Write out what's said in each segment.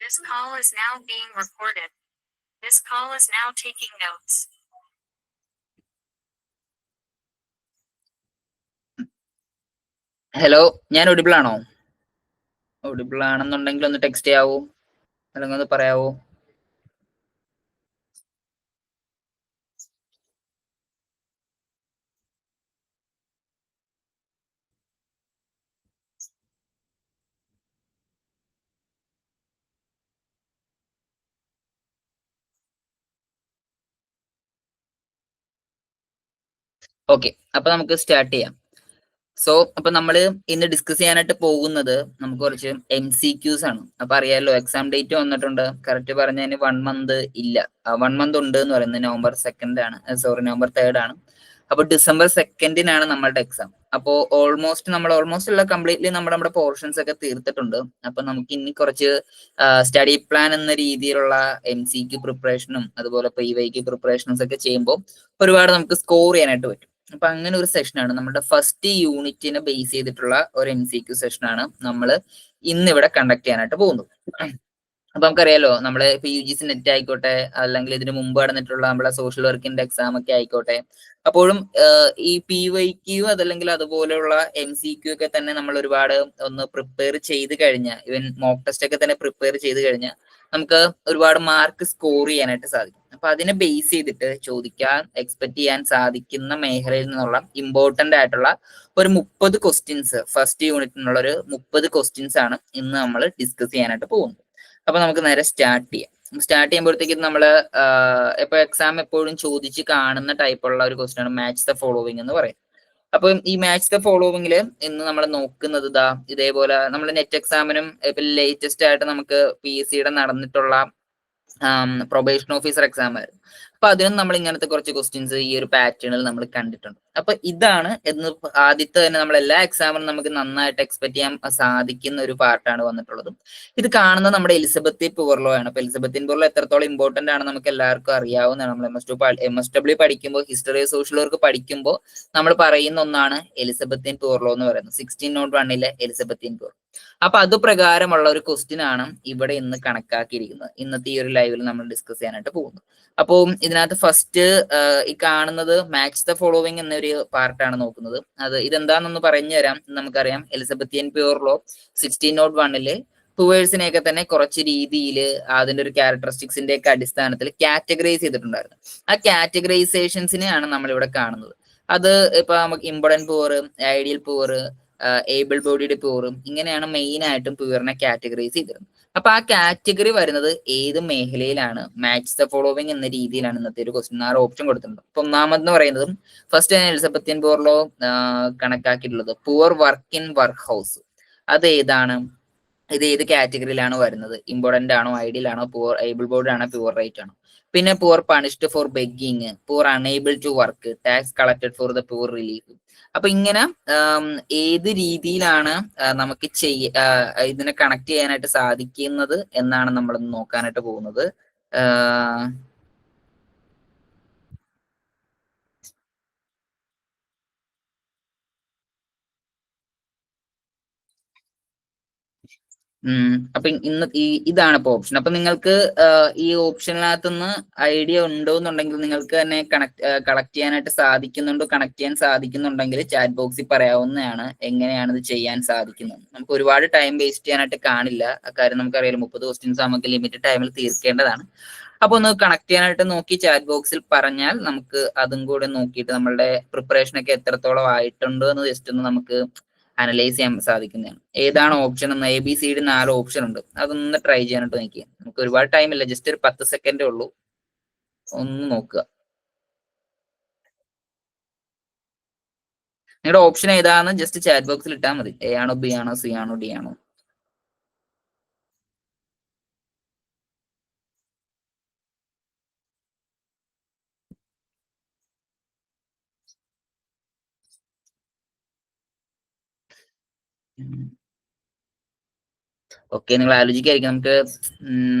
This call is now being recorded. This call is now taking notes. Hello, ഞാൻ audible ആണോ? Audible ആണെന്നുണ്ടെങ്കിൽ ഒന്ന് text ചെയ്യാവോ, അല്ലെങ്കിൽ ഒന്ന് പറയാവോ? ഓക്കെ, അപ്പൊ നമുക്ക് സ്റ്റാർട്ട് ചെയ്യാം. അപ്പൊ നമ്മള് ഇന്ന് ഡിസ്കസ് ചെയ്യാനായിട്ട് പോകുന്നത് നമുക്ക് കുറച്ച് MCQs ആണ്. അപ്പൊ അറിയാലോ, എക്സാം ഡേറ്റ് വന്നിട്ടുണ്ട്. കറക്റ്റ് പറഞ്ഞതിന് 1 മന്ത് ഇല്ല, 1 മന്ത് ഉണ്ട് എന്ന് പറയുന്നത് November 2 ആണ്, November 3 ആണ്. അപ്പൊ December 2 നമ്മളുടെ എക്സാം. അപ്പോ ഓൾമോസ്റ്റ് ഉള്ള കംപ്ലീറ്റ്ലി നമ്മുടെ പോർഷൻസ് ഒക്കെ തീർത്തിട്ടുണ്ട്. അപ്പൊ നമുക്ക് ഇനി കുറച്ച് സ്റ്റഡി പ്ലാൻ എന്ന രീതിയിലുള്ള MCQ പ്രിപ്പറേഷനും അതുപോലെ PYQ പ്രിപ്പറേഷൻസ് ഒക്കെ ചെയ്യുമ്പോൾ ഒരുപാട് നമുക്ക് സ്കോർ ചെയ്യാനായിട്ട് പറ്റും. അപ്പൊ അങ്ങനെ ഒരു സെഷനാണ് നമ്മുടെ ഫസ്റ്റ് യൂണിറ്റിനെ ബേസ് ചെയ്തിട്ടുള്ള ഒരു MCQ സെഷനാണ് നമ്മൾ ഇന്നിവിടെ കണ്ടക്ട് ചെയ്യാനായിട്ട് പോകുന്നത്. അപ്പൊ നമുക്കറിയാലോ, നമ്മള് ഇപ്പൊ UGC നെറ്റ് ആയിക്കോട്ടെ, അല്ലെങ്കിൽ ഇതിനു മുമ്പ് നടന്നിട്ടുള്ള നമ്മളെ സോഷ്യൽ വർക്കിന്റെ എക്സാം ഒക്കെ ആയിക്കോട്ടെ, അപ്പോഴും ഈ PYQ അതല്ലെങ്കിൽ അതുപോലെയുള്ള MCQ ഒക്കെ തന്നെ നമ്മൾ ഒരുപാട് ഒന്ന് പ്രിപ്പയർ ചെയ്ത് കഴിഞ്ഞാൽ, ഈവൻ മോക്ക് ടെസ്റ്റ് ഒക്കെ തന്നെ പ്രിപ്പയർ ചെയ്ത് കഴിഞ്ഞാൽ നമുക്ക് ഒരുപാട് മാർക്ക് സ്കോർ ചെയ്യാനായിട്ട് സാധിക്കും. അപ്പൊ അതിനെ ബേസ് ചെയ്തിട്ട് ചോദിക്കാൻ എക്സ്പെക്ട് ചെയ്യാൻ സാധിക്കുന്ന മേഖലയിൽ നിന്നുള്ള ഇമ്പോർട്ടന്റ് ആയിട്ടുള്ള ഒരു 30 ക്വസ്റ്റ്യൻസ്, ഫസ്റ്റ് യൂണിറ്റിനുള്ള ഒരു 30 ക്വസ്റ്റ്യൻസ് ആണ് ഇന്ന് നമ്മൾ ഡിസ്കസ് ചെയ്യാനായിട്ട് പോകുന്നത്. അപ്പൊ നമുക്ക് നേരെ സ്റ്റാർട്ട് ചെയ്യാം. സ്റ്റാർട്ട് ചെയ്യുമ്പോഴത്തേക്കും നമ്മള് ഇപ്പൊ എക്സാം എപ്പോഴും ചോദിച്ച് കാണുന്ന ടൈപ്പുള്ള ഒരു ക്വസ്റ്റ്യൻ ആണ് മാച്ച് ദ ഫോളോവിങ് എന്ന് പറയും. അപ്പൊ ഈ മാച്ച് ദ ഫോളോവിങ്ങില് ഇന്ന് നമ്മൾ നോക്കുന്നത് ഇതേപോലെ നമ്മൾ നെറ്റ് എക്സാമിനും ഇപ്പൊ ലേറ്റസ്റ്റ് ആയിട്ട് നമുക്ക് PSCയുടെ നടന്നിട്ടുള്ള പ്രൊബേഷൻ ഓഫീസർ എക്സാം ആയിരുന്നു. അപ്പൊ അതിനും നമ്മൾ ഇങ്ങനത്തെ കുറച്ച് ക്വസ്റ്റ്യൻസ് ഈ ഒരു പാറ്റേണിൽ നമ്മൾ കണ്ടിട്ടുണ്ട്. അപ്പൊ ഇതാണ് ആദ്യത്തെ തന്നെ നമ്മൾ എല്ലാ എക്സാമിനും നമുക്ക് നന്നായിട്ട് എക്സ്പെക്ട് ചെയ്യാൻ സാധിക്കുന്ന ഒരു പാർട്ടാണ് വന്നിട്ടുള്ളത്. ഇത് കാണുന്നത് നമ്മുടെ എലിസബത്തി പൂവർലോ ആണ്. അപ്പൊ എലിസബത്തിൻ പൂവർലോ എത്രത്തോളം ഇമ്പോർട്ടന്റ് ആണ് നമുക്ക് എല്ലാവർക്കും അറിയാവുന്നതാണ്. നമ്മൾ MSW പഠിക്കുമ്പോൾ, ഹിസ്റ്ററി സോഷ്യൽ വർക്ക് പഠിക്കുമ്പോൾ നമ്മൾ പറയുന്ന ഒന്നാണ് എലിസബത്തിൻ പൂവർലോ എന്ന് പറയുന്നത്, 1601 എലിസബത്തിൻ പൂർ. അപ്പൊ അത് പ്രകാരമുള്ള ഒരു ക്വസ്റ്റ്യൻ ആണ് ഇവിടെ ഇന്ന് കണക്കാക്കിയിരിക്കുന്നത്, ഇന്നത്തെ ഈ ഒരു ലൈവിൽ നമ്മൾ ഡിസ്കസ് ചെയ്യാനായിട്ട് പോകുന്നു. അപ്പോൾ ഇതിനകത്ത് ഫസ്റ്റ് ഈ കാണുന്നത് മാച്ച് ദ ഫോളോവിങ് എന്നൊരു പാർട്ടാണ് നോക്കുന്നത്. ഇതെന്താണെന്ന് പറഞ്ഞു തരാം. നമുക്കറിയാം എലിസബത്തിയൻ പ്യൂർ ലോ 1601 പുവേഴ്സിനെയൊക്കെ തന്നെ കുറച്ച് രീതിയിൽ അതിന്റെ ഒരു ക്യാരക്ടറിസ്റ്റിക്സിന്റെ ഒക്കെ അടിസ്ഥാനത്തിൽ കാറ്റഗറൈസ് ചെയ്തിട്ടുണ്ടായിരുന്നു. ആ കാറ്റഗറൈസേഷൻസിനെയാണ് നമ്മൾ ഇവിടെ കാണുന്നത്. അത് ഇപ്പൊ നമുക്ക് important poor, ideal poor, able ബോഡിയുടെ പ്യൂറും ഇങ്ങനെയാണ് മെയിൻ ആയിട്ടും പ്യൂറിനെ കാറ്റഗറൈസ് ചെയ്തിരുന്നത്. അപ്പൊ ആ കാറ്റഗറി വരുന്നത് ഏത് മേഖലയിലാണ്, മാച്ച് ദ ഫോളോവിങ് എന്ന രീതിയിലാണ് ഇന്നത്തെ ഒരു ക്വസ്റ്റ്യൻ. 6 ഓപ്ഷൻ കൊടുത്തിട്ടുണ്ട്. അപ്പൊ ഒന്നാമതെന്ന് പറയുന്നതും ഫസ്റ്റ് എലിസബത്തിയൻ പൂവർലോ കണക്കാക്കിയിട്ടുള്ളത് poor work in workhouse. അത് ഏതാണ്, ഇത് ഏത് കാറ്റഗറിയിലാണ് വരുന്നത്? ഇമ്പോർട്ടന്റ് ആണോ, ഐഡിയൽ ആണോ, പുവർ ഏബിൾ ബോർഡ് ആണോ, പ്യുവർ റൈറ്റ് ആണോ? പിന്നെ poor punished for begging, poor unable to work, tax collected for the poor relief. അപ്പൊ ഇങ്ങനെ ഏത് രീതിയിലാണ് നമുക്ക് ഇതിനെ കണക്ട് ചെയ്യാനായിട്ട് സാധിക്കുന്നത് എന്നാണ് നമ്മൾ നോക്കാനായിട്ട് പോകുന്നത്. അപ്പൊ ഇന്ന് ഇതാണ് ഇപ്പൊ ഓപ്ഷൻ. അപ്പൊ നിങ്ങൾക്ക് ഈ ഓപ്ഷനിനകത്തുനിന്ന് ഐഡിയ ഉണ്ടോ എന്നുണ്ടെങ്കിൽ, നിങ്ങൾക്ക് തന്നെ കളക്ട് ചെയ്യാനായിട്ട് കണക്ട് ചെയ്യാൻ സാധിക്കുന്നുണ്ടെങ്കിൽ ചാറ്റ് ബോക്സിൽ പറയാവുന്നതാണ് എങ്ങനെയാണ് ഇത് ചെയ്യാൻ സാധിക്കുന്നത്. നമുക്ക് ഒരുപാട് ടൈം വേസ്റ്റ് ചെയ്യാനായിട്ട് കാണില്ല. അക്കാര്യം നമുക്കറിയാലോ, 30 ക്വസ്റ്റ്യൻസ് നമുക്ക് ലിമിറ്റഡ് ടൈമിൽ തീർക്കേണ്ടതാണ്. അപ്പൊ ഒന്ന് കണക്ട് ചെയ്യാനായിട്ട് നോക്കി ചാറ്റ് ബോക്സിൽ പറഞ്ഞാൽ നമുക്ക് അതും കൂടെ നോക്കിയിട്ട് നമ്മളുടെ പ്രിപ്പറേഷൻ ഒക്കെ എത്രത്തോളം ആയിട്ടുണ്ട് എന്ന് ജസ്റ്റ് ഒന്ന് നമുക്ക് അനലൈസ് ചെയ്യാൻ സാധിക്കുന്നതാണ്. ഏതാണ് ഓപ്ഷൻ എന്ന് ABCD 4 ഓപ്ഷൻ ഉണ്ട്. അതൊന്ന് ട്രൈ ചെയ്യാനായിട്ട് നോക്കിയ നമുക്ക് ഒരുപാട് ടൈം ഇല്ല, ജസ്റ്റ് ഒരു 10 സെക്കൻഡേ ഉള്ളൂ. ഒന്ന് നോക്കുക നിങ്ങളുടെ ഓപ്ഷൻ ഏതാണെന്ന് ജസ്റ്റ് ചാറ്റ് ബോക്സിൽ ഇട്ടാൽ മതി. A ആണോ, B ആണോ, C ആണോ, D ആണോ? ഓക്കെ, നിങ്ങൾ ആലോചിക്കായിരിക്കും. നമുക്ക്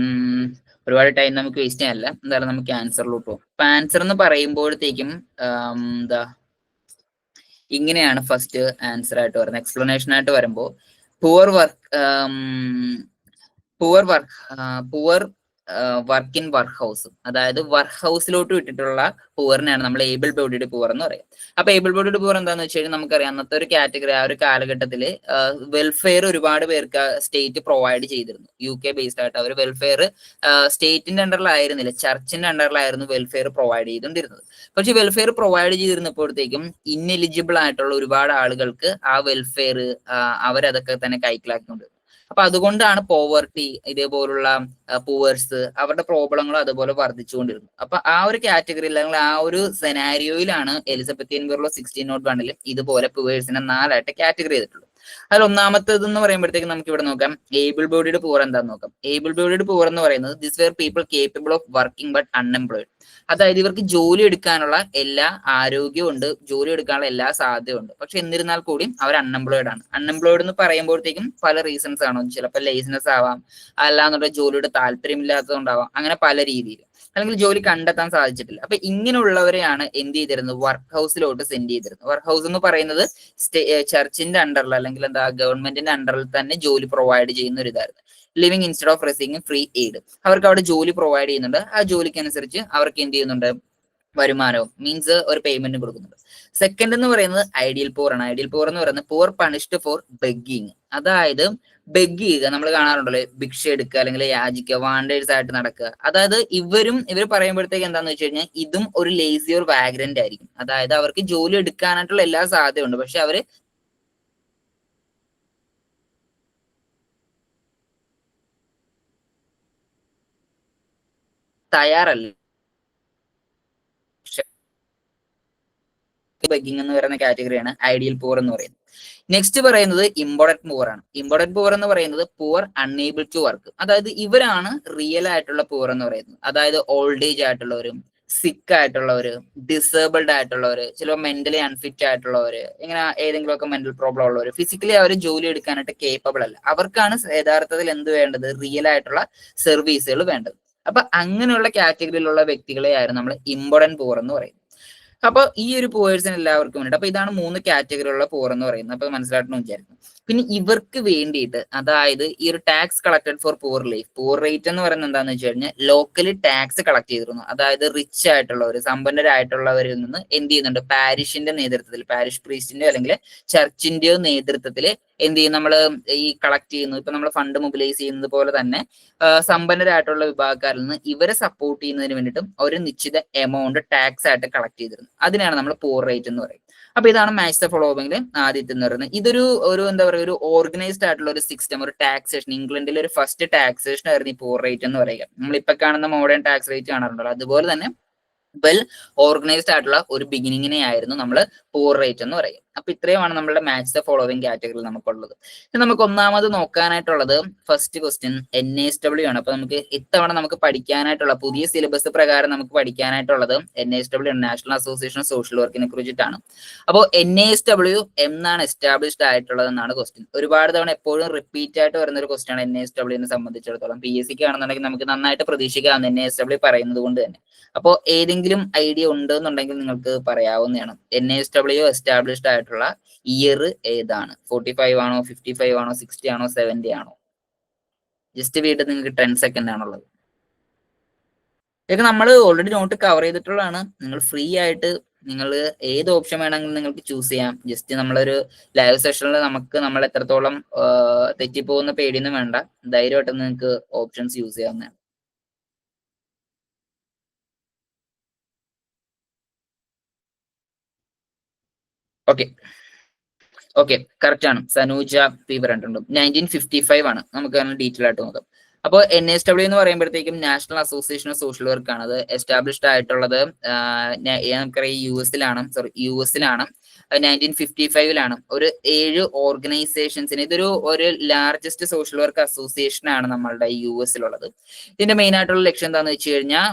ഒരുപാട് ടൈം നമുക്ക് വേസ്റ്റ് ചെയ്യാനല്ല. എന്തായാലും നമുക്ക് ആൻസറിലോട്ട് പോകും. അപ്പൊ ആൻസർ എന്ന് പറയുമ്പോഴത്തേക്കും എന്താ ഇങ്ങനെയാണ് ഫസ്റ്റ് ആൻസർ ആയിട്ട് വരുന്നത്. എക്സ്പ്ലനേഷൻ ആയിട്ട് വരുമ്പോൾ poor work poor work in work house, അതായത് വർക്ക് ഹൗസിലോട്ട് വിട്ടിട്ടുള്ള പുവറിനെയാണ് നമ്മൾ ഏബിൾ ബോഡിഡ് പുവർ എന്ന് പറയാം. അപ്പൊ ഏബിൾ ബോഡിഡ് പുവർ എന്താന്ന് വെച്ച് കഴിഞ്ഞാൽ നമുക്കറിയാം അന്നത്തെ ഒരു കാറ്റഗറി, ആ ഒരു കാലഘട്ടത്തിൽ വെൽഫെയർ ഒരുപാട് പേർക്ക് സ്റ്റേറ്റ് പ്രൊവൈഡ് ചെയ്തിരുന്നു. UK ബേസ്ഡ് ആയിട്ട് അവർ വെൽഫെയർ സ്റ്റേറ്റിന്റെ അണ്ടറിലായിരുന്നില്ല, ചർച്ചിന്റെ അണ്ടറിലായിരുന്നു വെൽഫെയർ പ്രൊവൈഡ് ചെയ്തുകൊണ്ടിരുന്നത്. പക്ഷെ വെൽഫെയർ പ്രൊവൈഡ് ചെയ്തിരുന്നപ്പോഴത്തേക്കും ഇന്നെലിജിബിൾ ആയിട്ടുള്ള ഒരുപാട് ആളുകൾക്ക് ആ വെൽഫെയർ അവരതൊക്കെ തന്നെ കൈക്കലാക്കിക്കൊണ്ട്. അപ്പൊ അതുകൊണ്ടാണ് പോവർട്ടി, ഇതേപോലുള്ള പൂവേഴ്സ്, അവരുടെ പ്രോബ്ലങ്ങളും അതുപോലെ വർദ്ധിച്ചുകൊണ്ടിരുന്നു. അപ്പൊ ആ ഒരു കാറ്റഗറിയിൽ അല്ലെങ്കിൽ ആ ഒരു സെനാരിയോയിലാണ് എലിസബത്തിയൻ ബ്യൂറോ 1601 ഇതുപോലെ പൂവേഴ്സിനെ 4ആയിട്ട് കാറ്റഗറി ചെയ്തിട്ടുള്ളത്. അതിൽ ഒന്നാമത്തേത് എന്ന് പറയുമ്പോഴത്തേക്ക് നമുക്ക് ഇവിടെ നോക്കാം ഏബിൾ ബോഡിഡ് പൂവർ എന്താന്ന് നോക്കാം. ഏബിൾ ബോഡിഡ് പൂവർ എന്ന് പറയുന്നത് this wear people capable of working but unemployed. അതായത് ഇവർക്ക് ജോലി എടുക്കാനുള്ള എല്ലാ ആരോഗ്യവും ഉണ്ട്, ജോലി എടുക്കാനുള്ള എല്ലാ സാധ്യതയും ഉണ്ട്, പക്ഷെ എന്നിരുന്നാൽ കൂടി അവർ അൺഎംപ്ലോയിഡ് ആണ്. അൺഎംപ്ലോയിഡ് എന്ന് പറയുമ്പോഴത്തേക്കും പല റീസൺസ് ആണ്. ചിലപ്പോൾ ലേസിനെസ് ആവാം, അല്ലാന്നുണ്ടെങ്കിൽ ജോലിയുടെ താല്പര്യമില്ലാത്തതുകൊണ്ടാവാം, അങ്ങനെ പല രീതിയിൽ, അല്ലെങ്കിൽ ജോലി കണ്ടെത്താൻ സാധിച്ചിട്ടില്ല. അപ്പൊ ഇങ്ങനെയുള്ളവരെയാണ് എന്ത് ചെയ്തിരുന്നത്, വർക്ക് ഹൗസിലോട്ട് സെൻഡ് ചെയ്തിരുന്നത്. വർക്ക് ഹൗസ് എന്ന് പറയുന്നത് ചർച്ചിന്റെ അണ്ടറിൽ അല്ലെങ്കിൽ എന്താ ഗവൺമെന്റിന്റെ അണ്ടറിൽ തന്നെ ജോലി പ്രൊവൈഡ് ചെയ്യുന്ന ഒരു ഇതായിരുന്നു. Living instead of receiving free aid, അവർക്ക് അവിടെ ജോലി പ്രൊവൈഡ് ചെയ്യുന്നുണ്ട്, ആ ജോലിക്ക് അനുസരിച്ച് അവർക്ക് എന്ത് ചെയ്യുന്നുണ്ട്, വരുമാനവും മീൻസ് ഒരു പേയ്മെന്റ് കൊടുക്കുന്നുണ്ട്. സെക്കൻഡ് എന്ന് പറയുന്നത് ഐഡിയൽ പൂർ ആണ്. ഐഡിയൽ പൂർ എന്ന് പറയുന്നത് പൂർ പണിഷ്ഡ് ഫോർ ബെഗിങ്, അതായത് ബെഗ് ചെയ്യുക, നമ്മൾ കാണാറുണ്ടല്ലോ, ഭിക്ഷ എടുക്കുക അല്ലെങ്കിൽ യാചിക്കുക, വാണ്ടേഴ്സ് ആയിട്ട് നടക്കുക. അതായത് ഇവർ പറയുമ്പോഴത്തേക്ക് എന്താന്ന് വെച്ച് കഴിഞ്ഞാൽ ഇതും ഒരു ലേസി ഒരു വാഗ്രന്റ് ആയിരിക്കും. അതായത് അവർക്ക് ജോലി എടുക്കാനായിട്ടുള്ള എല്ലാ സാധ്യതയുണ്ട്, പക്ഷെ അവര് തയ്യാറല്ല. ബെഗിങ് എന്ന് പറയുന്ന കാറ്റഗറിയാണ് ഐഡിയൽ പൂർ എന്ന് പറയുന്നത്. നെക്സ്റ്റ് പറയുന്നത് ഇമ്പോർട്ടന്റ് പൂർ ആണ്. ഇമ്പോർട്ടന്റ് പൂർ എന്ന് പറയുന്നത് പൂർ അൺഏബിൾ ടു വർക്ക്, അതായത് ഇവരാണ് റിയൽ ആയിട്ടുള്ള പൂർ എന്ന് പറയുന്നത്. അതായത് ഓൾഡ് ഏജ് ആയിട്ടുള്ളവരും, സിക്ക് ആയിട്ടുള്ളവര്, ഡിസേബിൾഡ് ആയിട്ടുള്ളവര്, ചിലപ്പോൾ മെന്റലി അൺഫിറ്റ് ആയിട്ടുള്ളവര്, ഇങ്ങനെ ഏതെങ്കിലുമൊക്കെ മെന്റൽ പ്രോബ്ലം ഉള്ളവര്, ഫിസിക്കലി അവർ ജോലി എടുക്കാനായിട്ട് കേപ്പബിൾ അല്ല, അവർക്കാണ് യഥാർത്ഥത്തിൽ എന്ത് വേണ്ടത്, റിയൽ ആയിട്ടുള്ള സർവീസുകൾ വേണ്ടത്. അപ്പൊ അങ്ങനെയുള്ള കാറ്റഗറിയിലുള്ള വ്യക്തികളെയായിരുന്നു നമ്മൾ ഇമ്പോർട്ടന്റ് പൂർ എന്ന് പറയുന്നത്. അപ്പൊ ഈ ഒരു പൂവേഴ്സിന് എല്ലാവർക്കും വേണ്ടിയിട്ട്, അപ്പൊ ഇതാണ് 3 കാറ്റഗറിയുള്ള പൂർ എന്ന് പറയുന്നത്. അപ്പൊ മനസ്സിലാക്കണം വിചാരിക്കുന്നു. പിന്നെ ഇവർക്ക് വേണ്ടിയിട്ട്, അതായത് ഈ ഒരു ടാക്സ് കളക്ടഡ് ഫോർ പൂർ ലൈഫ്, പൂർ റേറ്റ് എന്ന് പറയുന്നത് എന്താണെന്ന് വെച്ച് കഴിഞ്ഞാൽ ലോക്കലി ടാക്സ് കളക്ട് ചെയ്തിരുന്നു. അതായത് റിച്ച് ആയിട്ടുള്ളവർ, സമ്പന്നരായിട്ടുള്ളവരിൽ നിന്ന് എന്ത് ചെയ്യുന്നുണ്ട്, പാരിഷിന്റെ നേതൃത്വത്തിൽ, പാരിഷ് പ്രീസ്റ്റിന്റെയോ അല്ലെങ്കിൽ ചർച്ചിന്റെയോ നേതൃത്വത്തിൽ എന്ത് ചെയ്യും, നമ്മൾ ഈ കളക്ട് ചെയ്യുന്നു. ഇപ്പൊ നമ്മൾ ഫണ്ട് മൊബിലൈസ് ചെയ്യുന്നത് പോലെ തന്നെ സമ്പന്നരായിട്ടുള്ള വിഭാഗക്കാരിൽ നിന്ന് ഇവരെ സപ്പോർട്ട് ചെയ്യുന്നതിന് വേണ്ടിയിട്ടും ഒരു നിശ്ചിത എമൗണ്ട് ടാക്സ് ആയിട്ട് കളക്ട് ചെയ്തിരുന്നു. അതിനാണ് നമ്മൾ പൂർ റേറ്റ് എന്ന് പറയുന്നത്. അപ്പൊ ഇതാണ് മാച്ച് ദ ഫോളോവിംഗിൽ ആദ്യത്തെ എന്ന് പറയുന്നത്. ഇതൊരു എന്താ പറയുക, ഒരു ഓർഗനൈസ്ഡ് ആയിട്ടുള്ള ഒരു സിസ്റ്റം, ഒരു ടാക്സേഷൻ. ഇംഗ്ലണ്ടിലെ ഒരു ഫസ്റ്റ് ടാക്സേഷൻ ആയിരുന്നു ഈ പൂർ റേറ്റ് എന്ന് പറയുക. നമ്മളിപ്പോ കാണുന്ന മോഡേൺ ടാക്സ് റേറ്റ് കാണാറുണ്ടല്ലോ, അതുപോലെ തന്നെ വെൽ ഓർഗനൈസ്ഡ് ആയിട്ടുള്ള ഒരു ബിഗിനിങ്ങിനെ ആയിരുന്നു നമ്മൾ പൂർ റേറ്റ് എന്ന് പറയും. അപ്പൊ ഇത്രയുമാണ് നമ്മുടെ മാച്ച് ദ ഫോളോവിംഗ് കാറ്റഗറിയിൽ നമുക്കുള്ളത്. നമുക്ക് ഒന്നാമത് നോക്കാനായിട്ടുള്ളത് ഫസ്റ്റ് ക്വസ്റ്റ്യൻ NASW ആണ്. അപ്പൊ നമുക്ക് ഇത്തവണ നമുക്ക് പഠിക്കാനായിട്ടുള്ള പുതിയ സിലബസ് പ്രകാരം നമുക്ക് പഠിക്കാനായിട്ടുള്ളത് NASW national association of social വർക്കിനെ കുറിച്ചിട്ടാണ്. അപ്പോൾ NASW എന്നാണ് എസ്റ്റാബ്ലിഷ്ഡ് ആയിട്ടുള്ളത് എന്നാണ് ക്വസ്റ്റ്യൻ. ഒരുപാട് തവണ എപ്പോഴും റിപ്പീറ്റ് ആയിട്ട് വരുന്ന ഒരു ക്വസ്റ്റ്യൻ ആണ് NASW സംബന്ധിച്ചിടത്തോളം. PSC ആണെന്നുണ്ടെങ്കിൽ നമുക്ക് നന്നായിട്ട് പ്രതീക്ഷിക്കാം NASW പറയുന്നത് കൊണ്ട് തന്നെ. അപ്പോൾ ഏതെങ്കിലും ഐഡിയ ഉണ്ടെന്നുണ്ടെങ്കിൽ നിങ്ങൾക്ക് പറയാവുന്നതാണ്. NASW എസ്റ്റാബ്ലിഷ്ഡ് ആയിട്ടുള്ള ഇയർ ഏതാണ്? 45 ആണോ, 55 ആണോ, 60 ആണോ, 70 ആണോ? ജസ്റ്റ് വീണ്ടും നിങ്ങൾക്ക് 10 സെക്കൻഡ് ആണുള്ളത്. ഇതൊക്കെ നമ്മൾ ഓൾറെഡി നോട്ട് കവർ ചെയ്തിട്ടുള്ളതാണ്. നിങ്ങൾ ഫ്രീ ആയിട്ട് നിങ്ങൾ ഏത് ഓപ്ഷൻ വേണമെങ്കിലും നിങ്ങൾക്ക് ചൂസ് ചെയ്യാം. ജസ്റ്റ് നമ്മളൊരു ലൈവ് സെഷനിൽ നമ്മൾ എത്രത്തോളം തെറ്റിപ്പോകുന്ന പേടിയൊന്നും വേണ്ട, ധൈര്യമായിട്ട് നിങ്ങൾക്ക് ഓപ്ഷൻസ് യൂസ് ചെയ്യാവുന്നതാണ്. ഓക്കെ കറക്റ്റ് ആണ്. സനൂജ പി പറഞ്ഞിട്ടുണ്ട്. 1955 ആണ്. നമുക്ക് ഡീറ്റെയിൽ ആയിട്ട് നോക്കാം. അപ്പോൾ NASW എന്ന് പറയുമ്പോഴത്തേക്കും national association of social work ആണ്. അത് എസ്റ്റാബ്ലിഷ്ഡ് ആയിട്ടുള്ളത് നമുക്കറിയാം US-ലാണ്. 1955 ഒരു 7 ഓർഗനൈസേഷൻസിന്, ഒരു ലാർജസ്റ്റ് സോഷ്യൽ വർക്ക് അസോസിയേഷൻ ആണ് നമ്മളുടെ US-ലുള്ളത്. ഇതിന്റെ മെയിൻ ആയിട്ടുള്ള ലക്ഷ്യം എന്താണെന്ന് വെച്ച് കഴിഞ്ഞാൽ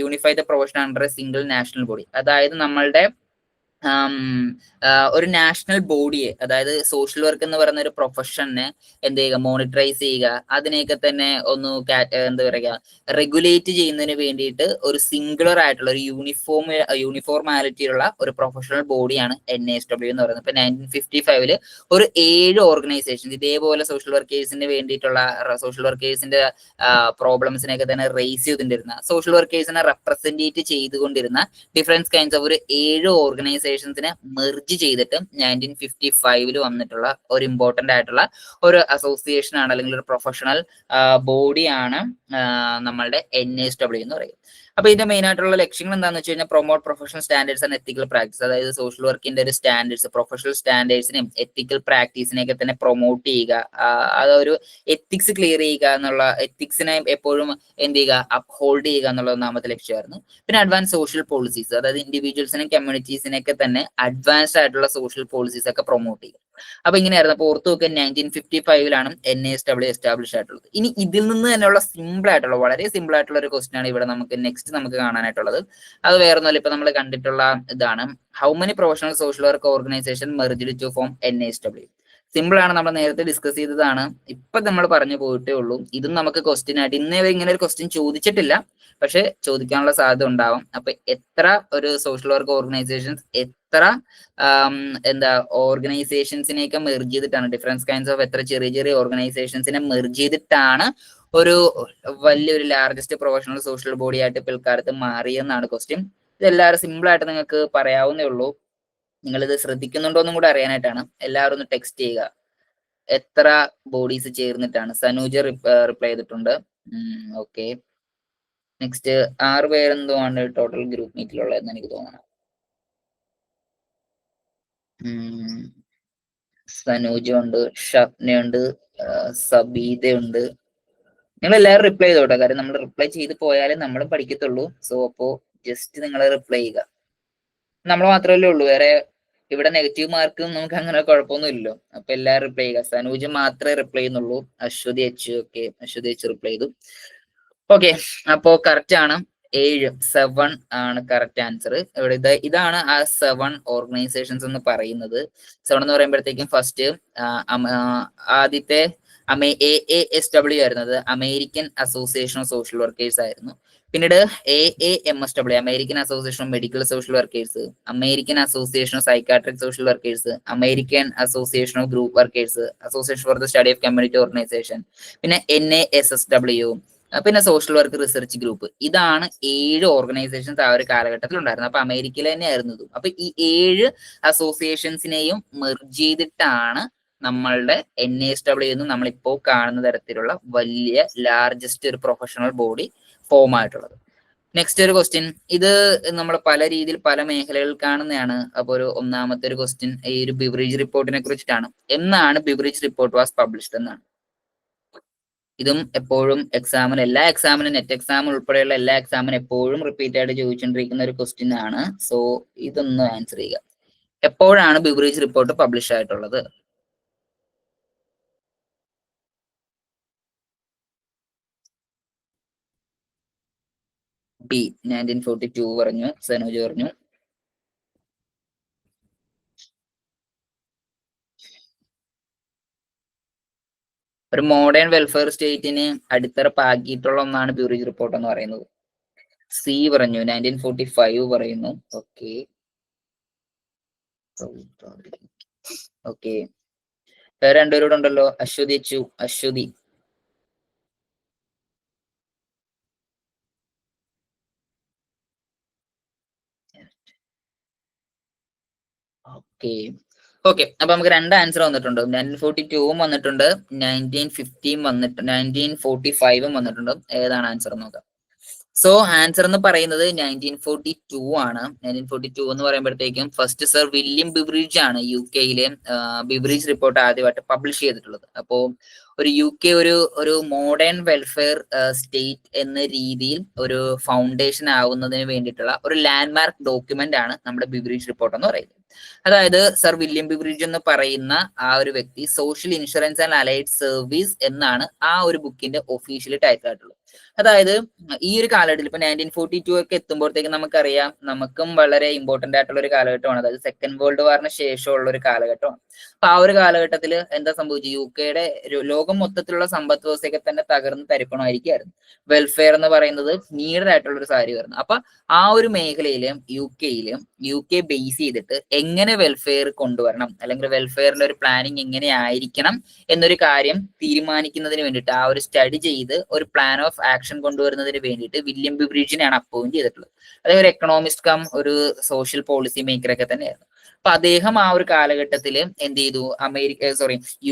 unify the profession under A single national body. അതായത് നമ്മളുടെ ഒരു നാഷണൽ ബോഡിയെ, അതായത് സോഷ്യൽ വർക്ക് എന്ന് പറയുന്ന ഒരു പ്രൊഫഷനെ എന്ത് ചെയ്യുക, മോണിറ്ററൈസ് ചെയ്യുക, അതിനെയൊക്കെ തന്നെ ഒന്ന് എന്താ പറയുക, റെഗുലേറ്റ് ചെയ്യുന്നതിന് വേണ്ടിയിട്ട് ഒരു സിംഗുലർ ആയിട്ടുള്ള ഒരു യൂണിഫോർമാലിറ്റിയുള്ള ഒരു പ്രൊഫഷണൽ ബോഡിയാണ് NASW എന്ന് പറയുന്നത്. ഇപ്പൊ 1955 ഒരു 7 ഓർഗനൈസേഷൻ ഇതേപോലെ സോഷ്യൽ വർക്കേഴ്സിന് വേണ്ടിയിട്ടുള്ള സോഷ്യൽ വർക്കേഴ്സിന്റെ പ്രോബ്ലംസിനെയൊക്കെ തന്നെ റേസ് ചെയ്തുകൊണ്ടിരുന്ന, സോഷ്യൽ വർക്കേഴ്സിനെ റെപ്രസെന്റേറ്റ് ചെയ്തുകൊണ്ടിരുന്ന ഡിഫറെന്റ് കൈൻഡ്സ് ഓഫ് ഒരു 7 ഓർഗനൈസേഷൻസിനെ മെർജ് ചെയ്തിട്ട് 1955 വന്നിട്ടുള്ള ഒരു ഇമ്പോർട്ടന്റ് ആയിട്ടുള്ള ഒരു അസോസിയേഷൻ ആണ്, അല്ലെങ്കിൽ ഒരു പ്രൊഫഷണൽ ബോഡിയാണ് നമ്മളുടെ NASW എന്ന് പറയുന്നത്. അപ്പൊ ഇതിന്റെ മെയിൻ ആയിട്ടുള്ള ലക്ഷ്യങ്ങൾ എന്താണെന്ന് വെച്ച് കഴിഞ്ഞാൽ promote professional standards and ethical practice, അതായത് സോഷ്യൽ വർക്കിന്റെ ഒരു സ്റ്റാൻഡേർഡ്സ്, പ്രൊഫഷണൽ സ്റ്റാൻഡേർഡ്സിനെയും എത്തിക്കൽ പ്രാക്ടീസിനെയൊക്കെ തന്നെ പ്രൊമോട്ട് ചെയ്യുക, അതൊരു എത്തിക്സ് ക്ലിയർ ചെയ്യുക എന്നുള്ള, എത്തിക്സിനെ എപ്പോഴും എന്ത് ചെയ്യുക, അപ്ഹോൾഡ് ചെയ്യുക എന്നുള്ള ഒന്നാമത്തെ ലക്ഷ്യമായിരുന്നു. പിന്നെ അഡ്വാൻസ് സോഷ്യൽ പോളിസീസ്, അതായത് ഇൻഡിവിജ്വൽസിനും കമ്മ്യൂണിറ്റീസിനൊക്കെ തന്നെ അഡ്വാൻസ്ഡ് ആയിട്ടുള്ള സോഷ്യൽ പോളിസീസ് ഒക്കെ പ്രൊമോട്ട് ചെയ്യുക. അപ്പൊ ഇങ്ങനെയായിരുന്നു. അപ്പൊ ഓർത്തു നോക്കുക, 1955 NASW എസ്റ്റാബ്ലിഷ് ആയിട്ടുള്ളത്. ഇനി ഇതിൽ നിന്ന് തന്നെയുള്ള സിമ്പിൾ ആയിട്ടുള്ള, വളരെ സിമ്പിൾ ആയിട്ടുള്ള ഒരു ക്വസ്റ്റ്യൻ ആണ് ഇവിടെ നമുക്ക് കാണാനായിട്ടുള്ളത്. അത് വേറൊന്നുമല്ല, ഇപ്പൊ നമ്മൾ കണ്ടിട്ടുള്ള ഇതാണ്, how many professional social work organisation merged to form NASW. Simple ആണ്, നമ്മൾ നേരത്തെ ഡിസ്കസ് ചെയ്തതാണ്, ഇപ്പൊ നമ്മൾ പറഞ്ഞു പോയിട്ടേ ഉള്ളൂ. ഇതും നമുക്ക് ക്വസ്റ്റ്യൻ ആയിട്ട് ഇന്നേ ഇങ്ങനെ ഒരു ക്വസ്റ്റ്യൻ ചോദിച്ചിട്ടില്ല, പക്ഷെ ചോദിക്കാനുള്ള സാധ്യത ഉണ്ടാവും. അപ്പൊ എത്ര ഒരു സോഷ്യൽ വർക്ക് ഓർഗനൈസേഷൻസ്, എത്ര എന്താ ഓർഗനൈസേഷൻസിനെയൊക്കെ മെർജ് ചെയ്തിട്ടാണ്, ഡിഫറൻസ് കൈൻഡ്സ് ഓഫ് എത്ര ചെറിയ ചെറിയ ഓർഗനൈസേഷൻസിനെ മെർജ് ചെയ്തിട്ടാണ് ഒരു വലിയൊരു ലാർജസ്റ്റ് പ്രൊഫഷണൽ സോഷ്യൽ ബോഡി ആയിട്ട് പിൽക്കാലത്ത് മാറിയെന്നാണ് ക്വസ്റ്റ്യൻ. ഇതെല്ലാവരും സിമ്പിൾ ആയിട്ട് നിങ്ങൾക്ക് പറയാവുന്നേ ഉള്ളൂ. നിങ്ങൾ ഇത് ശ്രദ്ധിക്കുന്നുണ്ടോ എന്നും കൂടെ അറിയാനായിട്ടാണ്. എല്ലാവരും ഒന്ന് ടെക്സ്റ്റ് ചെയ്യുക, എത്ര ബോഡീസ് ചേർന്നിട്ടാണ്. സനൂജ റിപ്ലൈ ചെയ്തിട്ടുണ്ട്. ഓക്കെ, നെക്സ്റ്റ് 6 പേരെന്തോ ആണ് ടോട്ടൽ ഗ്രൂപ്പ് മീറ്റിലുള്ളതെന്ന് എനിക്ക് തോന്നണം. സനൂജ ഉണ്ട്, ഷഫ്നയുണ്ട്, സബീദയുണ്ട്. നിങ്ങൾ എല്ലാവരും റിപ്ലൈ ചെയ്തോട്ടെ, കാര്യം നമ്മൾ റിപ്ലൈ ചെയ്ത് പോയാലേ നമ്മൾ പഠിക്കത്തുള്ളൂ. സോ അപ്പോ ജസ്റ്റ് നിങ്ങൾ റിപ്ലൈ ചെയ്യുക. നമ്മൾ മാത്രമല്ലേ ഉള്ളൂ, വേറെ ഇവിടെ നെഗറ്റീവ് മാർക്കും നമുക്ക് അങ്ങനെ കുഴപ്പമൊന്നും. അപ്പൊ എല്ലാവരും റിപ്ലൈ ചെയ്യുക. സനൂജ് മാത്രമേ റിപ്ലൈ ചെയ്യുന്നുള്ളൂ. Aswathy H, okay, Aswathy H reply ചെയ്തു. ഓക്കെ, അപ്പോ കറക്റ്റ് ആണ്, 7 ആണ് കറക്റ്റ് ആൻസർ. ഇവിടെ ഇതാണ് ആ 7 ഓർഗനൈസേഷൻസ് എന്ന് പറയുന്നത്. 7 എന്ന് പറയുമ്പോഴത്തേക്കും ഫസ്റ്റ് ആദ്യത്തെ AASW ആയിരുന്നത്, American association of social workers ആയിരുന്നു. പിന്നീട് AAMSW, American association of medical social workers, American association of psychiatric social workers, American association of group workers, association for the study of community organisation, പിന്നെ NASSW, പിന്നെ social work research group. ഇതാണ് 7 organisations ആ ഒരു കാലഘട്ടത്തിൽ ഉണ്ടായിരുന്നത്. അപ്പൊ അമേരിക്കയിൽ തന്നെ ആയിരുന്നു. അപ്പൊ ഈ 7 അസോസിയേഷൻസിനെയും മെർജ് ചെയ്തിട്ടാണ് നമ്മളുടെ NASW എന്ന് നമ്മളിപ്പോ കാണുന്ന തരത്തിലുള്ള വലിയ ലാർജസ്റ്റ് ഒരു പ്രൊഫഷണൽ ബോഡി ഫോം ആയിട്ടുള്ളത്. നെക്സ്റ്റ് ഒരു ക്വസ്റ്റ്യൻ, ഇത് നമ്മൾ പല രീതിയിൽ പല മേഖലകളിൽ കാണുന്നതാണ്. അപ്പൊ ഒന്നാമത്തെ ഒരു ക്വസ്റ്റ്യൻ ഈ ഒരു ബിവറേജ് റിപ്പോർട്ടിനെ കുറിച്ചിട്ടാണ്. എന്നാണ് ബിവറേജ് റിപ്പോർട്ട് വാസ് പബ്ലിഷ്ഡ് എന്നാണ്. ഇതും എപ്പോഴും എക്സാമിന്, എല്ലാ എക്സാമിനും, നെറ്റ് എക്സാം ഉൾപ്പെടെയുള്ള എല്ലാ എക്സാമിനും എപ്പോഴും റിപ്പീറ്റ് ആയിട്ട് ചോദിച്ചുകൊണ്ടിരിക്കുന്ന ഒരു ക്വസ്റ്റ്യൻ ആണ്. സോ ഇതൊന്ന് ആൻസർ ചെയ്യുക. എപ്പോഴാണ് ബിവറേജ് റിപ്പോർട്ട് പബ്ലിഷ് ആയിട്ടുള്ളത്? ബി 1942 പറഞ്ഞു, സനോജ് പറഞ്ഞു. ഒരു മോഡേൺ വെൽഫെയർ സ്റ്റേറ്റിന് അടിത്തറ പാകിയിട്ടുള്ള ഒന്നാണ് ബിവറേജ് റിപ്പോർട്ട് എന്ന് പറയുന്നത്. സി പറഞ്ഞു, 1945 പറയുന്നു. ഓക്കെ ഓക്കെ, വേറെ രണ്ടുപേരോട് ഉണ്ടല്ലോ, അശ്വതി അച്ചു, അശ്വതി. ഓക്കെ ഓക്കെ, അപ്പൊ നമുക്ക് 2 ആൻസർ വന്നിട്ടുണ്ട്. 1942 വന്നിട്ടുണ്ട്, 1950 വന്നിട്ടുണ്ട്, 1945 വന്നിട്ടുണ്ട്. ഏതാണ് ആൻസർ നോക്കാം. സോ ആൻസർ എന്ന് പറയുന്നത് 1942 ആണ്. 1942 എന്ന് പറയുമ്പോഴത്തേക്കും ഫസ്റ്റ് സർ വില്യം ബിവറേജ് ആണ് UK ബിവറേജ് റിപ്പോർട്ട് ആദ്യമായിട്ട് പബ്ലിഷ് ചെയ്തിട്ടുള്ളത്. അപ്പോ ഒരു UK ഒരു മോഡേൺ വെൽഫെയർ സ്റ്റേറ്റ് എന്ന രീതിയിൽ ഒരു ഫൗണ്ടേഷൻ ആവുന്നതിന് വേണ്ടിയിട്ടുള്ള ഒരു ലാൻഡ്മാർക്ക് ഡോക്യുമെന്റ് ആണ് നമ്മുടെ ബിവറേജ് റിപ്പോർട്ട് എന്ന് പറയുന്നത്. അതായത് സർ വില്യം ബിവറേജ് എന്ന് പറയുന്ന ആ ഒരു വ്യക്തി social insurance and allied service എന്നാണ് ആ ഒരു ബുക്കിന്റെ ഒഫീഷ്യൽ ടൈറ്റിൽ ആയിട്ടുള്ളത്. അതായത് ഈ ഒരു കാലഘട്ടത്തിൽ ഇപ്പൊ 1942 ഒക്കെ എത്തുമ്പോഴത്തേക്ക് നമുക്കറിയാം നമുക്കും വളരെ ഇമ്പോർട്ടന്റ് ആയിട്ടുള്ള ഒരു കാലഘട്ടമാണ്. അതായത് സെക്കൻഡ് വേൾഡ് വാറിന് ശേഷമുള്ള ഒരു കാലഘട്ടമാണ്. അപ്പൊ ആ ഒരു കാലഘട്ടത്തിൽ എന്താ സംഭവിച്ചു? UK ലോകം മൊത്തത്തിലുള്ള സമ്പദ് വ്യവസ്ഥയൊക്കെ തന്നെ തകർന്ന് തരിപ്പണമായിരിക്കുകയായിരുന്നു. വെൽഫെയർ എന്ന് പറയുന്നത് നീഡഡ് ആയിട്ടുള്ള ഒരു കാര്യമായിരുന്നു. അപ്പൊ ആ ഒരു മേഖലയിലും UK ബേസ് ചെയ്തിട്ട് എങ്ങനെ വെൽഫെയർ കൊണ്ടുവരണം, അല്ലെങ്കിൽ വെൽഫെയറിന്റെ ഒരു പ്ലാനിങ് എങ്ങനെ ആയിരിക്കണം എന്നൊരു കാര്യം തീരുമാനിക്കുന്നതിന് വേണ്ടിയിട്ട്, ആ ഒരു സ്റ്റഡി ചെയ്ത് ഒരു പ്ലാൻ ഓഫ് ആക്ഷൻ കൊണ്ടുവരുന്നതിന് വേണ്ടിയിട്ട് വില്യം ബിബ്രിഡ്ജിനെയാണ് അപ്പോയിന്റ് ചെയ്തിട്ടുള്ളത്. അതായത് ഒരു എക്കണോമിസ്റ്റ് കം ഒരു സോഷ്യൽ പോളിസി മേക്കർ ഒക്കെ തന്നെയായിരുന്നു. അപ്പൊ അദ്ദേഹം ആ ഒരു കാലഘട്ടത്തിൽ എന്ത് ചെയ്തു?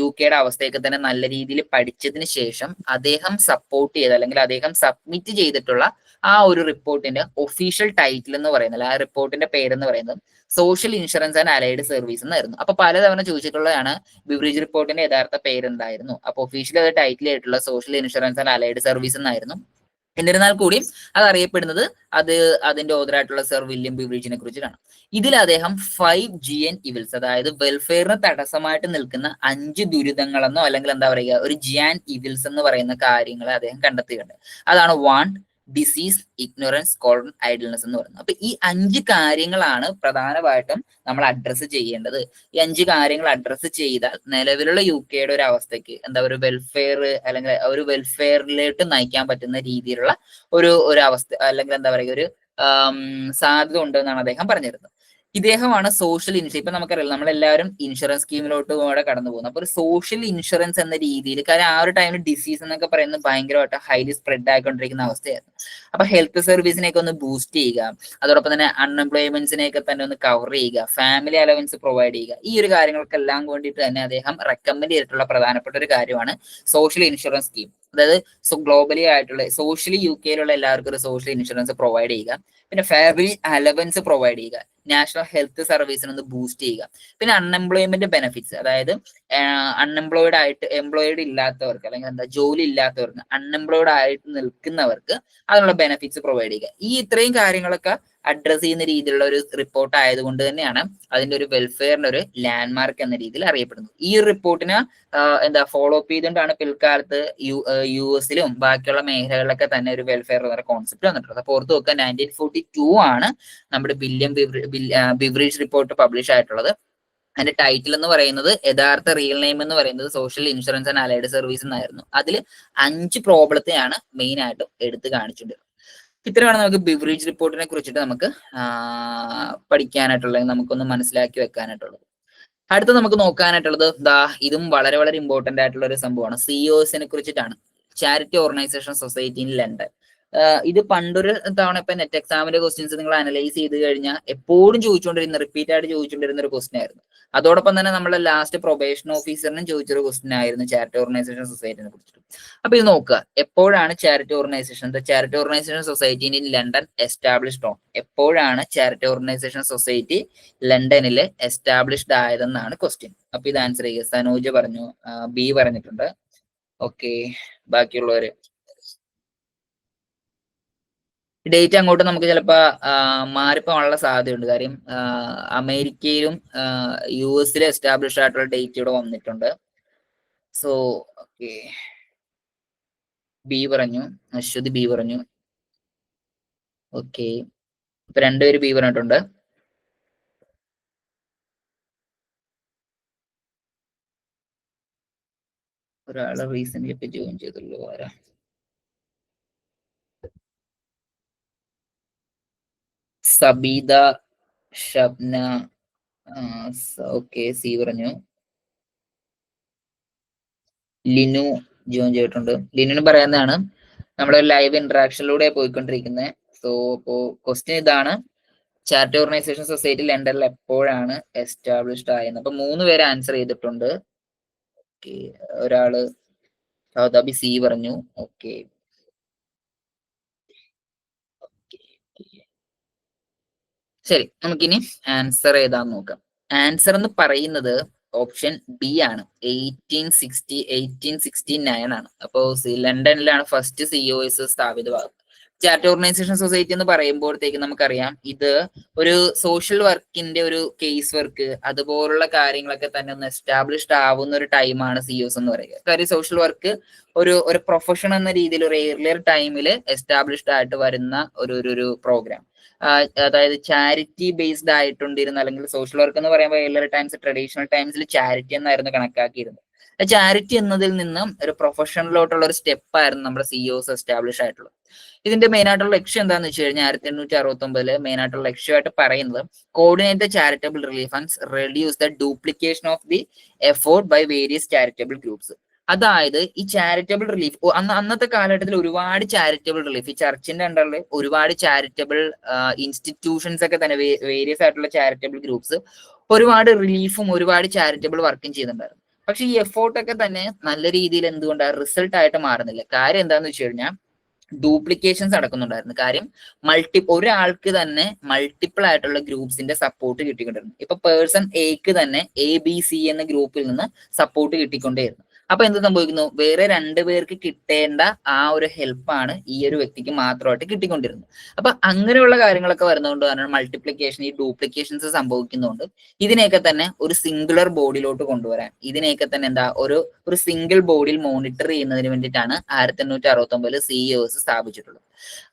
UK അവസ്ഥയൊക്കെ തന്നെ നല്ല രീതിയിൽ പഠിച്ചതിന് ശേഷം അദ്ദേഹം സപ്പോർട്ട് ചെയ്ത, അല്ലെങ്കിൽ അദ്ദേഹം സബ്മിറ്റ് ചെയ്തിട്ടുള്ള ആ ഒരു റിപ്പോർട്ടിന്റെ ഒഫീഷ്യൽ ടൈറ്റിൽ എന്ന് പറയുന്നത്, ആ റിപ്പോർട്ടിന്റെ പേരെന്ന് പറയുന്നത് social insurance and allied service എന്നായിരുന്നു. അപ്പൊ പലതവണ ചോദിച്ചിട്ടുള്ളതാണ് ബിബ്രിഡ്ജ് റിപ്പോർട്ടിന്റെ യഥാർത്ഥ പേരെന്തായിരുന്നു. അപ്പൊ ഒഫീഷ്യൽ അത് ടൈറ്റിൽ ആയിട്ടുള്ള social insurance and allied service എന്നായിരുന്നു. എന്നിരുന്നാൽ കൂടി അത് അറിയപ്പെടുന്നത് അതിന്റെ ഓതറായിട്ടുള്ള സർ വില്യം ബിബ്രിഡ്ജിനെ കുറിച്ചിട്ടാണ്. ഇതിൽ അദ്ദേഹം 5 GN ഇവിൽസ്, അതായത് വെൽഫെയറിന് തടസ്സമായിട്ട് നിൽക്കുന്ന 5 ദുരിതങ്ങളെന്നോ അല്ലെങ്കിൽ എന്താ പറയുക ഒരു ജിയാൻ ഇവിൽസ് എന്ന് പറയുന്ന കാര്യങ്ങളെ അദ്ദേഹം കണ്ടെത്തിയിട്ടുണ്ട്. അതാണ് want, disease, ignorance, colon, idleness എന്ന് പറയുന്നത്. അപ്പൊ ഈ 5 കാര്യങ്ങളാണ് പ്രധാനമായിട്ടും നമ്മൾ അഡ്രസ്സ് ചെയ്യേണ്ടത്. ഈ 5 കാര്യങ്ങൾ അഡ്രസ്സ് ചെയ്താൽ നിലവിലുള്ള UK ഒരു അവസ്ഥയ്ക്ക് എന്താ ഒരു വെൽഫെയർ, അല്ലെങ്കിൽ ഒരു വെൽഫെയറിലേക്ക് നയിക്കാൻ പറ്റുന്ന രീതിയിലുള്ള ഒരു അവസ്ഥ, അല്ലെങ്കിൽ എന്താ പറയുക ഒരു സാധ്യത ഉണ്ട് എന്നാണ് അദ്ദേഹം പറഞ്ഞിരുന്നത്. ഇദ്ദേഹമാണ് സോഷ്യൽ ഇൻഷുറൻസ്, ഇപ്പൊ നമുക്കറിയാം നമ്മളെല്ലാവരും ഇൻഷുറൻസ് സ്കീമിലോട്ട് കൂടെ കടന്നു പോകുന്നു. അപ്പൊ ഒരു സോഷ്യൽ ഇൻഷുറൻസ് എന്ന രീതിയിൽ, കാരണം ആ ഒരു ടൈമിൽ ഡിസീസ് എന്നൊക്കെ പറയുന്നത് ഭയങ്കരമായിട്ട് ഹൈലി സ്പ്രെഡ് ആയിക്കൊണ്ടിരിക്കുന്ന അവസ്ഥയായിരുന്നു. അപ്പൊ ഹെൽത്ത് സർവീസിനെയൊക്കെ ഒന്ന് ബൂസ്റ്റ് ചെയ്യുക, അതോടൊപ്പം തന്നെ അൺഎംപ്ലോയ്മെന്റ്സിനെയൊക്കെ തന്നെ ഒന്ന് കവർ ചെയ്യുക, ഫാമിലി അലവൻസ് പ്രൊവൈഡ് ചെയ്യുക, ഈ ഒരു കാര്യങ്ങൾക്കെല്ലാം വേണ്ടിയിട്ട് തന്നെ അദ്ദേഹം റെക്കമെൻഡ് ചെയ്തിട്ടുള്ള പ്രധാനപ്പെട്ട ഒരു കാര്യമാണ് സോഷ്യൽ ഇൻഷുറൻസ് സ്കീം. അതായത് ഗ്ലോബലി ആയിട്ടുള്ള സോഷ്യലി UK എല്ലാവർക്കും ഒരു സോഷ്യൽ ഇൻഷുറൻസ് പ്രൊവൈഡ് ചെയ്യുക, പിന്നെ ഫാമിലി അലവൻസ് പ്രൊവൈഡ് ചെയ്യുക, നാഷണൽ ഹെൽത്ത് സർവീസിനെ ഒന്ന് ബൂസ്റ്റ് ചെയ്യുക, പിന്നെ അൺഎംപ്ലോയ്മെന്റ് ബെനിഫിറ്റ്സ്, അതായത് എംപ്ലോയിഡ് ഇല്ലാത്തവർക്ക്, അല്ലെങ്കിൽ എന്താ ജോലി ഇല്ലാത്തവർക്ക്, അൺഎംപ്ലോയിഡ് ആയിട്ട് നിൽക്കുന്നവർക്ക് അതിനുള്ള ബെനിഫിറ്റ്സ് പ്രൊവൈഡ് ചെയ്യുക. ഈ ഇത്രയും കാര്യങ്ങളൊക്കെ അഡ്രസ് ചെയ്യുന്ന രീതിയിലുള്ള ഒരു റിപ്പോർട്ട് ആയതുകൊണ്ട് തന്നെയാണ് അതിന്റെ ഒരു വെൽഫെയറിന്റെ ഒരു ലാൻഡ്മാർക്ക് എന്ന രീതിയിൽ അറിയപ്പെടുന്നത്. ഈ ഒരു റിപ്പോർട്ടിനെ ഫോളോ അപ്പ് ചെയ്തുകൊണ്ടാണ് പിൽക്കാലത്ത് US ബാക്കിയുള്ള മേഖലകളിലൊക്കെ തന്നെ ഒരു വെൽഫെയർ എന്ന കോൺസെപ്റ്റ് വന്നിട്ടുള്ളത്. അപ്പൊ ഓർത്ത് നോക്കുക, 1942 ആണ് നമ്മുടെ ബിബ്രിഡ്ജ് റിപ്പോർട്ട് പബ്ലിഷ് ആയിട്ടുള്ളത്. അതിന്റെ ടൈറ്റിൽ എന്ന് പറയുന്നത്, യഥാർത്ഥ റിയൽ നെയിം എന്ന് പറയുന്നത് social insurance and allied service എന്നായിരുന്നു. അതിൽ 5 പ്രോബ്ലത്തെയാണ് മെയിൻ ആയിട്ടും എടുത്ത് കാണിച്ചിട്ടുണ്ട്. ഇത്രയാണ് നമുക്ക് ബിബ്രിഡ്ജ് റിപ്പോർട്ടിനെ കുറിച്ചിട്ട് നമുക്ക് പഠിക്കാനായിട്ടുള്ളത്, നമുക്കൊന്ന് മനസ്സിലാക്കി വെക്കാനായിട്ടുള്ളത്. അടുത്ത നമുക്ക് നോക്കാനായിട്ടുള്ളത് ഇതും വളരെ വളരെ ഇമ്പോർട്ടന്റ് ആയിട്ടുള്ള ഒരു സംഭവമാണ്. COSനെ കുറിച്ചിട്ടാണ്. Charity organisation society in London. ഇത് പണ്ടൊരു തവണ ഇപ്പൊ നെറ്റ് എക്സാമിന്റെ ക്വസ്റ്റ്യൻസ് നിങ്ങൾ അനലൈസ് ചെയ്ത് കഴിഞ്ഞാൽ എപ്പോഴും റിപ്പീറ്റ് ആയിട്ട് ചോദിച്ചുകൊണ്ടിരുന്ന ഒരു ക്വസ്റ്റ്യൻ ആയിരുന്നു. അതോടൊപ്പം തന്നെ നമ്മളെ ലാസ്റ്റ് പ്രൊബേഷൻ ഓഫീസറിനും ചോദിച്ചൊരു ക്വസ്റ്റ്യൻ ആയിരുന്നു ചാരിറ്റി ഓർഗനൈസേഷൻ സൊസൈറ്റിനെ കുറിച്ചിട്ട്. അപ്പൊ ഇത് നോക്കുക, എപ്പോഴാണ് charity organisation society in London established on? എപ്പോഴാണ് ചാരിറ്റി ഓർഗനൈസേഷൻ സൊസൈറ്റി ലണ്ടനിൽ എസ്റ്റാബ്ലിഷ്ഡ് ആയതെന്നാണ് ക്വസ്റ്റ്യൻ. അപ്പൊ ഇത് ആൻസർ ചെയ്യുക. സനോജ് പറഞ്ഞു, ബി പറഞ്ഞിട്ടുണ്ട്. ഓക്കെ, ബാക്കിയുള്ളവര് ഡേറ്റ് അങ്ങോട്ട് നമുക്ക് ചിലപ്പോ മാറിപ്പോകാനുള്ള സാധ്യതയുണ്ട്. കാര്യം അമേരിക്കയിലും US എസ്റ്റാബ്ലിഷ് ആയിട്ടുള്ള ഡേറ്റ് ഇവിടെ വന്നിട്ടുണ്ട്. സോ ഓക്കെ, ബി പറഞ്ഞു, അശ്വതി ബി പറഞ്ഞു. ഓക്കെ, ഇപ്പൊ 2 പേര് ബി പറഞ്ഞിട്ടുണ്ട്. ഒരാള് റീസെന്റ് ഇപ്പൊ ജോയിൻ ചെയ്തുള്ളൂ. ആരാ? സബീദ, ഷബ്ന. ഓക്കെ, സി പറഞ്ഞു. ലിനു ജോയിൻ ചെയ്തിട്ടുണ്ട്. ലിനുവിന് പറയുന്നതാണ്, നമ്മുടെ ലൈവ് ഇന്ററാക്ഷനിലൂടെ പോയിക്കൊണ്ടിരിക്കുന്നത്. സോ ഇപ്പോ ക്വസ്റ്റ്യൻ ഇതാണ്, ചാരിറ്റി ഓർഗനൈസേഷൻ സൊസൈറ്റി ലണ്ടനിൽ എപ്പോഴാണ് എസ്റ്റാബ്ലിഷ്ഡ് ആയത്? അപ്പൊ 3 പേര് ആൻസർ ചെയ്തിട്ടുണ്ട്. ഓക്കെ, ഒരാള് സൗദാബി സി പറഞ്ഞു. ഓക്കെ, ശരി, നമുക്കിനി ആൻസർ ഏതാന്ന് നോക്കാം. ആൻസർ എന്ന് പറയുന്നത് ഓപ്ഷൻ ബി ആണ്. 1869 ആണ്. അപ്പോ ലണ്ടനിലാണ് ഫസ്റ്റ് COS സ്ഥാപിതമാകുന്നത്. ചാരിറ്റി ഓർഗനൈസേഷൻ സൊസൈറ്റി എന്ന് പറയുമ്പോഴത്തേക്ക് നമുക്കറിയാം ഇത് ഒരു സോഷ്യൽ വർക്കിന്റെ ഒരു കേസ് വർക്ക് അതുപോലുള്ള കാര്യങ്ങളൊക്കെ തന്നെ ഒന്ന് എസ്റ്റാബ്ലിഷ്ഡ് ആവുന്ന ഒരു ടൈമാണ് സിഒസ് എന്ന് പറയുക. കാര്യം സോഷ്യൽ വർക്ക് ഒരു പ്രൊഫഷൻ എന്ന രീതിയിൽ ഒരു ഏർലിയർ ടൈമിൽ എസ്റ്റാബ്ലിഷ്ഡ് ആയിട്ട് വരുന്ന ഒരു പ്രോഗ്രാം. അതായത് ചാരിറ്റി ബേസ്ഡ് ആയിട്ടുണ്ടിരുന്ന അല്ലെങ്കിൽ സോഷ്യൽ വർക്ക് എന്ന് പറയുമ്പോൾ ഏർലിയർ ടൈംസ് ട്രഡീഷണൽ ടൈംസിൽ ചാരിറ്റി എന്നായിരുന്നു കണക്കാക്കിയിരുന്നത്. ചാരിറ്റി എന്നതിൽ നിന്നും ഒരു പ്രൊഫഷനിലോട്ടുള്ള ഒരു സ്റ്റെപ്പായിരുന്നു നമ്മുടെ സിഒസ് എസ്റ്റാബ്ലിഷ് ആയിട്ടുള്ളത്. ഇതിന്റെ മെയിൻ ആയിട്ടുള്ള ലക്ഷ്യം എന്താണെന്ന് വെച്ച് കഴിഞ്ഞാൽ 1869 മെയിൻ ആയിട്ടുള്ള ലക്ഷ്യമായിട്ട് പറയുന്നത് coordinate the charitable relief funds, reduce the duplication of the effort by various charitable groups. അതായത് ഈ ചാരിറ്റബിൾ റിലീഫ് അന്നത്തെ കാലഘട്ടത്തിൽ ഒരുപാട് ചാരിറ്റബിൾ റിലീഫ് ഈ ചർച്ചിന്റെ അണ്ടറിൽ ഒരുപാട് ചാരിറ്റബിൾ ഇൻസ്റ്റിറ്റ്യൂഷൻസ് ഒക്കെ തന്നെ വേരിയസ് ആയിട്ടുള്ള ചാരിറ്റബിൾ ഗ്രൂപ്പ്സ് ഒരുപാട് റിലീഫും ഒരുപാട് ചാരിറ്റബിൾ വർക്കും ചെയ്യുന്നുണ്ടായിരുന്നു. പക്ഷെ ഈ എഫോർട്ടൊക്കെ തന്നെ നല്ല രീതിയിൽ എന്തുകൊണ്ടാണ് റിസൾട്ട് ആയിട്ട് മാറുന്നില്ല. കാര്യം എന്താണെന്ന് വെച്ച് കഴിഞ്ഞാൽ ഡ്യൂപ്ലിക്കേഷൻസ് നടക്കുന്നുണ്ടായിരുന്നു. കാര്യം ഒരാൾക്ക് തന്നെ മൾട്ടിപ്പിൾ ആയിട്ടുള്ള ഗ്രൂപ്പ്സിന്റെ സപ്പോർട്ട് കിട്ടിക്കൊണ്ടിരുന്നു. ഇപ്പൊ പേഴ്സൺ എക്ക് തന്നെ ABC എന്ന ഗ്രൂപ്പിൽ നിന്ന് സപ്പോർട്ട് കിട്ടിക്കൊണ്ടേയിരുന്നു. അപ്പൊ എന്ത് സംഭവിക്കുന്നു, വേറെ 2 പേർക്ക് കിട്ടേണ്ട ആ ഒരു ഹെൽപ്പാണ് ഈ ഒരു വ്യക്തിക്ക് മാത്രമായിട്ട് കിട്ടിക്കൊണ്ടിരുന്നത്. അപ്പൊ അങ്ങനെയുള്ള കാര്യങ്ങളൊക്കെ വരുന്നതുകൊണ്ട് തന്നെ മൾട്ടിപ്ലിക്കേഷൻ ഈ ഡ്യൂപ്ലിക്കേഷൻസ് സംഭവിക്കുന്നതുകൊണ്ട് ഇതിനെയൊക്കെ തന്നെ ഒരു സിംഗുലർ ബോഡിയിലോട്ട് കൊണ്ടുവരാൻ, ഇതിനെയൊക്കെ തന്നെ എന്താ ഒരു സിംഗിൾ ബോഡിയിൽ മോണിറ്റർ ചെയ്യുന്നതിന് വേണ്ടിയിട്ടാണ് 1869 സിഇഒസ് സ്ഥാപിച്ചിട്ടുള്ളത്.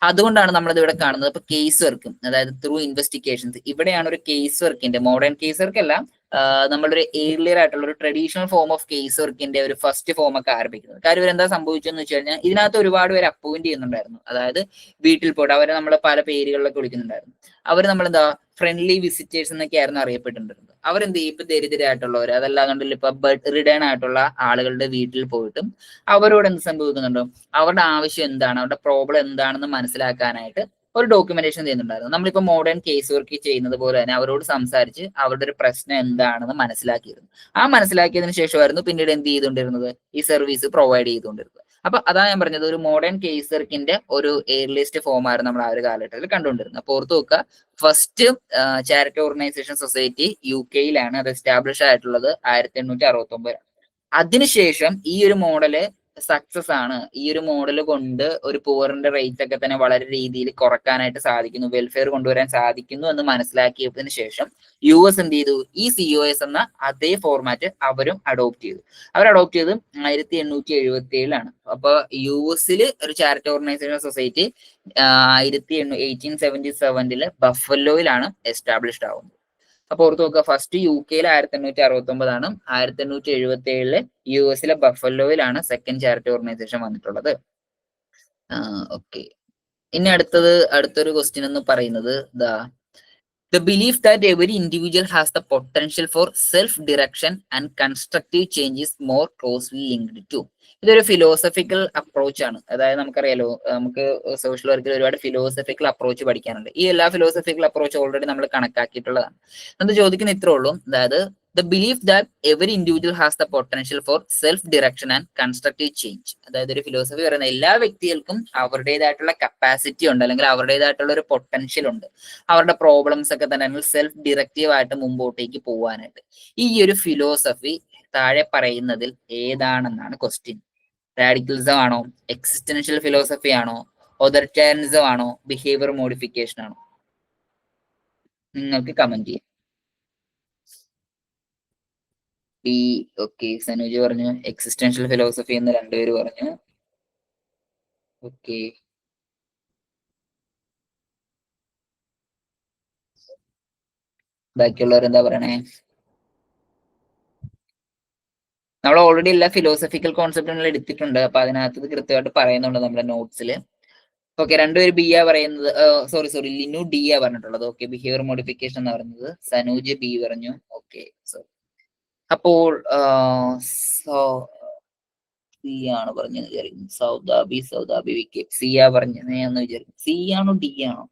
അതുകൊണ്ടാണ് നമ്മളിത് ഇവിടെ കാണുന്നത്. ഇപ്പൊ കേസ് വർക്കും അതായത് ത്രൂ ഇൻവെസ്റ്റിഗേഷൻസ്, ഇവിടെയാണ് ഒരു കേസ് വർക്കിന്റെ മോഡേൺ കേസ് വർക്ക് അല്ല, നമ്മളൊരു ഏർലിയർ ആയിട്ടുള്ള ഒരു ട്രഡീഷണൽ ഫോം ഓഫ് കേസ് വർക്കിന്റെ ഒരു ഫസ്റ്റ് ഫോം ഒക്കെ ആരംഭിക്കുന്നത്. കാര്യം ഇവരെന്താ സംഭവിച്ചെന്ന് വെച്ച് കഴിഞ്ഞാൽ ഇതിനകത്ത് ഒരുപാട് പേര് അപ്പോയിന്റ് ചെയ്യുന്നുണ്ടായിരുന്നു. അതായത് വീട്ടിൽ പോയിട്ട് അവരെ നമ്മൾ പല പേരുകളിലൊക്കെ വിളിക്കുന്നുണ്ടായിരുന്നു. അവർ നമ്മളെന്താ ഫ്രണ്ട്ലി വിസിറ്റേഴ്സ് എന്നൊക്കെ ആയിരുന്നു അറിയപ്പെട്ടിട്ടുണ്ടായിരുന്നത്. അവരെന്ത് ചെയ്യും, ഇപ്പൊ ദരിദ്രരായിട്ടുള്ളവർ അതല്ലാന്നുണ്ടെങ്കിൽ ഇപ്പൊ ബെഡ് റിഡേൺ ആയിട്ടുള്ള ആളുകളുടെ വീട്ടിൽ പോയിട്ടും അവരോട് എന്ത് സംഭവിക്കുന്നുണ്ടോ, അവരുടെ ആവശ്യം എന്താണ്, അവരുടെ പ്രോബ്ലം എന്താണെന്ന് മനസ്സിലാക്കാനായിട്ട് ഒരു ഡോക്യുമെന്റേഷൻ ചെയ്യുന്നുണ്ടായിരുന്നു. നമ്മളിപ്പോ മോഡേൺ കേസ് വർക്ക് ചെയ്യുന്നത് പോലെ തന്നെ അവരോട് സംസാരിച്ച് അവരുടെ ഒരു പ്രശ്നം എന്താണെന്ന് മനസ്സിലാക്കിയിരുന്നു. ആ മനസ്സിലാക്കിയതിനു ശേഷമായിരുന്നു പിന്നീട് എന്ത് ചെയ്തുകൊണ്ടിരുന്നത്, ഈ സർവീസ് പ്രൊവൈഡ് ചെയ്തുകൊണ്ടിരുന്നത്. അപ്പൊ അതാ ഞാൻ പറഞ്ഞത്, ഒരു മോഡേൺ കേസ് വർക്കിന്റെ ഒരു ഏർലിയസ്റ്റ് ഫോം ആയിരുന്നു നമ്മൾ ആ ഒരു കാലഘട്ടത്തിൽ കണ്ടുകൊണ്ടിരുന്നത്. അപ്പൊ ഓർത്ത് നോക്കുക, ഫസ്റ്റ് ചാരിറ്റി ഓർഗനൈസേഷൻ സൊസൈറ്റി UK-യിലാണ് അത് എസ്റ്റാബ്ലിഷ് ആയിട്ടുള്ളത് 1869. അതിനുശേഷം ഈ ഒരു മോഡല് സക്സസ് ആണ്. ഈ ഒരു മോഡൽ കൊണ്ട് ഒരു പുവറിന്റെ റേറ്റ് ഒക്കെ തന്നെ വളരെ രീതിയിൽ കുറക്കാനായിട്ട് സാധിക്കുന്നു, വെൽഫെയർ കൊണ്ടുവരാൻ സാധിക്കുന്നു എന്ന് മനസ്സിലാക്കിയതിനു ശേഷം US എന്ത് ചെയ്തു, ഈ COS എന്ന അതേ ഫോർമാറ്റ് അവരും അഡോപ്റ്റ് ചെയ്തു. അവർ അഡോപ്റ്റ് ചെയ്ത് 1877-ലാണ്. അപ്പൊ US ഒരു ചാരിറ്റി ഓർഗനൈസേഷൻ സൊസൈറ്റി 1877 ബഫലോയിലാണ് എസ്റ്റാബ്ലിഷ്ഡ് ആവുന്നത്. അപ്പൊ ഓർത്ത് നോക്കുക, ഫസ്റ്റ് UK-യിൽ 1869 1877 US ബഫലോയിലാണ് സെക്കൻഡ് ചാരിറ്റി ഓർഗനൈസേഷൻ വന്നിട്ടുള്ളത്. ഓക്കെ, ഇനി അടുത്തൊരു ക്വസ്റ്റ്യൻ എന്ന് പറയുന്നത് the belief that every individual has the potential for self-direction and constructive change is more closely linked to. ഇതൊരു ഫിലോസഫിക്കൽ അപ്രോച്ച് ആണ്. അതായത് നമുക്കറിയാലോ, നമുക്ക് സോഷ്യൽ വർക്കിൽ ഒരുപാട് ഫിലോസഫിക്കൽ അപ്രോച്ച് പഠിക്കാനുണ്ട്. ഈ എല്ലാ ഫിലോസഫിക്കൽ അപ്രോച്ച് ഓൾറെഡി നമ്മൾ കണക്കാക്കിയിട്ടുള്ളതാണ്. നമ്മൾ ചോദിക്കുന്ന ഇത്രേ ഉള്ളൂ, അതായത് the belief that every individual has the potential for self-direction and constructive change. അതായത് ഒരു ഫിലോസഫി പറയുന്ന എല്ലാ വ്യക്തികൾക്കും അവരുടേതായിട്ടുള്ള കപ്പാസിറ്റി ഉണ്ട്, അല്ലെങ്കിൽ അവരുടേതായിട്ടുള്ള ഒരു പൊട്ടൻഷ്യൽ ഉണ്ട്, അവരുടെ പ്രോബ്ലംസ് ഒക്കെ തന്നെ സെൽഫ് ഡിറക്റ്റീവ് ആയിട്ട് മുമ്പോട്ടേക്ക് പോകാനായിട്ട്. ഈ ഒരു ഫിലോസഫി താഴെ പറയുന്നതിൽ ഏതാണെന്നാണ് ക്വസ്റ്റ്യൻ. റാഡിക്കലിസം ആണോ, എക്സിസ്റ്റൻഷ്യൽ ഫിലോസഫി ആണോ, ഓതറിറ്റേറിയനിസം ആണോ, ബിഹേവിയർ മോഡിഫിക്കേഷൻ ആണോ? നിങ്ങൾക്ക് കമന്റ് ചെയ്യാം. ഓക്കെ, സനൂജ് പറഞ്ഞു എക്സിസ്റ്റൻഷ്യൽ ഫിലോസഫി എന്ന് 2 പേര് പറഞ്ഞു. ഓക്കെ, ബാക്കിയുള്ളവർ എന്താ പറയണേ? നമ്മൾ ഓൾറെഡി എല്ലാ ഫിലോസഫിക്കൽ കോൺസെപ്റ്റുകൾ എടുത്തിട്ടുണ്ട്. അപ്പൊ അതിനകത്ത് ഇത് കൃത്യമായിട്ട് പറയുന്നുണ്ട് നമ്മുടെ നോട്ട്സിൽ. ഓക്കെ, 2 പേര് ബി ആ പറയുന്നത്, സോറി ലിനു ഡി ആ പറഞ്ഞിട്ടുള്ളത്. ഓക്കെ, ബിഹേവിയർ മോഡിഫിക്കേഷൻ എന്ന് പറയുന്നത് സനൂജ് ബി പറഞ്ഞു. ഓക്കെ, അപ്പോൾ സി ആണ് പറഞ്ഞെന്ന് വിചാരിക്കുന്നു. സൗദാബി വിക്കി സി ആ പറഞ്ഞത് എന്ന് വിചാരിക്കും. സി ആണോ ഡി ആണോ?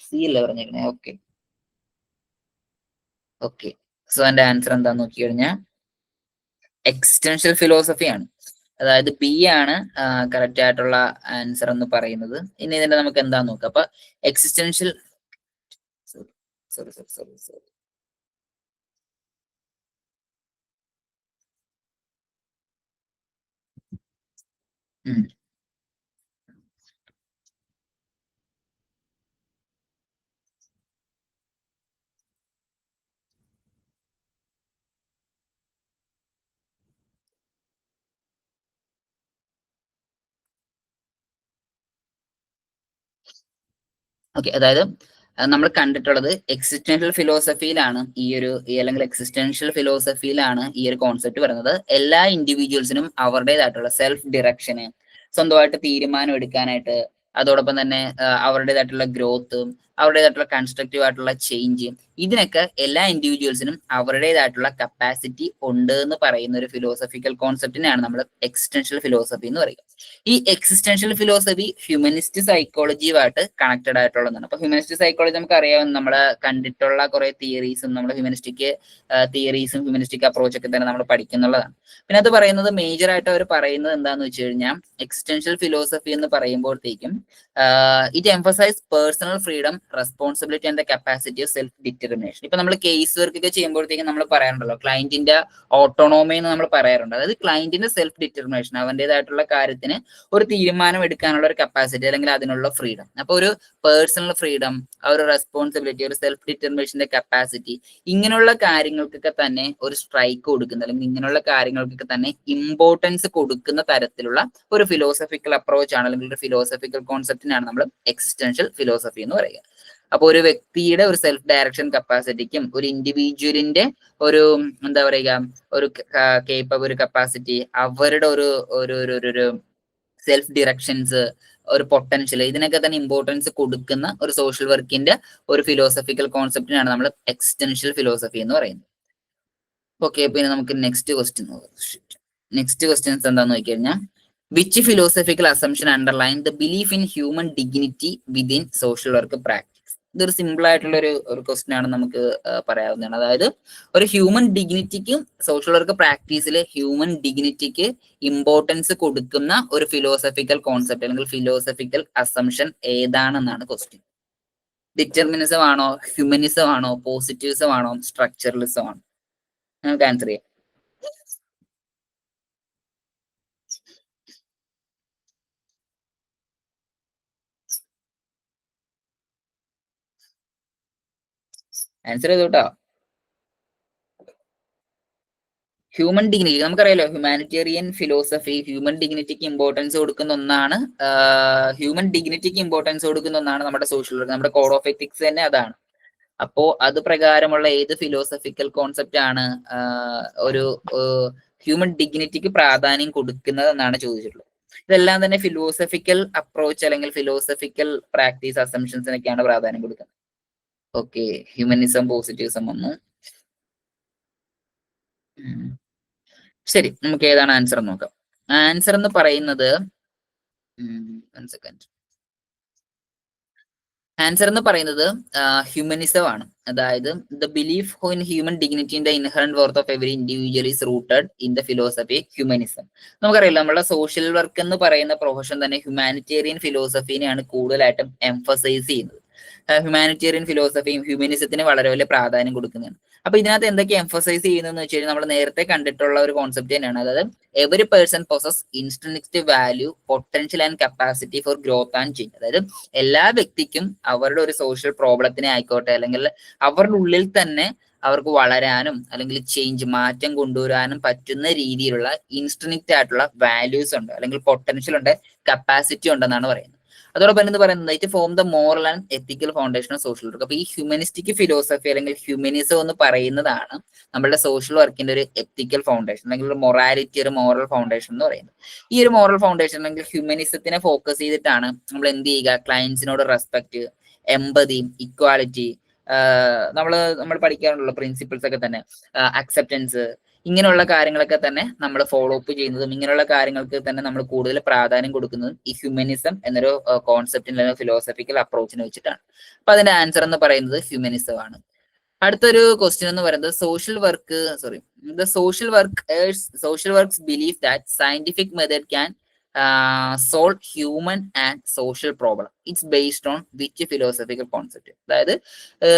സി അല്ലേ പറഞ്ഞേക്കണേ. ഓക്കെ ഓക്കെ, സോ എന്റെ ആൻസർ എന്താന്ന് നോക്കി കഴിഞ്ഞാൽ എക്സ്റ്റൻഷ്യൽ ഫിലോസഫി ആണ്. അതായത് ബി ആണ് കറക്റ്റ് ആയിട്ടുള്ള ആൻസർ എന്ന് പറയുന്നത്. ഇനി ഇതിന്റെ നമുക്ക് എന്താന്ന് നോക്കാം. അപ്പൊ എക്സിസ്റ്റൻഷ്യൽ സോറി ഓക്കെ, അതായത് നമ്മൾ കണ്ടിട്ടുള്ളത് എക്സിസ്റ്റൻഷ്യൽ ഫിലോസഫിയിലാണ് അല്ലെങ്കിൽ എക്സിസ്റ്റൻഷ്യൽ ഫിലോസഫിയിലാണ് ഈ ഒരു കോൺസെപ്റ്റ് വരുന്നത്. എല്ലാ ഇൻഡിവിജ്വൽസിനും അവരുടേതായിട്ടുള്ള സെൽഫ് ഡിറക്ഷന്, സ്വന്തമായിട്ട് തീരുമാനം എടുക്കാനായിട്ട്, അതോടൊപ്പം തന്നെ അവരുടേതായിട്ടുള്ള ഗ്രോത്ത്, അവരുടേതായിട്ടുള്ള കൺസ്ട്രക്റ്റീവ് ആയിട്ടുള്ള ചേഞ്ച്, ഇതിനൊക്കെ എല്ലാ ഇൻഡിവിജ്വൽസിനും അവരുടേതായിട്ടുള്ള കപ്പാസിറ്റി ഉണ്ട് എന്ന് പറയുന്ന ഒരു ഫിലോസഫിക്കൽ കോൺസെപ്റ്റിനെയാണ് നമ്മൾ എക്സിസ്റ്റൻഷ്യൽ ഫിലോസഫി എന്ന് പറയുക. ഈ എക്സിസ്റ്റൻഷ്യൽ ഫിലോസഫി ഹ്യൂമനിസ്റ്റ് സൈക്കോളജിയുമായിട്ട് കണക്റ്റഡ് ആയിട്ടുള്ളതാണ്. അപ്പൊ ഹ്യൂമനിസ്റ്റ് സൈക്കോളജി നമുക്ക് അറിയാം, നമ്മള് കണ്ടിട്ടുള്ള കുറെ തിയറീസും നമ്മുടെ ഹ്യൂമനിസ്റ്റിക് തിയറീസും ഹ്യൂമനിസ്റ്റിക് അപ്രോച്ച് ഒക്കെ തന്നെ നമ്മൾ പഠിക്കുന്നുള്ളതാണ്. പിന്നെ അത് പറയുന്നത് മേജർ ആയിട്ട് അവർ പറയുന്നത് എന്താന്ന് വെച്ച് കഴിഞ്ഞാൽ, എക്സിസ്റ്റൻഷ്യൽ ഫിലോസഫി എന്ന് പറയുമ്പോഴത്തേക്കും it emphasise personal freedom, responsibility and the capacity of self determination. ഇപ്പൊ നമ്മൾ കേസ് വർക്ക് ഒക്കെ ചെയ്യുമ്പോഴത്തേക്കും നമ്മൾ പറയാറുണ്ടല്ലോ ക്ലയന്റിന്റെ ഓട്ടോണോമി എന്ന് നമ്മൾ പറയാറുണ്ട്. അതായത് ക്ലയന്റിന്റെ സെൽഫ് ഡിറ്റർമിനേഷൻ, അവന്റേതായിട്ടുള്ള കാര്യത്തിന് ഒരു തീരുമാനം എടുക്കാനുള്ള ഒരു കപ്പാസിറ്റി അല്ലെങ്കിൽ അതിനുള്ള ഫ്രീഡം. അപ്പൊ ഒരു പേഴ്സണൽ ഫ്രീഡം, ഒരു റെസ്പോൺസിബിലിറ്റി, ഒരു സെൽഫ് ഡിറ്റർമിനേഷന്റെ കപ്പാസിറ്റി, ഇങ്ങനെയുള്ള കാര്യങ്ങൾക്കൊക്കെ തന്നെ ഒരു സ്ട്രൈക്ക് കൊടുക്കുന്ന അല്ലെങ്കിൽ ഇങ്ങനെയുള്ള കാര്യങ്ങൾക്കൊക്കെ തന്നെ ഇമ്പോർട്ടൻസ് കൊടുക്കുന്ന തരത്തിലുള്ള ഒരു ഫിലോസഫിക്കൽ അപ്രോച്ച് ആണ് അല്ലെങ്കിൽ ഒരു ഫിലോസഫിക്കൽ കോൺസെപ്റ്റിനാണ് നമ്മൾ എക്സിസ്റ്റൻഷ്യൽ ഫിലോസഫി എന്ന് പറയുക. അപ്പൊ ഒരു വ്യക്തിയുടെ ഒരു സെൽഫ് ഡയറക്ഷൻ കപ്പാസിറ്റിക്കും ഒരു ഇൻഡിവിജ്വലിന്റെ ഒരു എന്താ പറയുക ഒരു ഒരു കപ്പാസിറ്റി, അവരുടെ ഒരു സെൽഫ് ഡിറക്ഷൻസ്, ഒരു പൊട്ടൻഷ്യൽ, ഇതിനൊക്കെ തന്നെ ഇമ്പോർട്ടൻസ് കൊടുക്കുന്ന ഒരു സോഷ്യൽ വർക്കിന്റെ ഒരു ഫിലോസഫിക്കൽ കോൺസെപ്റ്റിനാണ് നമ്മൾ എക്സിസ്റ്റൻഷ്യൽ ഫിലോസഫി എന്ന് പറയുന്നത്. ഓക്കെ, പിന്നെ നമുക്ക് നെക്സ്റ്റ് ക്വസ്റ്റ്യൻസ് എന്താന്ന് നോക്കി കഴിഞ്ഞാൽ, which philosophical assumption underline the belief in human dignity within social work practice? ഇതൊരു സിമ്പിൾ ആയിട്ടുള്ള ഒരു ക്വസ്റ്റ്യൻ ആണ്, നമുക്ക് പറയാവുന്നതാണ്. അതായത് ഒരു ഹ്യൂമൻ ഡിഗ്നിറ്റിക്കും സോഷ്യൽ വർക്ക് പ്രാക്ടീസിൽ ഹ്യൂമൻ ഡിഗ്നിറ്റിക്ക് ഇമ്പോർട്ടൻസ് കൊടുക്കുന്ന ഒരു ഫിലോസഫിക്കൽ കോൺസെപ്റ്റ് അല്ലെങ്കിൽ ഫിലോസഫിക്കൽ അസംഷൻ ഏതാണെന്നാണ് ക്വസ്റ്റ്യൻ. ഡിറ്റർമിനിസം ആണോ, ഹ്യൂമനിസം ആണോ, പോസിറ്റിവിസം ആണോ, സ്ട്രക്ചറലിസം ആണോ? നമുക്ക് ആൻസർ ചെയ്യാം. ആൻസർ ചെയ്തോട്ടോ. ഹ്യൂമൻ ഡിഗ്നിറ്റി നമുക്കറിയാലോ, ഹ്യൂമാനിറ്റേറിയൻ ഫിലോസഫി ഹ്യൂമൻ ഡിഗ്നിറ്റിക്ക് ഇമ്പോർട്ടൻസ് കൊടുക്കുന്ന ഒന്നാണ്. നമ്മുടെ സോഷ്യൽ വർക്ക്, നമ്മുടെ കോഡ് ഓഫ് എത്തിക്സ് തന്നെ അതാണ്. അപ്പോ അത് പ്രകാരമുള്ള ഏത് ഫിലോസഫിക്കൽ കോൺസെപ്റ്റ് ആണ് ഒരു ഹ്യൂമൻ ഡിഗ്നിറ്റിക്ക് പ്രാധാന്യം കൊടുക്കുന്നത് എന്നാണ് ചോദിച്ചിട്ടുള്ളത്. ഇതെല്ലാം തന്നെ ഫിലോസഫിക്കൽ അപ്രോച്ച് അല്ലെങ്കിൽ ഫിലോസഫിക്കൽ പ്രാക്ടീസ് അസംഷൻസിനൊക്കെയാണ് പ്രാധാന്യം കൊടുക്കുന്നത്. ഓക്കെ, ഹ്യൂമനിസം, പോസിറ്റിവിസം വന്നു. ശരി, നമുക്ക് ഏതാണ് ആൻസർ എന്ന് നോക്കാം. ആൻസർ എന്ന് പറയുന്നത് ഹ്യൂമനിസം ആണ്. അതായത് the belief in human dignity in the inherent worth of every individual is rooted in the philosophy humanism. നമുക്കറിയാലോ, നമ്മുടെ സോഷ്യൽ വർക്ക് എന്ന് പറയുന്ന പ്രൊഫഷൻ തന്നെ ഹ്യൂമാനിറ്റേറിയൻ ഫിലോസഫിനെയാണ് കൂടുതലായിട്ടും എംഫസൈസ് ചെയ്യുന്നത്. ഹ്യൂമാനിറ്റേറിയൻ ഫിലോസഫിയും ഹ്യൂമനിസത്തിന് വളരെ വലിയ പ്രാധാന്യം കൊടുക്കുന്നതാണ്. അപ്പൊ ഇതിനകത്ത് എന്തൊക്കെ എംഫസൈസ് ചെയ്യുന്നതെന്ന് വെച്ച് കഴിഞ്ഞാൽ, നമ്മൾ നേരത്തെ കണ്ടിട്ടുള്ള ഒരു കോൺസെപ്റ്റ് തന്നെയാണ്. അതായത് every person possess instinctive value, potential and capacity for growth and change. അതായത് എല്ലാ വ്യക്തിക്കും അവരുടെ ഒരു സോഷ്യൽ പ്രോബ്ലത്തിനെ ആയിക്കോട്ടെ, അല്ലെങ്കിൽ അവരുടെ ഉള്ളിൽ തന്നെ അവർക്ക് വളരാനും അല്ലെങ്കിൽ ചേഞ്ച്, മാറ്റം കൊണ്ടുവരാനും പറ്റുന്ന രീതിയിലുള്ള ഇൻസ്റ്റിങ്ക്റ്റ് ആയിട്ടുള്ള വാല്യൂസ് ഉണ്ട്, അല്ലെങ്കിൽ പൊട്ടൻഷ്യൽ ഉണ്ട്, കപ്പാസിറ്റി ഉണ്ടെന്നാണ് പറയുന്നത്. അതോടൊപ്പം എന്ന് പറയുന്നത് it form the moral and ethical foundation of social work. അപ്പൊ ഈ ഹ്യൂമനിസ്റ്റിക് ഫിലോസഫി അല്ലെങ്കിൽ ഹ്യൂമനിസം എന്ന് പറയുന്നതാണ് നമ്മുടെ സോഷ്യൽ വർക്കിന്റെ ഒരു എത്തിക്കൽ ഫൗണ്ടേഷൻ അല്ലെങ്കിൽ ഒരു മൊറാലിറ്റി, ഒരു മോറൽ ഫൗണ്ടേഷൻ എന്ന് പറയുന്നത്. ഈ ഒരു മോറൽ ഫൗണ്ടേഷൻ അല്ലെങ്കിൽ ഹ്യൂമനിസത്തിനെ ഫോക്കസ് ചെയ്തിട്ടാണ് നമ്മൾ എന്ത് ചെയ്യുക, ക്ലയൻസിനോട് റെസ്പെക്ട്, എമ്പതി, ഇക്വാലിറ്റി, നമ്മൾ പഠിക്കാറുള്ള പ്രിൻസിപ്പിൾസ് ഒക്കെ തന്നെ, അക്സെപ്റ്റൻസ്, ഇങ്ങനെയുള്ള കാര്യങ്ങളൊക്കെ തന്നെ നമ്മൾ ഫോളോ അപ്പ് ചെയ്യുന്നതും ഇങ്ങനെയുള്ള കാര്യങ്ങൾക്ക് തന്നെ നമ്മൾ കൂടുതൽ പ്രാധാന്യം കൊടുക്കുന്നതും ഈ ഹ്യൂമനിസം എന്നൊരു കോൺസെപ്റ്റിന് ഫിലോസഫിക്കൽ അപ്രോച്ചിനെ വെച്ചിട്ടാണ്. അപ്പൊ അതിന്റെ ആൻസർ എന്ന് പറയുന്നത് ഹ്യൂമനിസം ആണ്. അടുത്തൊരു ക്വസ്റ്റ്യൻ എന്ന് പറയുന്നത് social works believe that scientific method can solve human and social problem. It's based on which philosophical concept. അതായത്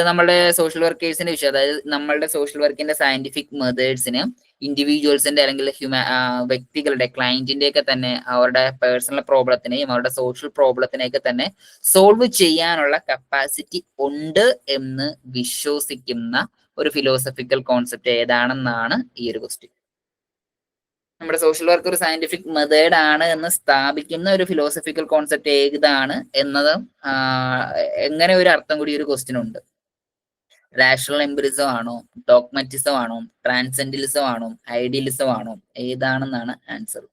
നമ്മുടെ സോഷ്യൽ വർക്കേഴ്സിന്റെ വിഷയം, അതായത് നമ്മളുടെ സോഷ്യൽ വർക്കിന്റെ സയന്റിഫിക് മെത്തേഡ്സിന് ഇൻഡിവിജ്വൽസിന്റെ അല്ലെങ്കിൽ വ്യക്തികളുടെ, ക്ലയന്റിന്റെ ഒക്കെ തന്നെ അവരുടെ പേഴ്സണൽ പ്രോബ്ലത്തിനെയും അവരുടെ സോഷ്യൽ പ്രോബ്ലത്തിനെയൊക്കെ തന്നെ സോൾവ് ചെയ്യാനുള്ള കപ്പാസിറ്റി ഉണ്ട് എന്ന് വിശ്വസിക്കുന്ന ഒരു ഫിലോസഫിക്കൽ കോൺസെപ്റ്റ് ഏതാണെന്നാണ് ഈ ഒരു ക്വസ്റ്റ്യൻ. നമ്മുടെ സോഷ്യൽ വർക്ക് ഒരു സയന്റിഫിക് മെത്തേഡ് ആണ് എന്ന് സ്ഥാപിക്കുന്ന ഒരു ഫിലോസഫിക്കൽ കോൺസെപ്റ്റ് ഏതാണ് എന്നത് എങ്ങനെ ഒരു അർത്ഥം കൂടി ഒരു ക്വസ്റ്റ്യൻ ഉണ്ട്. രാഷണൽ എംപിരിസം ആണോ, ഡോഗ്മാറ്റിസം ആണോ, ട്രാൻസെൻഡലിസം ആണോ, ഐഡിയലിസം ആണോ, ഏതാണെന്നാണ് ആൻസർ.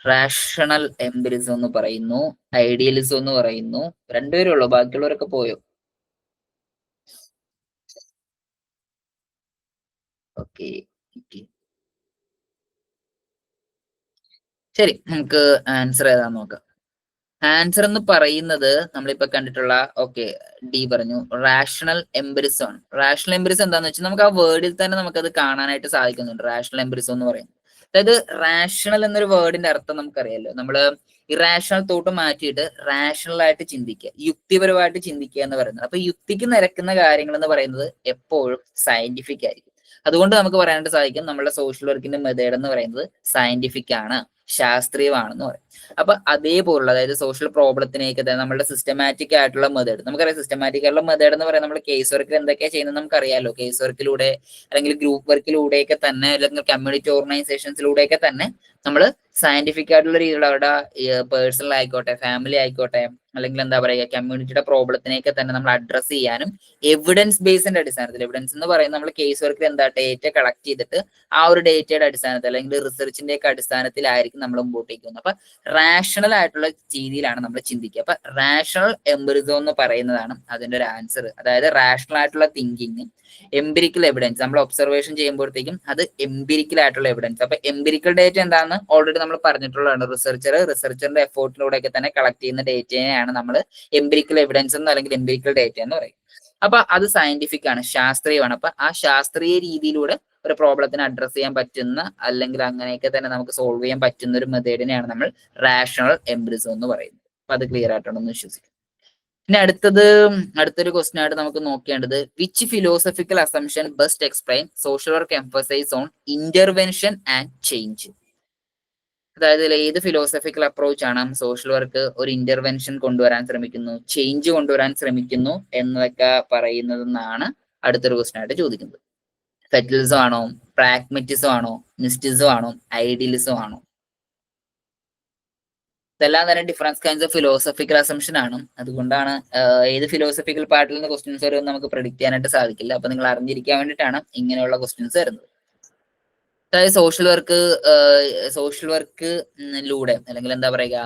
റാഷണൽ എംപിരിസം എന്ന് പറയുന്നു, ഐഡിയലിസം എന്ന് പറയുന്നു. രണ്ടുപേരേ ഉള്ളൂ, ബാക്കിയുള്ളവരൊക്കെ പോയോ? ഓക്കെ, ശരി, നമുക്ക് ആൻസർ ഏതാന്ന് നോക്കാം. ആൻസർ എന്ന് പറയുന്നത് നമ്മളിപ്പോ കണ്ടിട്ടുള്ള, ഓക്കെ, ഡി പറഞ്ഞു, റാഷണൽ എംപിരിസം ആണ്. റാഷണൽ എംപിരിസം എന്താന്ന് വെച്ചാൽ നമുക്ക് ആ വേർഡിൽ തന്നെ നമുക്കത് കാണാനായിട്ട് സാധിക്കുന്നുണ്ട്. റാഷണൽ എംപിരിസം എന്ന് പറയുന്നത്, അതായത് റാഷണൽ എന്നൊരു വേർഡിന്റെ അർത്ഥം നമുക്കറിയാലോ. നമ്മള് ഇറാഷണൽ തോട്ട് മാറ്റിയിട്ട് റാഷണൽ ആയിട്ട് ചിന്തിക്കുക, യുക്തിപരമായിട്ട് ചിന്തിക്കുക എന്ന് പറയുന്നത്. അപ്പൊ യുക്തിക്ക് നിരക്കുന്ന കാര്യങ്ങൾ എന്ന് പറയുന്നത് എപ്പോഴും സയന്റിഫിക് ആയിരിക്കും. അതുകൊണ്ട് നമുക്ക് പറയാനായിട്ട് സാധിക്കും നമ്മുടെ സോഷ്യൽ വർക്കിന്റെ മെത്തേഡ് എന്ന് പറയുന്നത് സയന്റിഫിക് ആണ്, ശാസ്ത്രീയമാണെന്ന് പറയും. അപ്പൊ അതേപോലുള്ള, അതായത് സോഷ്യൽ പ്രോബ്ലത്തിനേക്ക് നമ്മുടെ സിസ്റ്റമാറ്റിക് ആയിട്ടുള്ള മെത്തേഡ്, നമുക്കറിയാം സിസ്റ്റമാറ്റിക് ആയിട്ടുള്ള മെത്തേഡ് എന്ന് പറയുന്നത് നമ്മൾ കേസ് വർക്കിൽ എന്തൊക്കെയാണ് ചെയ്യുന്നത് നമുക്കറിയാലോ. കേസ് വർക്കിലൂടെ അല്ലെങ്കിൽ ഗ്രൂപ്പ് വർക്കിലൂടെയൊക്കെ തന്നെ, അല്ലെങ്കിൽ കമ്മ്യൂണിറ്റി ഓർഗനൈസേഷൻസിലൂടെയൊക്കെ തന്നെ നമ്മൾ സയന്റിഫിക് ആയിട്ടുള്ള രീതിയിൽ അവരുടെ പേഴ്സണൽ ആയിക്കോട്ടെ, ഫാമിലി ആയിക്കോട്ടെ, അല്ലെങ്കിൽ എന്താ പറയുക, കമ്മ്യൂണിറ്റിയുടെ പ്രോബ്ലത്തിനെയൊക്കെ തന്നെ നമ്മൾ അഡ്രസ് ചെയ്യാനും എവിഡൻസ് ബേസിന്റെ അടിസ്ഥാനത്തിൽ, എവിഡൻസ് എന്ന് പറയുന്നത് നമ്മൾ കേസ് വർക്കിൽ എന്താ ഡേറ്റ കളക്ട് ചെയ്തിട്ട് ആ ഒരു ഡേറ്റയുടെ അടിസ്ഥാനത്തിൽ അല്ലെങ്കിൽ റിസർച്ചിന്റെ ഒക്കെ അടിസ്ഥാനത്തിലായിരിക്കും നമ്മൾ മുമ്പോട്ടേക്ക് പോകുന്നത്. അപ്പൊ റാഷണൽ ആയിട്ടുള്ള രീതിയിലാണ് നമ്മൾ ചിന്തിക്കുക. അപ്പൊ റാഷണൽ എംപിരിസം എന്ന് പറയുന്നതാണ് അതിന്റെ ഒരു ആൻസർ. അതായത് റാഷണൽ ആയിട്ടുള്ള തിങ്കിങ്, എംപിരിക്കൽ എവിഡൻസ്, നമ്മൾ ഒബ്സർവേഷൻ ചെയ്യുമ്പോഴത്തേക്കും അത് എംപിരിക്കൽ ആയിട്ടുള്ള എവിഡൻസ്. അപ്പൊ എംപിരിക്കൽ ഡേറ്റ എന്താണെന്ന് ഓൾറെഡി നമ്മൾ പറഞ്ഞിട്ടുള്ളതാണ്. റിസർച്ചറിന്റെ എഫോർട്ടിലൂടെയൊക്കെ തന്നെ കളക്ട് ചെയ്യുന്ന ഡേറ്റയാണ് നമ്മൾ എംപിരിക്കൽ എവിഡൻസ് എന്ന് അല്ലെങ്കിൽ എംപിരിക്കൽ ഡേറ്റ എന്ന് പറയും. അപ്പൊ അത് സയന്റിഫിക് ആണ്, ശാസ്ത്രീയമാണ്. അപ്പൊ ആ ശാസ്ത്രീയ രീതിയിലൂടെ ഒരു പ്രോബ്ലത്തിന് അഡ്രസ് ചെയ്യാൻ പറ്റുന്ന, അല്ലെങ്കിൽ അങ്ങനെയൊക്കെ തന്നെ നമുക്ക് സോൾവ് ചെയ്യാൻ പറ്റുന്ന ഒരു മെത്തേഡിനെയാണ് നമ്മൾ റാഷണൽ എംപിരിസം എന്ന് പറയുന്നത്. അപ്പൊ അത് ക്ലിയർ ആയിട്ടുണ്ടെന്ന് വിശ്വസിക്കും. പിന്നെ അടുത്തൊരു ക്വസ്റ്റ്യൻ ആയിട്ട് നമുക്ക് നോക്കേണ്ടത്, which philosophical assumption best explain social work emphasise on intervention and change. അതായത് ഏത് ഫിലോസഫിക്കൽ അപ്രോച്ച് ആണ് സോഷ്യൽ വർക്ക് ഒരു ഇന്റർവെൻഷൻ കൊണ്ടുവരാൻ ശ്രമിക്കുന്നു, ചേഞ്ച് കൊണ്ടുവരാൻ ശ്രമിക്കുന്നു എന്നതൊക്കെ പറയുന്നതെന്നാണ് അടുത്തൊരു ക്വസ്റ്റ്യൻ ആയിട്ട് ചോദിക്കുന്നത്. ഫെറ്റലിസം ആണോ, പ്രാഗ്മറ്റിസം ആണോ, മിസ്റ്റിസം ആണോ, ഐഡിയലിസം ആണോ? ഇതെല്ലാം തന്നെ difference kinds of philosophical assumption ആണ്. അതുകൊണ്ടാണ് ഏത് ഫിലോസഫിക്കൽ പാർട്ടിൽ നിന്ന് ക്വസ്റ്റ്യൻസ് വരും നമുക്ക് പ്രെഡിക്ട് ചെയ്യാനായിട്ട് സാധിക്കില്ല. അപ്പൊ നിങ്ങൾ അറിഞ്ഞിരിക്കാൻ വേണ്ടിയിട്ടാണ് ഇങ്ങനെയുള്ള ക്വസ്റ്റ്യൻസ് വരുന്നത്. അതായത് സോഷ്യൽ വർക്കിലൂടെ അല്ലെങ്കിൽ എന്താ പറയുക,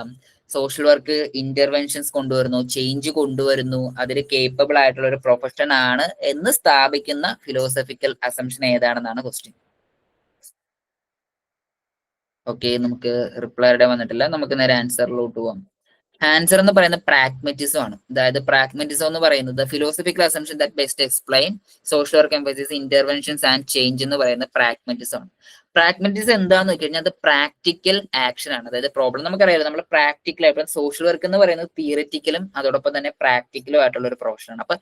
സോഷ്യൽ വർക്ക് ഇന്റർവെൻഷൻസ് കൊണ്ടുവരുന്നു, ചേഞ്ച് കൊണ്ടുവരുന്നു, അതിൽ കേപ്പബിൾ ആയിട്ടുള്ള ഒരു പ്രൊഫഷൻ ആണ് എന്ന് സ്ഥാപിക്കുന്ന ഫിലോസഫിക്കൽ അസംഷൻ ഏതാണെന്നാണ് ക്വസ്റ്റ്യൻ. ഓക്കെ, നമുക്ക് റിപ്ലൈ ഇടാൻ വന്നിട്ടില്ല, നമുക്ക് നേരെ ആൻസറിലോട്ട് പോവാം. ആൻസർ എന്ന് പറയുന്നത് പ്രാഗ്മറ്റിസം ആണ്. അതായത് പ്രാഗ്മറ്റിസം എന്ന് പറയുന്നത് philosophical assumption that best explain social work emphasis interventions and change എന്ന് പറയുന്നത് പ്രാഗ്മറ്റിസം ആണ്. പ്രാഗ്മറ്റിസം എന്താന്ന് വെച്ച് കഴിഞ്ഞാൽ അത് പ്രാക്ടിക്കൽ ആക്ഷൻ ആണ്. അതായത് പ്രോബ്ലം നമുക്കറിയാലോ, നമ്മൾ പ്രാക്ടിക്കൽ ആയിട്ട് സോഷ്യൽ വർക്ക് എന്ന് പറയുന്നത് തിയറിറ്റിക്കലും അതോടൊപ്പം തന്നെ പ്രാക്ടിക്കലും ആയിട്ടുള്ള ഒരു പ്രൊഫഷനാണ്. അപ്പൊ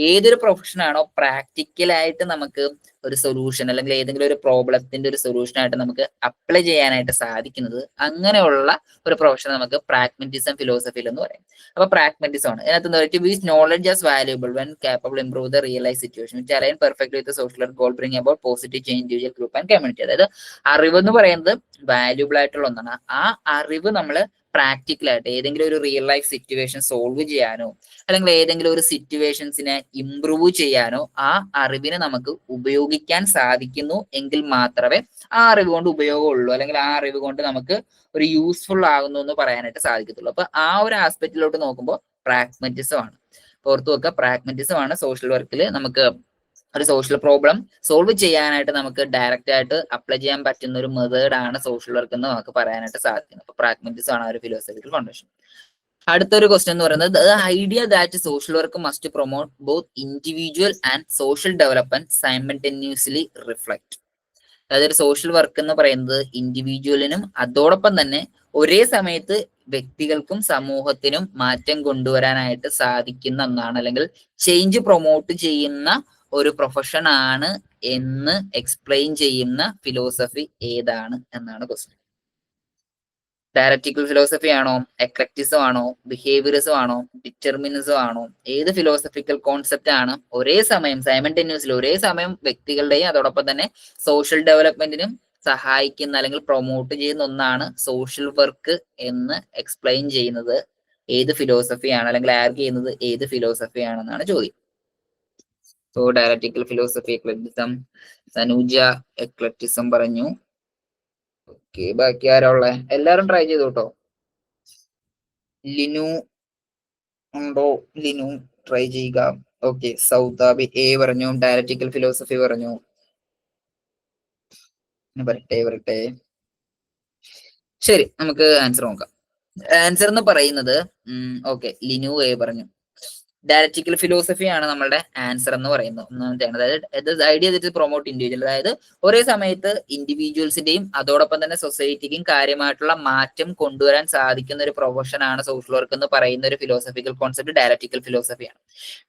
ഏതൊരു പ്രൊഫഷനാണോ പ്രാക്ടിക്കലായിട്ട് നമുക്ക് ഒരു സൊല്യൂഷൻ അല്ലെങ്കിൽ ഏതെങ്കിലും ഒരു പ്രോബ്ലത്തിന്റെ ഒരു സൊല്യൂഷൻ ആയിട്ട് നമുക്ക് അപ്ലൈ ചെയ്യാനായിട്ട് സാധിക്കുന്നത്, അങ്ങനെയുള്ള ഒരു പ്രൊഫഷൻ നമുക്ക് പ്രാഗ്മറ്റിസം ഫിലോസഫിയിൽ എന്ന് പറയും. അപ്പൊ പ്രാഗ്മറ്റിസം ആണ്. ഇതിനകത്ത് എന്താ പറയുക, which knowledge as valuable when capable improve the real life situation which align perfectly with social goal bring about positive change individual group and community. അതായത് അറിവ് എന്ന് പറയുന്നത് വാല്യൂബിൾ ആയിട്ടുള്ള ഒന്നാണ്. ആ അറിവ് നമ്മൾ പ്രാക്ടിക്കലായിട്ട് ഏതെങ്കിലും ഒരു റിയൽ ലൈഫ് സിറ്റുവേഷൻ സോൾവ് ചെയ്യാനോ അല്ലെങ്കിൽ ഏതെങ്കിലും ഒരു സിറ്റുവേഷൻസിനെ ഇംപ്രൂവ് ചെയ്യാനോ ആ അറിവിനെ നമുക്ക് ഉപയോഗിക്കാൻ സാധിക്കുന്നു എങ്കിൽ മാത്രമേ ആ അറിവ് കൊണ്ട് ഉപയോഗമുള്ളൂ, അല്ലെങ്കിൽ ആ അറിവ് കൊണ്ട് നമുക്ക് ഒരു യൂസ്ഫുൾ ആകുന്നു എന്ന് പറയാനായിട്ട് സാധിക്കത്തുള്ളൂ. അപ്പൊ ആ ഒരു ആസ്പെക്റ്റിലോട്ട് നോക്കുമ്പോൾ പ്രാഗ്മറ്റിസം ആണ്. ഓർത്തു വെക്കുക, പ്രാഗ്മറ്റിസം ആണ് സോഷ്യൽ വർക്കിൽ നമുക്ക് ഒരു സോഷ്യൽ പ്രോബ്ലം സോൾവ് ചെയ്യാനായിട്ട് നമുക്ക് ഡയറക്റ്റ് ആയിട്ട് അപ്ലൈ ചെയ്യാൻ പറ്റുന്ന ഒരു മെത്തേഡ് ആണ് സോഷ്യൽ വർക്ക് എന്ന് നമുക്ക് പറയാനായിട്ട് സാധിക്കുന്നത്. അപ്പൊ പ്രാഗ്മറ്റിസം ആണ് ഒരു ഫിലോസഫിക്കൽ ഫൗണ്ടേഷൻ. അടുത്തൊരു ക്വസ്റ്റ്യൻ എന്ന് പറയുന്നത്, the idea that social work must promote both individual and social development simultaneously reflect. അതായത് സോഷ്യൽ വർക്ക് എന്ന് പറയുന്നത് ഇൻഡിവിജ്വലിനും അതോടൊപ്പം തന്നെ ഒരേ സമയത്ത് വ്യക്തികൾക്കും സമൂഹത്തിനും മാറ്റം കൊണ്ടുവരാനായിട്ട് സാധിക്കുന്ന ഒന്നാണ്, അല്ലെങ്കിൽ ചേഞ്ച് പ്രൊമോട്ട് ചെയ്യുന്ന ഒരു പ്രൊഫഷൻ ആണ് എന്ന് എക്സ്പ്ലെയിൻ ചെയ്യുന്ന ഫിലോസഫി ഏതാണ് എന്നാണ് ക്വസ്റ്റ്യൻ. ഡയലക്റ്റിക്കൽ ഫിലോസഫി ആണോ, എക്ലക്റ്റിസം ആണോ, ബിഹേവിയറിസം ആണോ, ഡിറ്റർമിനിസം ആണോ, ഏത് ഫിലോസഫിക്കൽ കോൺസെപ്റ്റ് ആണ് ഒരേ സമയം സൈമൾട്ടേനിയസ്ലി ഒരേ സമയം വ്യക്തികളുടെയും അതോടൊപ്പം തന്നെ സോഷ്യൽ ഡെവലപ്മെന്റിനും സഹായിക്കുന്ന അല്ലെങ്കിൽ പ്രൊമോട്ട് ചെയ്യുന്ന ഒന്നാണ് സോഷ്യൽ വർക്ക് എന്ന് എക്സ്പ്ലെയിൻ ചെയ്യുന്നത് ഏത് ഫിലോസഫിയാണ്, അല്ലെങ്കിൽ ആർഗ് ചെയ്യുന്നത് ഏത് ഫിലോസഫി ആണെന്നാണ് ചോദ്യം. So dialectical philosophy, eclecticism. Sanuja eclecticism പറഞ്ഞു. ഓക്കെ, ബാക്കി ആരാ ഉള്ളെ? എല്ലാരും ട്രൈ ചെയ്തു കേട്ടോ. ലിനു ഉണ്ടോ? ലിനു ട്രൈ ചെയ്യുക. ഓക്കെ, സൗദാബി എ പറഞ്ഞു, ഡയലക്റ്റിക്കൽ ഫിലോസഫി പറഞ്ഞു. വരട്ടെ. ശരി, നമുക്ക് ആൻസർ നോക്കാം. ആൻസർ എന്ന് പറയുന്നത് ഓക്കെ, ലിനു എ പറഞ്ഞു. ഡയലക്റ്റിക്കൽ ഫിലോസഫി ആണ് നമ്മളുടെ ആൻസർ എന്ന് പറയുന്നത്. ഒന്നാമത്തെയാണ്, അതായത് ഐഡിയ ദാറ്റ് പ്രൊമോട്ട് ഇൻഡിവിജ്വൽ, അതായത് ഒരേ സമയത്ത് ഇൻഡിവിജ്വൽസിന്റെയും അതോടൊപ്പം തന്നെ സൊസൈറ്റിക്കും കാര്യമായിട്ടുള്ള മാറ്റം കൊണ്ടുവരാൻ സാധിക്കുന്ന ഒരു പ്രൊഫഷൻ ആണ് സോഷ്യൽ വർക്ക് എന്ന് പറയുന്ന ഒരു ഫിലോസഫിക്കൽ കോൺസെപ്റ്റ് ഡയലക്റ്റിക്കൽ ഫിലോസഫിയാണ്.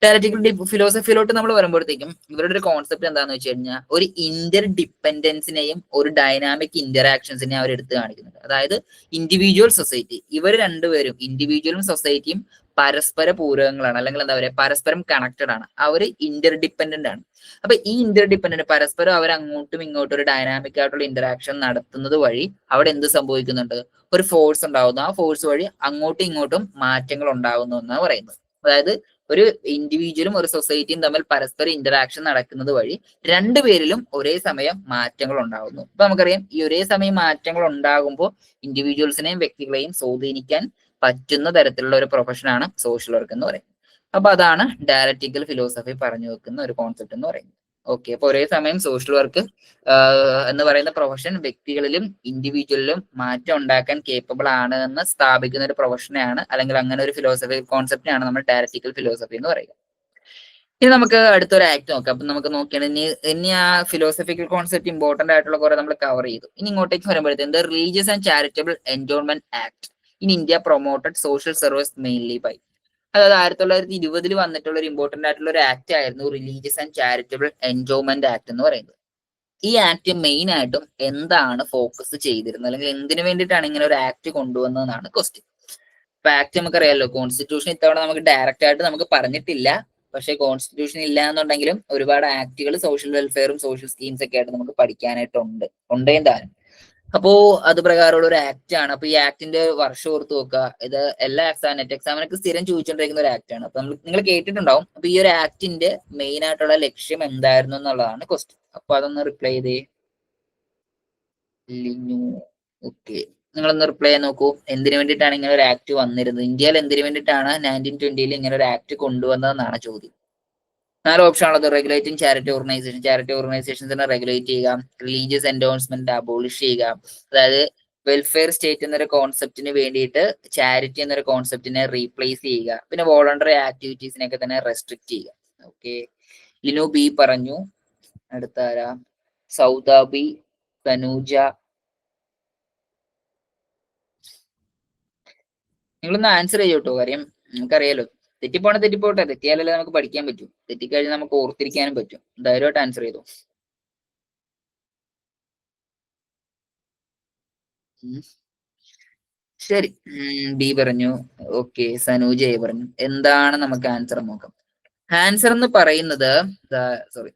ഡയലക്റ്റിക്കൽ ഫിലോസഫിയിലോട്ട് നമ്മൾ വരുമ്പോഴത്തേക്കും ഇവരുടെ ഒരു കോൺസെപ്റ്റ് എന്താണെന്ന് വെച്ച് കഴിഞ്ഞാൽ ഒരു ഇന്റർ ഡിപ്പെൻഡൻസിനെയും ഒരു ഡൈനാമിക് ഇന്ററാക്ഷൻസിനെയും അവർ എടുത്ത് കാണിക്കുന്നുണ്ട്. അതായത് ഇൻഡിവിജ്വൽ സൊസൈറ്റി, ഇവർ രണ്ടുപേരും ഇൻഡിവിജ്വലും സൊസൈറ്റിയും പരസ്പര പൂരകങ്ങളാണ്, അല്ലെങ്കിൽ എന്താ പറയുക പരസ്പരം കണക്റ്റഡ് ആണ്, അവർ ഇന്റർ ഡിപ്പെൻഡന്റ് ആണ്. അപ്പൊ ഈ ഇന്റർ ഡിപ്പെൻഡന്റ് പരസ്പരം അവർ അങ്ങോട്ടും ഇങ്ങോട്ടും ഒരു ഡൈനാമിക് ആയിട്ടുള്ള ഇന്ററാക്ഷൻ നടത്തുന്നത് വഴി അവിടെ എന്ത് സംഭവിക്കുന്നുണ്ട്, ഒരു ഫോഴ്സ് ഉണ്ടാവുന്നു. ആ ഫോഴ്സ് വഴി അങ്ങോട്ടും ഇങ്ങോട്ടും മാറ്റങ്ങൾ ഉണ്ടാകുന്നു എന്നാണ് പറയുന്നത്. അതായത് ഒരു ഇൻഡിവിജ്വലും ഒരു സൊസൈറ്റിയും തമ്മിൽ പരസ്പര ഇന്ററാക്ഷൻ നടക്കുന്നത് വഴി രണ്ടുപേരിലും ഒരേ സമയം മാറ്റങ്ങൾ ഉണ്ടാകുന്നു. അപ്പൊ നമുക്കറിയാം ഈ ഒരേ സമയം മാറ്റങ്ങൾ ഉണ്ടാകുമ്പോൾ ഇൻഡിവിജ്വൽസിനെയും വ്യക്തികളെയും സ്വാധീനിക്കാൻ പറ്റുന്ന തരത്തിലുള്ള ഒരു പ്രൊഫഷനാണ് സോഷ്യൽ വർക്ക് എന്ന് പറയുന്നത്. അപ്പൊ അതാണ് ഡയലക്റ്റിക്കൽ ഫിലോസഫി പറഞ്ഞു വെക്കുന്ന ഒരു കോൺസെപ്റ്റ് എന്ന് പറയുന്നത്. ഓക്കെ, അപ്പൊ ഒരേ സമയം സോഷ്യൽ വർക്ക് എന്ന് പറയുന്ന പ്രൊഫഷൻ വ്യക്തികളിലും ഇൻഡിവിജ്വലിലും മാറ്റം ഉണ്ടാക്കാൻ കേപ്പബിൾ ആണ് എന്ന് സ്ഥാപിക്കുന്ന ഒരു പ്രൊഫഷനെയാണ്, അല്ലെങ്കിൽ അങ്ങനെ ഒരു ഫിലോസഫി കോൺസെപ്റ്റിനാണ് നമ്മൾ ഡയലക്റ്റിക്കൽ ഫിലോസഫി എന്ന് പറയുക. ഇനി നമുക്ക് അടുത്തൊരു ആക്ട് നോക്കാം. അപ്പൊ നമുക്ക് നോക്കിയാണ് ഇനി ആ ഫിലോസഫിക്കൽ കോൺസെപ്റ്റ് ഇമ്പോർട്ടന്റ് ആയിട്ടുള്ള കുറെ നമ്മൾ കവർ ചെയ്തു. ഇനി ഇങ്ങോട്ടേക്ക് വരുമ്പോഴത്തേക്കും the religious and charitable endowment act in India promoted social service mainly by, അതായത് 1920 വന്നിട്ടുള്ള ഒരു ഇമ്പോർട്ടന്റ് ആയിട്ടുള്ള ഒരു ആക്ട് ആയിരുന്നു religious and charitable endowment act എന്ന് പറയുന്നത്. ഈ ആക്ട് മെയിൻ ആയിട്ടും എന്താണ് ഫോക്കസ് ചെയ്തിരുന്നത്, അല്ലെങ്കിൽ എന്തിനു വേണ്ടിയിട്ടാണ് ഇങ്ങനെ ഒരു ആക്ട് കൊണ്ടുവന്നതെന്നാണ് ക്വസ്റ്റ്യൻ. ഇപ്പൊ ആക്ട് നമുക്കറിയാലോ, കോൺസ്റ്റിറ്റ്യൂഷൻ ഇത്തവണ നമുക്ക് ഡയറക്റ്റ് ആയിട്ട് നമുക്ക് പറഞ്ഞിട്ടില്ല. പക്ഷേ കോൺസ്റ്റിറ്റ്യൂഷൻ ഇല്ല എന്നുണ്ടെങ്കിലും ഒരുപാട് ആക്ടുകൾ സോഷ്യൽ വെൽഫെയറും സോഷ്യൽ സ്കീംസ് ഒക്കെ ആയിട്ട് നമുക്ക് പഠിക്കാനായിട്ടുണ്ട്, താനും. അപ്പോ അത് പ്രകാരമുള്ള ഒരു ആക്ട് ആണ്. അപ്പൊ ഈ ആക്ടിന്റെ വർഷം ഓർത്ത് നോക്കുക. ഇത് എല്ലാ നെറ്റ് എക്സാമിനൊക്കെ സ്ഥിരം ചോദിച്ചുകൊണ്ടിരിക്കുന്ന ഒരു ആക്ട് ആണ്. അപ്പൊ നിങ്ങൾ കേട്ടിട്ടുണ്ടാവും. അപ്പൊ ഈ ഒരു ആക്ടിന്റെ മെയിൻ ആയിട്ടുള്ള ലക്ഷ്യം എന്തായിരുന്നു എന്നുള്ളതാണ് ക്വസ്റ്റ്യൻ. അപ്പൊ അതൊന്ന് റിപ്ലൈ ചെയ്തേ. ഓക്കെ, നിങ്ങളൊന്ന് റിപ്ലൈ ചെയ്യാൻ നോക്കൂ. എന്തിനു വേണ്ടിയിട്ടാണ് ഇങ്ങനെ ഒരു ആക്ട് വന്നിരുന്നത്, ഇന്ത്യയിൽ എന്തിനു വേണ്ടിയിട്ടാണ് 1920 ഇങ്ങനെ ഒരു ആക്ട് കൊണ്ടുവന്നതെന്നാണ് ചോദ്യം. 4 ഓപ്ഷൻ ഉള്ളത്. റെഗുലേറ്റിംഗ് ചാരിറ്റി ഓർഗനൈസേഷൻസിനെ റെഗുലേറ്റ് ചെയ്യുക, റിലീജിയസ് എൻഡോഴ്സ്മെന്റ് അബോളിഷ് ചെയ്യുക, അതായത് വെൽഫെയർ സ്റ്റേറ്റ് എന്നൊരു കോൺസെപ്റ്റിന് വേണ്ടിയിട്ട് ചാരിറ്റി എന്നൊരു കോൺസെപ്റ്റിനെ റീപ്ലേസ് ചെയ്യുക, പിന്നെ വോളണ്ടറി ആക്ടിവിറ്റീസിനെയൊക്കെ തന്നെ റെസ്ട്രിക്ട് ചെയ്യുക. ഓക്കെ, ലിനു ബി പറഞ്ഞു. അടുത്താരാ? സൗദാബി, തനൂജ. നിങ്ങളൊന്ന് ആൻസർ ചെയ്യോട്ടോ. കാര്യം നമുക്കറിയാലോ, തെറ്റിപ്പോട്ടെ, തെറ്റിയാലല്ലേ നമുക്ക് പഠിക്കാൻ പറ്റൂ, തെറ്റിക്കഴിഞ്ഞാൽ നമുക്ക് ഓർത്തിരിക്കാനും പറ്റും. ധൈര്യമായിട്ട് ആൻസർ ചെയ്തു. ശരി, ബി പറഞ്ഞു. ഓക്കെ, സനൂജ എ പറഞ്ഞു. എന്താണ് നമുക്ക് ആൻസർ നോക്കാം. ആൻസർ എന്ന് പറയുന്നത് സോറി,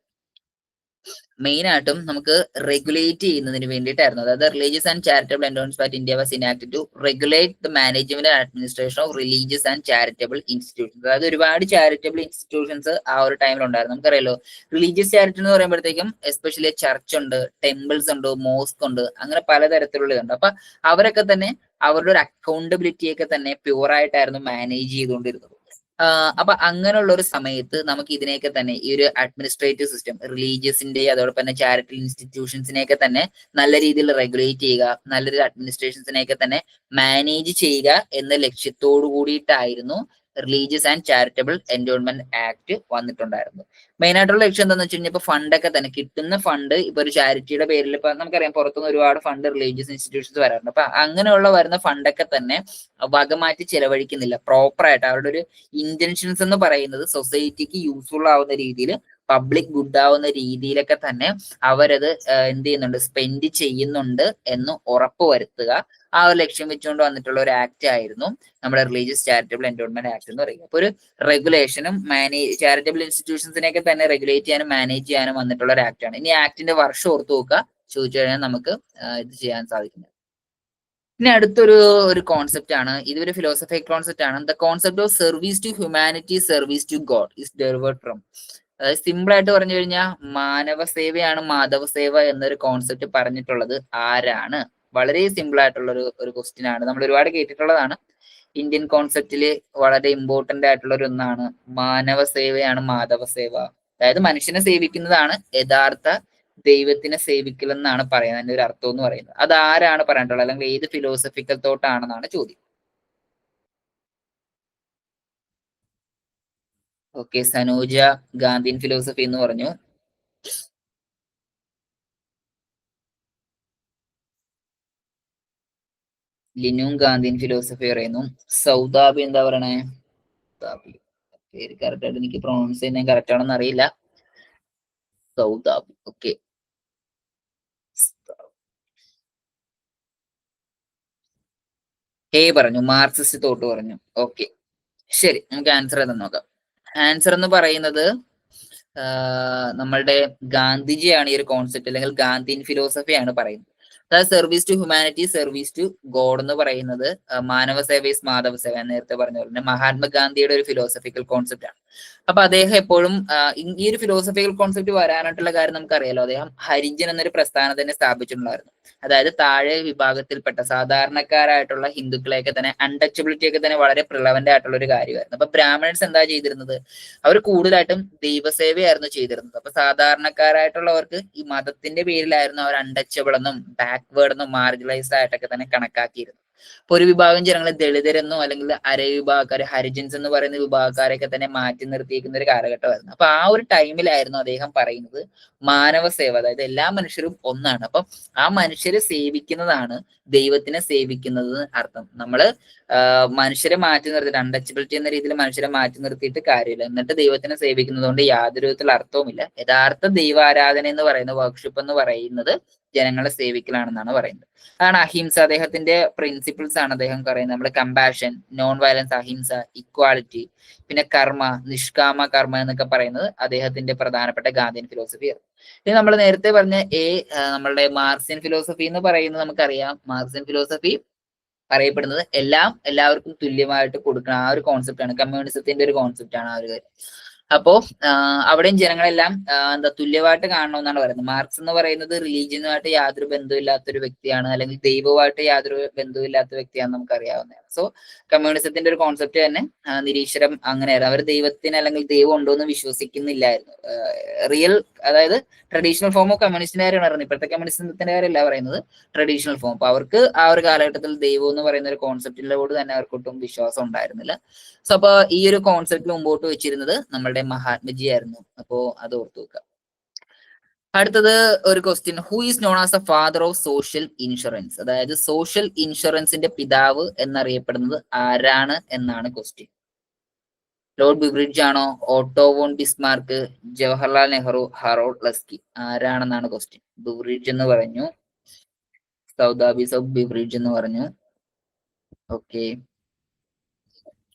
മെയിൻ ആയിട്ടും നമുക്ക് റെഗുലേറ്റ് ചെയ്യുന്നതിന് വേണ്ടിയിട്ടായിരുന്നു. അതായത് religious and charitable endowment act India was enacted to regulate the management and administration of religious and charitable institutions. അതായത് ഒരുപാട് ചാരിറ്റബിൾ ഇൻസ്റ്റിറ്റ്യൂഷൻസ് ആ ഒരു ടൈമിൽ ഉണ്ടായിരുന്നു. നമുക്കറിയാലോ, റിലീജിയസ് ചാരിറ്റി എന്ന് പറയുമ്പോഴത്തേക്കും എസ്പെഷ്യലി ചർച്ച് ഉണ്ട്, ടെമ്പിൾസ് ഉണ്ട്, മോസ്ക് ഉണ്ട്, അങ്ങനെ പലതരത്തിലുള്ള ഇതുണ്ട്. അപ്പൊ അവരൊക്കെ തന്നെ അവരുടെ ഒരു അക്കൗണ്ടബിലിറ്റിയൊക്കെ തന്നെ പ്യൂർ ആയിട്ടായിരുന്നു മാനേജ് ചെയ്തുകൊണ്ടിരുന്നത്. അപ്പൊ അങ്ങനെയുള്ള ഒരു സമയത്ത് നമുക്ക് ഇതിനെയൊക്കെ തന്നെ ഈ ഒരു അഡ്മിനിസ്ട്രേറ്റീവ് സിസ്റ്റം, റിലീജിയസിന്റെ അതോടൊപ്പം തന്നെ ചാരിറ്റബിൾ ഇൻസ്റ്റിറ്റ്യൂഷൻസിനെയൊക്കെ തന്നെ നല്ല രീതിയിൽ റെഗുലേറ്റ് ചെയ്യുക, നല്ലൊരു അഡ്മിനിസ്ട്രേഷൻസിനെയൊക്കെ തന്നെ മാനേജ് ചെയ്യുക എന്ന ലക്ഷ്യത്തോടു കൂടിയിട്ടായിരുന്നു religious and charitable endowment act വന്നിട്ടുണ്ടായിരുന്നു. മെയിൻ ആയിട്ടുള്ള ലക്ഷ്യം എന്താണെന്ന് വെച്ച് കഴിഞ്ഞാൽ ഇപ്പൊ ഫണ്ടൊക്കെ തന്നെ കിട്ടുന്ന ഫണ്ട് ഇപ്പൊ ഒരു ചാരിറ്റിയുടെ പേരിൽ ഇപ്പൊ നമുക്കറിയാം പുറത്തുനിന്ന് ഒരുപാട് ഫണ്ട് റിലീജിയസ് ഇൻസ്റ്റിറ്റ്യൂഷൻസ് വരാറുണ്ട്. അപ്പൊ അങ്ങനെയുള്ള വരുന്ന ഫണ്ടൊക്കെ തന്നെ വകമാറ്റി ചെലവഴിക്കുന്നില്ല, പ്രോപ്പർ ആയിട്ട് അവരുടെ ഒരു ഇന്റൻഷൻസ് എന്ന് പറയുന്നത് സൊസൈറ്റിക്ക് യൂസ്ഫുൾ ആവുന്ന രീതിയിൽ പബ്ലിക് ഗുഡ് ആവുന്ന രീതിയിലൊക്കെ തന്നെ അവരത് എന്ത് ചെയ്യുന്നുണ്ട്, സ്പെൻഡ് ചെയ്യുന്നുണ്ട് എന്ന് ഉറപ്പ് വരുത്തുക. ആ ഒരു ലക്ഷ്യം വെച്ചുകൊണ്ട് വന്നിട്ടുള്ള ഒരു ആക്ട് ആയിരുന്നു നമ്മുടെ റിലീജിയസ് ചാരിറ്റബിൾ എൻഡോൺമെന്റ് ആക്ട് എന്ന് പറയുന്നത്. അപ്പൊ ഒരു റെഗുലേഷനും ചാരിറ്റബിൾ ഇൻസ്റ്റിറ്റ്യൂഷൻസിനെയൊക്കെ തന്നെ റെഗുലേറ്റ് ചെയ്യാനും മാനേജ് ചെയ്യാനും വന്നിട്ടുള്ള ഒരു ആക്ട് ആണ്. ഇനി ആക്ടിന്റെ വർഷം ഓർത്ത് നോക്കുക, ചോദിച്ചു കഴിഞ്ഞാൽ നമുക്ക് ഇത് ചെയ്യാൻ സാധിക്കുന്നത്. ഇനി അടുത്തൊരു കോൺസെപ്റ്റ് ആണ്, ഇതൊരു ഫിലോസഫിക്കൽ കോൺസെപ്റ്റ് ആണ്. The concept of service to humanity, service to God is derived from. അതായത് സിമ്പിൾ ആയിട്ട് പറഞ്ഞു കഴിഞ്ഞാൽ മാനവ സേവയാണ് മാധവ സേവ എന്നൊരു കോൺസെപ്റ്റ് പറഞ്ഞിട്ടുള്ളത് ആരാണ്? വളരെ സിമ്പിൾ ആയിട്ടുള്ള ഒരു ക്വസ്റ്റ്യൻ ആണ്, നമ്മൾ ഒരുപാട് കേട്ടിട്ടുള്ളതാണ്. ഇന്ത്യൻ കോൺസെപ്റ്റില് വളരെ ഇമ്പോർട്ടന്റ് ആയിട്ടുള്ള ഒരു ഒന്നാണ് മാനവ സേവയാണ് മാധവ സേവ. അതായത് മനുഷ്യനെ സേവിക്കുന്നതാണ് യഥാർത്ഥ ദൈവത്തിനെ സേവിക്കലെന്നാണ് പറയുന്നത്, അതിന്റെ ഒരു അർത്ഥം എന്ന് പറയുന്നത്. അത് ആരാണ് പറഞ്ഞിട്ടുള്ളത്, അല്ലെങ്കിൽ ഏത് ഫിലോസഫിക്കൽ തോട്ടാണെന്നാണ് ചോദ്യം. ഓക്കെ, സനൂജ ഗാന്ധിയൻ ഫിലോസഫി എന്ന് പറഞ്ഞു. ലിനു ഗാന്ധിയൻ ഫിലോസഫി പറയുന്നു. സൗദാബി എന്താ പറയണേ? പേര് കറക്റ്റ് ആയിട്ട് എനിക്ക് പ്രൊണൗൺസ് ചെയ്യുന്നത് കറക്റ്റ് ആണെന്ന് അറിയില്ല. സൗദാബി, ഓക്കെ. പറഞ്ഞു മാർക്സിസ്റ്റ് തോട്ട് പറഞ്ഞു. ഓക്കെ, ശരി, നമുക്ക് ആൻസർ ഏതാ നോക്കാം. ആൻസർ എന്ന് പറയുന്നത് നമ്മളുടെ ഗാന്ധിജിയാണ് ഈ ഒരു കോൺസെപ്റ്റ് അല്ലെങ്കിൽ ഗാന്ധിയൻ ഫിലോസഫിയാണ് പറയുന്നത്. അതായത് service to humanity, service to God എന്ന് പറയുന്നത് മാനവ സേവ ഇസ് മാധവ സേവ നേരത്തെ പറഞ്ഞ പോലെ മഹാത്മാഗാന്ധിയുടെ ഒരു ഫിലോസഫിക്കൽ കോൺസെപ്റ്റ് ആണ്. അപ്പൊ അദ്ദേഹം എപ്പോഴും ഈ ഒരു ഫിലോസഫിക്കൽ കോൺസെപ്റ്റ് വരാനായിട്ടുള്ള കാര്യം നമുക്കറിയാലോ, അദ്ദേഹം ഹരിജൻ എന്നൊരു പ്രസ്ഥാനം തന്നെ സ്ഥാപിച്ചിട്ടുണ്ടായിരുന്നു. അതായത് താഴെ വിഭാഗത്തിൽപ്പെട്ട സാധാരണക്കാരായിട്ടുള്ള ഹിന്ദുക്കളെയൊക്കെ തന്നെ അൺടച്ചബിലിറ്റി ഒക്കെ തന്നെ വളരെ പ്രിലവന്റ് ആയിട്ടുള്ള ഒരു കാര്യമായിരുന്നു. അപ്പൊ ബ്രാഹ്മണൻസ് എന്താ ചെയ്തിരുന്നത്, അവർ കൂടുതലായിട്ടും ദൈവസേവയായിരുന്നു ചെയ്തിരുന്നത്. അപ്പൊ സാധാരണക്കാരായിട്ടുള്ളവർക്ക് ഈ മതത്തിന്റെ പേരിലായിരുന്നു അവർ അൺടച്ചബിൾ എന്നും ബാക്ക്വേർഡ് എന്നും മാർജിനലൈസ്ഡ് ആയിട്ടൊക്കെ തന്നെ കണക്കാക്കിയിരുന്നു. ഇപ്പൊ ഒരു വിഭാഗം ജനങ്ങളെ ദളിതരെന്നോ അല്ലെങ്കിൽ വിഭാഗക്കാര് ഹരിജൻസ് എന്ന് പറയുന്ന വിഭാഗക്കാരെയൊക്കെ തന്നെ മാറ്റി നിർത്തിയിരിക്കുന്ന ഒരു കാലഘട്ടമായിരുന്നു. അപ്പൊ ആ ഒരു ടൈമിലായിരുന്നു അദ്ദേഹം പറയുന്നത് മാനവ സേവ, അതായത് എല്ലാ മനുഷ്യരും ഒന്നാണ്. അപ്പൊ ആ മനുഷ്യരെ സേവിക്കുന്നതാണ് ദൈവത്തിനെ സേവിക്കുന്നത് അർത്ഥം. നമ്മള് മനുഷ്യരെ മാറ്റി നിർത്തിയിട്ട് അൺടച്ചബിലിറ്റി എന്ന രീതിയിൽ മനുഷ്യരെ മാറ്റി നിർത്തിയിട്ട് കാര്യമില്ല, എന്നിട്ട് ദൈവത്തിനെ സേവിക്കുന്നത് കൊണ്ട് യാതൊരു വിധത്തിലുള്ള അർത്ഥവുമില്ല. യഥാർത്ഥ ദൈവാരാധന എന്ന് പറയുന്ന വർഷിപ്പ് എന്ന് പറയുന്നത് ജനങ്ങളെ സേവിക്കലാണെന്നാണ് പറയുന്നത്. അതാണ് അഹിംസ, അദ്ദേഹത്തിന്റെ പ്രിൻസിപ്പിൾസ് ആണ് അദ്ദേഹം പറയുന്നത്. നമ്മുടെ കമ്പാഷൻ, നോൺ വയലൻസ്, അഹിംസ, ഇക്വാളിറ്റി, പിന്നെ കർമ്മ, നിഷ്കാമ കർമ്മ എന്നൊക്കെ പറയുന്നത് അദ്ദേഹത്തിന്റെ പ്രധാനപ്പെട്ട ഗാന്ധിയൻ ഫിലോസഫിയാണ്. ഇനി നമ്മൾ നേരത്തെ പറഞ്ഞ നമ്മളുടെ മാർക്സിയൻ ഫിലോസഫി എന്ന് പറയുന്നത് നമുക്കറിയാം. മാർക്സിയൻ ഫിലോസഫി പറയപ്പെടുന്നത് എല്ലാവർക്കും തുല്യമായിട്ട് കൊടുക്കണം, ആ ഒരു കോൺസെപ്റ്റ് ആണ്. കമ്മ്യൂണിസത്തിന്റെ ഒരു കോൺസെപ്റ്റ് ആണ് ആ ഒരു കാര്യം. അപ്പോ അവിടെയും ജനങ്ങളെല്ലാം എന്താ തുല്യമായിട്ട് കാണണമെന്നാണ് പറയുന്നത്. മാർക്സ് എന്ന് പറയുന്നത് റിലീജിയനുമായിട്ട് യാതൊരു ബന്ധമില്ലാത്ത ഒരു വ്യക്തിയാണ്, അല്ലെങ്കിൽ ദൈവവുമായിട്ട് യാതൊരു ബന്ധമില്ലാത്ത വ്യക്തിയാണെന്ന് നമുക്ക് അറിയാവുന്നതാണ്. സോ കമ്മ്യൂണിസത്തിന്റെ ഒരു കോൺസെപ്റ്റ് തന്നെ നിരീശ്വരം അങ്ങനെയായിരുന്നു. അവർ ദൈവത്തിന് അല്ലെങ്കിൽ ദൈവം ഉണ്ടോ എന്ന് വിശ്വസിക്കുന്നില്ലായിരുന്നു. റിയൽ, അതായത് ട്രഡീഷണൽ ഫോം ഓഫ് കമ്മ്യൂണിസ്റ്റിന്റെ കാര്യമാണ് പറയുന്നത്, ഇപ്പോഴത്തെ കമ്മ്യൂണിസത്തിന്റെ കാര്യമല്ല പറയുന്നത്, ട്രഡീഷണൽ ഫോം. അപ്പൊ അവർക്ക് ആ ഒരു കാലഘട്ടത്തിൽ ദൈവം എന്ന് പറയുന്ന ഒരു കോൺസെപ്റ്റിലോട് തന്നെ അവർക്കൊട്ടും വിശ്വാസം ഉണ്ടായിരുന്നില്ല. സോ അപ്പൊ ഈ ഒരു കോൺസെപ്റ്റ് മുമ്പോട്ട് വെച്ചിരുന്നത് നമ്മളുടെ മഹാത്മജി ആയിരുന്നു. അപ്പോ അത് ഓർത്തു വെക്കുക. അടുത്തത് ഒരു question, who is known as the father of social insurance? അതായത് സോഷ്യൽ ഇൻഷുറൻസിന്റെ പിതാവ് എന്നറിയപ്പെടുന്നത് ആരാണ് എന്നാണ് ക്വസ്റ്റ്യൻ. ലോർഡ് ബിബ്രിഡ്ജ് ആണോ, Otto von Bismarck, Jawaharlal Nehru, Harold Laski? ആരാണെന്നാണ് ക്വസ്റ്റ്യൻ. ബിബ്രിഡ്ജ് എന്ന് പറഞ്ഞു, സൗദാബീസ് ഓഫ് ബിബ്രിഡ്ജ് എന്ന് പറഞ്ഞു. Okay,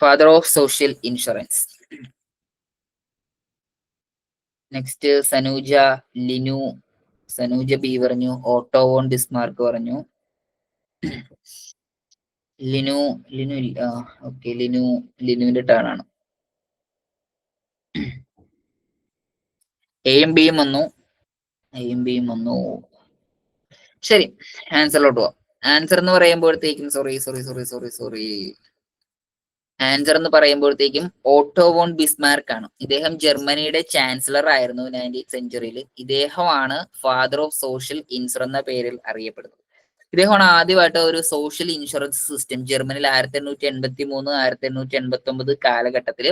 father of social insurance. Next Sanuja, Linu, Sanuja B പറഞ്ഞു, ഓട്ടോ വോൺ ബിസ്മാർക്ക് പറഞ്ഞു. ലിനു ഓക്കെ, ലിനുവിന്റെ ടേൺ ആണ്. എയും ബിയും വന്നു. ശരി, ആൻസറിലോട്ട് പോവാം. ആൻസർ എന്ന് പറയുമ്പോഴത്തേക്കും ആൻസർ എന്ന് പറയുമ്പോഴത്തേക്കും ഓട്ടോ വോൺ ബിസ്മാർക്ക് ആണ്. ഇദ്ദേഹം ജർമ്മനിയുടെ ചാൻസലർ ആയിരുന്നു 19th സെഞ്ചുറിയിൽ. ഇദ്ദേഹമാണ് ഫാദർ ഓഫ് സോഷ്യൽ ഇൻഷുറൻസ് എന്ന പേരിൽ അറിയപ്പെടുന്നത്. ഇദ്ദേഹമാണ് ആദ്യമായിട്ട് ഒരു സോഷ്യൽ ഇൻഷുറൻസ് സിസ്റ്റം ജർമ്മനിയിൽ 1883 1889 കാലഘട്ടത്തിൽ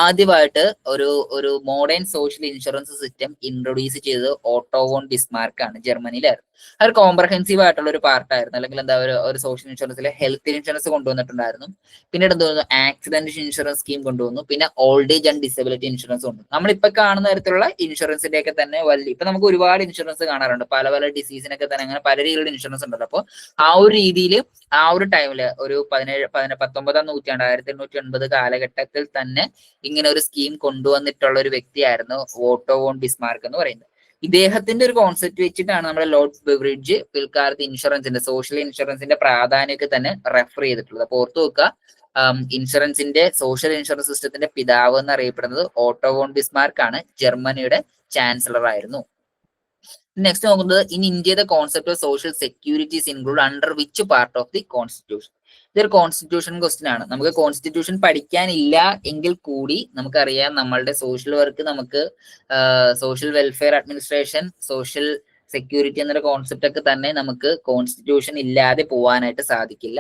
ആദ്യമായിട്ട് ഒരു modern social insurance system introduce ചെയ്തത് ഓട്ടോ വോൺ ബിസ്മാർക്ക് ആണ്, ജർമ്മനിയിലായിരുന്നു. അത് കോംപ്രഹെൻസീവ് ആയിട്ടുള്ള ഒരു പാർട്ടായിരുന്നു. അല്ലെങ്കിൽ എന്താ ഒരു സോഷ്യൽ ഇൻഷുറൻസിലെ ഹെൽത്ത് ഇൻഷുറൻസ് കൊണ്ടുവന്നിട്ടുണ്ടായിരുന്നു. പിന്നീട് എന്ത് തോന്നുന്നു, ആക്സിഡന്റ് ഇൻഷുറൻസ് സ്കീം കൊണ്ടുവന്നു. പിന്നെ old age and disability insurance ഉണ്ട്. നമ്മളിപ്പോ കാണുന്ന തരത്തിലുള്ള ഇൻഷുറൻസിന്റെ ഒക്കെ തന്നെ ഇപ്പൊ നമുക്ക് ഒരുപാട് ഇൻഷുറൻസ് കാണാറുണ്ട്. പല പല ഡിസീസിനൊക്കെ തന്നെ അങ്ങനെ പല രീതിയിലുള്ള ഇൻഷുറൻസ് ഉണ്ടല്ലോ. അപ്പോൾ ആ ഒരു രീതിയിൽ ആ ഒരു ടൈമില് ഒരു 19ാം നൂറ്റാണ്ട് 1880 കാലഘട്ടത്തിൽ തന്നെ ഇങ്ങനെ ഒരു സ്കീം കൊണ്ടുവന്നിട്ടുള്ള ഒരു വ്യക്തിയായിരുന്നു ഓട്ടോ വോൺ ബിസ്മാർക്ക് എന്ന് പറയുന്നത്. ഇദ്ദേഹത്തിന്റെ ഒരു കോൺസെപ്റ്റ് വെച്ചിട്ടാണ് നമ്മുടെ ലോർഡ് ബെവറിഡ്ജ് പിൽക്കാലത്ത് ഇൻഷുറൻസിന്റെ സോഷ്യൽ ഇൻഷുറൻസിന്റെ പ്രാധാന്യമൊക്കെ തന്നെ റെഫർ ചെയ്തിട്ടുള്ളത്. അപ്പൊ ഓർത്തു വെക്കുക, ഇൻഷുറൻസിന്റെ സോഷ്യൽ ഇൻഷുറൻസ് സിസ്റ്റത്തിന്റെ പിതാവ് എന്നറിയപ്പെടുന്നത് ഓട്ടോ വോൺ ബിസ്മാർക്ക് ആണ്. ജർമ്മനിയുടെ ചാൻസലർ ആയിരുന്നു. നെക്സ്റ്റ് നോക്കുന്നത്, in India the concept of social securities include under which part of the constitution. ഇതൊരു കോൺസ്റ്റിറ്റ്യൂഷൻ ക്വസ്റ്റ്യൻ ആണ്. നമുക്ക് കോൺസ്റ്റിറ്റ്യൂഷൻ പഠിക്കാനില്ല എങ്കിൽ കൂടി നമുക്കറിയാം നമ്മളുടെ സോഷ്യൽ വർക്ക്, നമുക്ക് social welfare administration, social security എന്നൊരു കോൺസെപ്റ്റ് ഒക്കെ തന്നെ നമുക്ക് കോൺസ്റ്റിറ്റ്യൂഷൻ ഇല്ലാതെ പോകാനായിട്ട് സാധിക്കില്ല.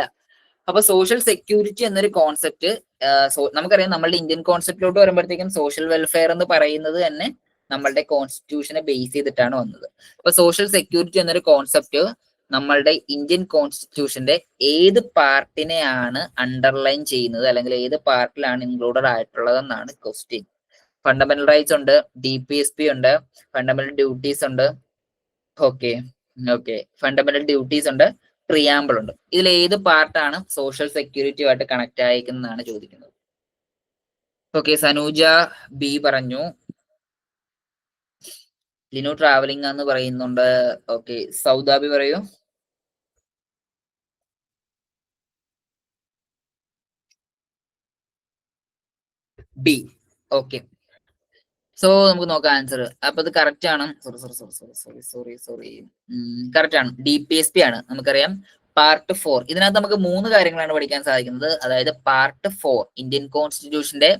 അപ്പൊ സോഷ്യൽ സെക്യൂരിറ്റി എന്നൊരു കോൺസെപ്റ്റ് നമുക്കറിയാം നമ്മളുടെ ഇന്ത്യൻ കോൺസെപ്റ്റിലോട്ട് വരുമ്പോഴത്തേക്കും സോഷ്യൽ വെൽഫെയർ എന്ന് പറയുന്നത് തന്നെ നമ്മളുടെ കോൺസ്റ്റിറ്റ്യൂഷനെ ബേസ് ചെയ്തിട്ടാണ് വന്നത്. അപ്പൊ സോഷ്യൽ സെക്യൂരിറ്റി എന്നൊരു കോൺസെപ്റ്റ് നമ്മളുടെ ഇന്ത്യൻ കോൺസ്റ്റിറ്റ്യൂഷന്റെ ഏത് പാർട്ടിനെയാണ് അണ്ടർലൈൻ ചെയ്യുന്നത്, അല്ലെങ്കിൽ ഏത് പാർട്ടിലാണ് ഇൻക്ലൂഡഡ് ആയിട്ടുള്ളത് എന്നാണ് ക്വസ്റ്റ്യൻ. ഫണ്ടമെന്റൽ റൈറ്റ്സ് ഉണ്ട്, DPSP ഉണ്ട്, ഫണ്ടമെന്റൽ ഡ്യൂട്ടീസ് ഉണ്ട്. ഓക്കെ, ഫണ്ടമെന്റൽ ഡ്യൂട്ടീസ് ഉണ്ട്, പ്രിയാമ്പിൾ ഉണ്ട്. ഇതിൽ ഏത് പാർട്ടാണ് സോഷ്യൽ സെക്യൂരിറ്റിയുമായിട്ട് കണക്ട് ആയിരിക്കുന്നതാണ് ചോദിക്കുന്നത്. ഓക്കെ, സനൂജ ബി പറഞ്ഞു. ലിനു ട്രാവലിംഗ് എന്ന് പറയുന്നുണ്ട്. ഓക്കെ, സൗദാബി പറയൂ. ബി. ഓക്കെ, സോ നമുക്ക് നോക്കാം ആൻസർ. അപ്പൊ ഇത് കറക്റ്റ് ആണ്. സോറി, കറക്റ്റ് ആണ്. DPSP ആണ്. നമുക്കറിയാം പാർട്ട് 4. ഇതിനകത്ത് നമുക്ക് 3 കാര്യങ്ങളാണ് പഠിക്കാൻ സാധിക്കുന്നത്. അതായത് പാർട്ട് 4 ഇന്ത്യൻ കോൺസ്റ്റിറ്റ്യൂഷന്റെ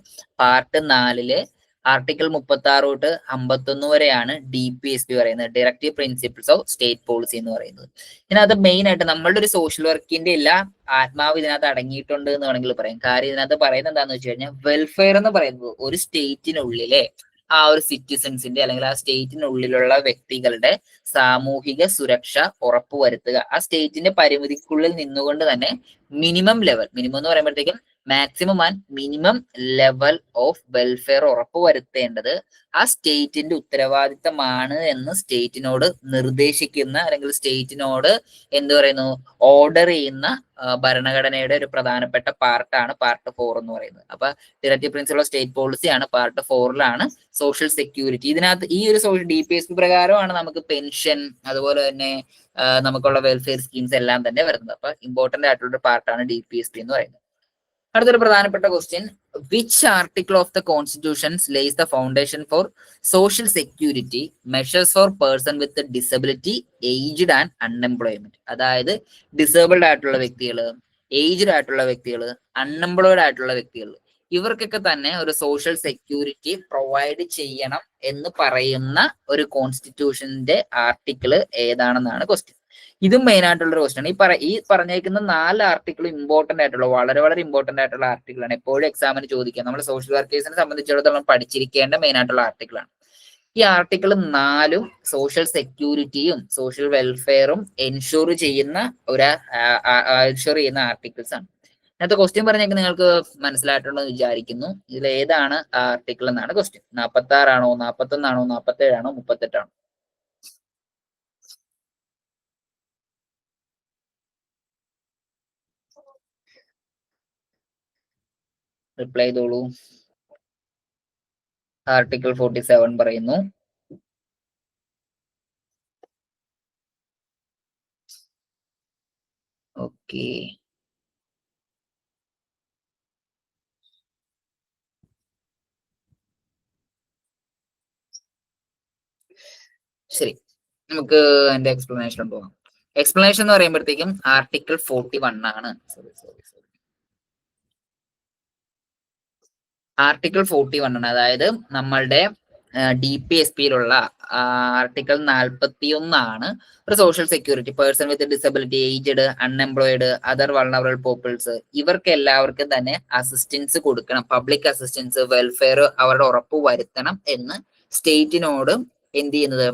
പാർട്ട് 4 ആർട്ടിക്കിൾ 36 തൊട്ട് 51 വരെയാണ് DPSP പറയുന്നത്, directive principles of state policy എന്ന് പറയുന്നത്. ഇതിനകത്ത് മെയിൻ ആയിട്ട് നമ്മളുടെ ഒരു സോഷ്യൽ വർക്കിന്റെ എല്ലാ ആത്മാവ് ഇതിനകത്ത് അടങ്ങിയിട്ടുണ്ട് എന്ന് വേണമെങ്കിൽ പറയാം. കാര്യം ഇതിനകത്ത് പറയുന്നത് എന്താണെന്ന് വെച്ച് കഴിഞ്ഞാൽ, വെൽഫെയർ എന്ന് പറയുന്നത് ഒരു സ്റ്റേറ്റിനുള്ളിലെ ആ ഒരു സിറ്റിസൺസിന്റെ അല്ലെങ്കിൽ ആ സ്റ്റേറ്റിനുള്ളിലുള്ള വ്യക്തികളുടെ സാമൂഹിക സുരക്ഷ ഉറപ്പുവരുത്തുക. ആ സ്റ്റേറ്റിന്റെ പരിമിതിക്കുള്ളിൽ നിന്നുകൊണ്ട് തന്നെ മിനിമം എന്ന് പറയുമ്പോഴത്തേക്കും maximum and minimum level of welfare ഉറപ്പുവരുത്തേണ്ടത് ആ സ്റ്റേറ്റിന്റെ ഉത്തരവാദിത്തമാണ് എന്ന് സ്റ്റേറ്റിനോട് നിർദ്ദേശിക്കുന്ന, അല്ലെങ്കിൽ സ്റ്റേറ്റിനോട് എന്ത് പറയുന്നു, ഓർഡർ ചെയ്യുന്ന ഭരണഘടനയുടെ ഒരു പ്രധാനപ്പെട്ട പാർട്ടാണ് പാർട്ട് 4 എന്ന് പറയുന്നത്. അപ്പൊ ഡയറക്റ്റീവ് പ്രിൻസിപ്പിൾ ഓഫ് സ്റ്റേറ്റ് പോളിസിയാണ് പാർട്ട് 4ലാണ് സോഷ്യൽ സെക്യൂരിറ്റി. ഇതിനകത്ത് ഈ ഒരു DPSP പ്രകാരമാണ് നമുക്ക് പെൻഷൻ, അതുപോലെ തന്നെ നമുക്കുള്ള വെൽഫെയർ സ്കീംസ് എല്ലാം തന്നെ വരുന്നത്. അപ്പൊ ഇമ്പോർട്ടന്റ് ആയിട്ടുള്ള ഒരു പാർട്ടാണ് DPSP എന്ന് പറയുന്നത്. അടുത്തൊരു പ്രധാനപ്പെട്ട question, which article of the constitution lays the foundation for social security measures for person with disability, aged and unemployment. അതായത് ഡിസേബിൾഡ് ആയിട്ടുള്ള വ്യക്തികൾ, ഏജ്ഡ് ആയിട്ടുള്ള വ്യക്തികൾ, അൺഎംപ്ലോയ്ഡ് ആയിട്ടുള്ള വ്യക്തികൾ, ഇവർക്കൊക്കെ തന്നെ ഒരു സോഷ്യൽ സെക്യൂരിറ്റി പ്രൊവൈഡ് ചെയ്യണം എന്ന് പറയുന്ന ഒരു കോൺസ്റ്റിറ്റ്യൂഷന്റെ ആർട്ടിക്കിൾ ഏതാണെന്നാണ് ക്വസ്റ്റ്യൻ. ഇതും മെയിൻ ആയിട്ടുള്ള ഒരു ക്വസ്റ്റ്യൻ. ഈ പറഞ്ഞേക്കുന്ന 4 ആർട്ടിക്കിൾ ഇമ്പോർട്ടന്റ് ആയിട്ടുള്ള, വളരെ വളരെ ഇമ്പോർട്ടന്റ് ആയിട്ടുള്ള ആർട്ടിക്കിളാണ്. എപ്പോഴും എക്സാമിന് ചോദിക്കുക. നമ്മൾ സോഷ്യൽ വർക്കേഴ്സിനെ സംബന്ധിച്ചിടത്തോളം പഠിച്ചിരിക്കേണ്ട മെയിൻ ആയിട്ടുള്ള ആർട്ടിക്കിളാണ്. ഈ ആർട്ടിക്കിൾ 4 സോഷ്യൽ സെക്യൂരിറ്റിയും സോഷ്യൽ വെൽഫെയറും എൻഷുർ ചെയ്യുന്ന ആർട്ടിക്കിൾസ് ആണ്. അതിനകത്ത് ക്വസ്റ്റ്യൻ പറഞ്ഞേക്ക് നിങ്ങൾക്ക് മനസ്സിലായിട്ടുണ്ടെന്ന് വിചാരിക്കുന്നു. ഇതിൽ ഏതാണ് ആർട്ടിക്കിൾ എന്നാണ് ക്വസ്റ്റ്യൻ. 46 ആണോ, 41 ആണോ, 47 ആണോ, 38 ആണോ? റിപ്ലൈ ചെയ്തോളൂ. ആർട്ടിക്കിൾ 47 പറയുന്നു. ഓക്കെ, ശരി, നമുക്ക് അതിന്റെ എക്സ്പ്ലനേഷൻ പോകാം. എക്സ്പ്ലനേഷൻ എന്ന് പറയുമ്പോഴത്തേക്കും ആർട്ടിക്കിൾ 41 ആണ്. ആർട്ടിക്കിൾ 41 ആണ്. അതായത് നമ്മളുടെ DPSPയിലുള്ള ആർട്ടിക്കിൾ 41 ആണ് ഒരു social security, person with disability, aged, unemployed, other vulnerable peoples, ഇവർക്ക് എല്ലാവർക്കും തന്നെ അസിസ്റ്റൻസ് കൊടുക്കണം, പബ്ലിക് അസിസ്റ്റൻസ്, വെൽഫെയർ അവരുടെ ഉറപ്പ് വരുത്തണം എന്ന് സ്റ്റേറ്റിനോട് എന്ത് ചെയ്യുന്നത്,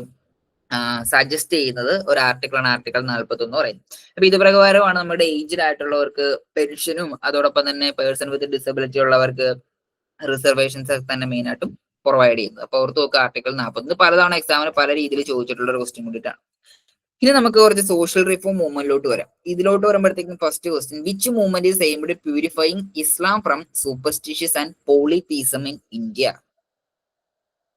സജസ്റ്റ് ചെയ്യുന്നത് ഒരു ആർട്ടിക്കിളാണ് ആർട്ടിക്കിൾ 41 പറയുന്നത്. അപ്പൊ ഇത് പ്രകാരമാണ് നമ്മുടെ ഏജ്ഡ് ആയിട്ടുള്ളവർക്ക് പെൻഷനും അതോടൊപ്പം തന്നെ പേഴ്സൺ വിത്ത് ഡിസബിലിറ്റി ഉള്ളവർക്ക് റിസർവേഷൻസ് ഒക്കെ തന്നെ മെയിൻ ആയിട്ടും പ്രൊവൈഡ് ചെയ്യുന്നത്. അപ്പൊ ഓർത്ത് നോക്കുക ആർട്ടിക്കിൾ 40 പലതവണ എക്സാമിന് പല രീതിയിൽ ചോദിച്ചിട്ടുള്ള ഒരു ക്വസ്റ്റ്യൻ കൂടിയിട്ടാണ്. ഇനി നമുക്ക് കുറച്ച് സോഷ്യൽ റിഫോം മൂവ്മെന്റിലോട്ട് വരാം. ഇതിലോട്ട് വരുമ്പോഴത്തേക്കും first question, which movement is aimed purifying Islam from superstitious and polytheism in India?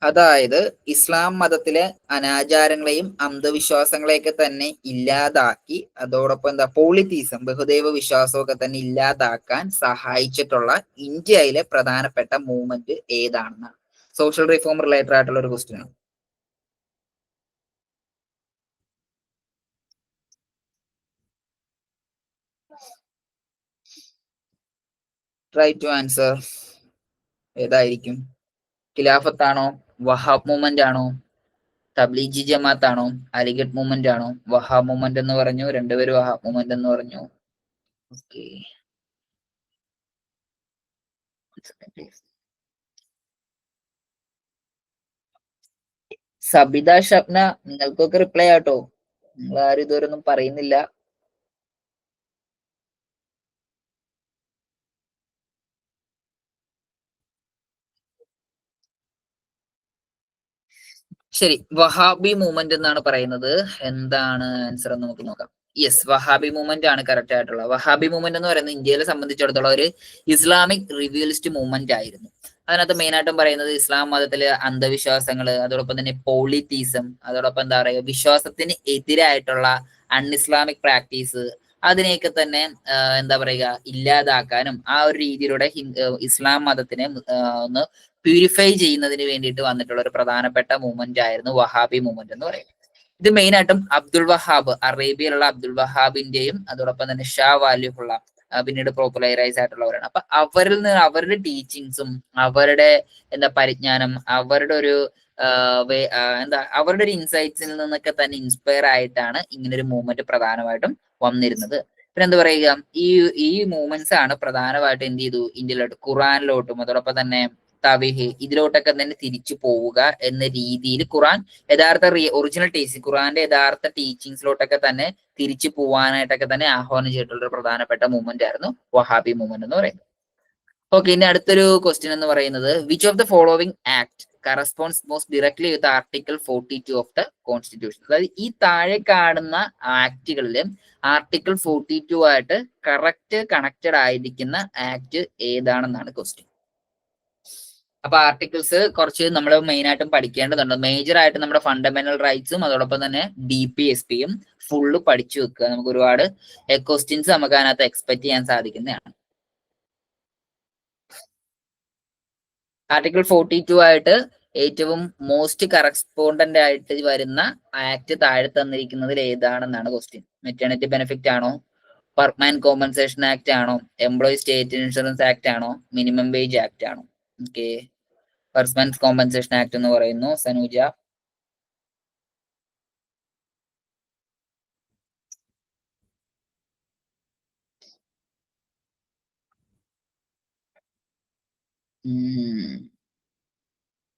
അതായത് ഇസ്ലാം മതത്തിലെ അനാചാരങ്ങളെയും അന്ധവിശ്വാസങ്ങളെയൊക്കെ തന്നെ ഇല്ലാതാക്കി അതോടൊപ്പം എന്താ പോളിതീസം ബഹുദൈവ വിശ്വാസമൊക്കെ തന്നെ ഇല്ലാതാക്കാൻ സഹായിച്ചിട്ടുള്ള ഇന്ത്യയിലെ പ്രധാനപ്പെട്ട മൂവ്മെന്റ് ഏതാണെന്നാണ്. സോഷ്യൽ റിഫോം റിലേറ്റഡ് ആയിട്ടുള്ള ഒരു ക്വസ്റ്റ്യൻ ആണ്. Try to answer. ഏതായിരിക്കും? ഖിലാഫത്താണോ, വഹാബ് മൂവ്മെന്റ് ആണോ, തബ്ലീഗി ജമാഅത്ത് ആണോ, അലിഗഡ് മൂവ്മെന്റ് ആണോ? വഹാബ് മൂവ്മെന്റ് എന്ന് പറഞ്ഞു, രണ്ടുപേരും വഹാബ് മൂവ്മെന്റ് എന്ന് പറഞ്ഞു. ഓക്കെ, സബിത ഷബ്ന, നിങ്ങൾക്കൊക്കെ റിപ്ലൈ ആട്ടോ, നിങ്ങൾ ആരും ഇതുവരെ ഒന്നും പറയുന്നില്ല. ശരി, വഹാബി മൂവ്മെന്റ് എന്നാണ് പറയുന്നത്. എന്താണ് ആൻസർ എന്ന് നമുക്ക് നോക്കാം. യെസ്, വഹാബി മൂവ്മെന്റ് ആണ് കറക്റ്റ് ആയിട്ടുള്ളത്. വഹാബി മൂവ്മെന്റ് എന്ന് പറയുന്നത് ഇന്ത്യയെ സംബന്ധിച്ചിടത്തോളം ഒരു ഇസ്ലാമിക് റിവ്യൂലിസ്റ്റ് മൂവ്മെന്റ് ആയിരുന്നു. അതിനകത്ത് മെയിൻ ആയിട്ടും പറയുന്നത് ഇസ്ലാം മതത്തിലെ അന്ധവിശ്വാസങ്ങൾ, അതോടൊപ്പം തന്നെ പോളിതീസം, അതോടൊപ്പം എന്താ പറയുക വിശ്വാസത്തിന് എതിരായിട്ടുള്ള അൺഇസ്ലാമിക് പ്രാക്ടീസ്, അതിനെയൊക്കെ തന്നെ എന്താ പറയുക ഇല്ലാതാക്കാനും ആ ഒരു രീതിയിലൂടെ ഇസ്ലാം മതത്തിനെ ഒന്ന് പ്യൂരിഫൈ ചെയ്യുന്നതിന് വേണ്ടിയിട്ട് വന്നിട്ടുള്ള ഒരു പ്രധാനപ്പെട്ട മൂവ്മെന്റ് ആയിരുന്നു വഹാബി മൂവ്മെന്റ് എന്ന് പറയുന്നത്. ഇത് മെയിൻ ആയിട്ടും അബ്ദുൾ വഹാബ്, അറേബ്യയിലുള്ള അബ്ദുൾ വഹാബിന്റെയും അതോടൊപ്പം തന്നെ ഷാ വാലിഹുള്ള പിന്നീട് പോപ്പുലറൈസ് ആയിട്ടുള്ളവരാണ്. അപ്പൊ അവരിൽ നിന്ന് അവരുടെ ടീച്ചിങ്സും അവരുടെ എന്താ പരിജ്ഞാനം, അവരുടെ ഒരു എന്താ അവരുടെ ഒരു ഇൻസൈറ്റ്സിൽ നിന്നൊക്കെ തന്നെ ഇൻസ്പയർ ആയിട്ടാണ് ഇങ്ങനെ ഒരു മൂവ്മെന്റ് പ്രധാനമായിട്ടും വന്നിരുന്നത്. പിന്നെ എന്താ പറയുക, ഈ മൂവ്മെന്റ്സ് ആണ് പ്രധാനമായിട്ട് എന്ത് ചെയ്തു ഇന്ത്യയിലോട്ട് ഖുറാനിലോട്ടും അതോടൊപ്പം തന്നെ തവിഹ് ഇതിലോട്ടൊക്കെ തന്നെ തിരിച്ചു പോവുക എന്ന രീതിയിൽ ഖുറാൻ യഥാർത്ഥ ഒറിജിനൽ ടീച്ചിങ്, ഖുറാന്റെ യഥാർത്ഥ ടീച്ചിങ്സിലോട്ടൊക്കെ തന്നെ തിരിച്ചു പോവാനായിട്ടൊക്കെ തന്നെ ആഹ്വാനം ചെയ്തിട്ടുള്ള ഒരു പ്രധാനപ്പെട്ട മൂവ്മെന്റ് ആയിരുന്നു വഹാബി മൂവ്മെന്റ് എന്ന് പറയുന്നത്. ഓക്കെ, ഇനി അടുത്തൊരു ക്വസ്റ്റ്യൻ എന്ന് പറയുന്നത്, which of the following act corresponds most directly with article 42 of the constitution? അതായത് ഈ താഴെ കാണുന്ന ആക്ടുകളിൽ ആർട്ടിക്കിൾ 42 ആയിട്ട് കറക്റ്റ് കണക്റ്റഡ് ആയിരിക്കുന്ന ആക്ട് ഏതാണെന്നാണ് ക്വസ്റ്റ്യൻ. അപ്പൊ ആർട്ടിക്കിൾസ് കുറച്ച് നമ്മൾ മെയിൻ ആയിട്ടും പഠിക്കേണ്ടതുണ്ട്. മേജർ ആയിട്ട് നമ്മുടെ ഫണ്ടമെന്റൽ റൈറ്റ്സും അതോടൊപ്പം തന്നെ DPSPയും ഫുള്ള് പഠിച്ചു വെക്കുക. നമുക്ക് ഒരുപാട് ക്വസ്റ്റ്യൻസ് നമുക്ക് അതിനകത്ത് എക്സ്പെക്ട് ചെയ്യാൻ സാധിക്കുന്നതാണ്. ആർട്ടിക്കിൾ 42 ആയിട്ട് ഏറ്റവും മോസ്റ്റ് കറസ്പോണ്ടന്റ് ആയിട്ട് വരുന്ന ആക്ട് താഴെ തന്നിരിക്കുന്നതിൽ ഏതാണെന്നാണ് ക്വസ്റ്റ്യൻ. മെറ്റേണിറ്റി ബെനിഫിറ്റ് ആണോ, വർക്ക്മാൻ കോമ്പൻസേഷൻ ആക്ട് ആണോ, എംപ്ലോയി സ്റ്റേറ്റ് ഇൻഷുറൻസ് ആക്ട് ആണോ, മിനിമം വേജ് ആക്ട് ആണോ? ഓക്കെ, വർക്ക്മാൻ കോമ്പൻസേഷൻ ആക്ട് എന്ന് പറയുന്നു. സനൂജ.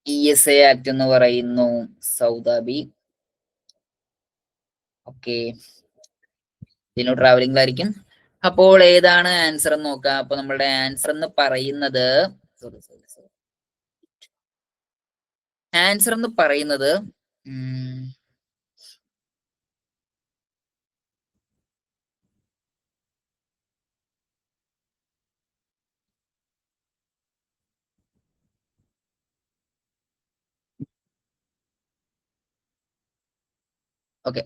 ESA ആക്ട് എന്ന് പറയുന്നു സൗദാബി. ഓക്കെ, ഇതിന് ട്രാവലിംഗിലായിരിക്കും. അപ്പോൾ ഏതാണ് ആൻസർ എന്ന് നോക്കാം. അപ്പൊ നമ്മളുടെ ആൻസർ എന്ന് പറയുന്നത് ആൻസർ എന്ന് പറയുന്നത് okay.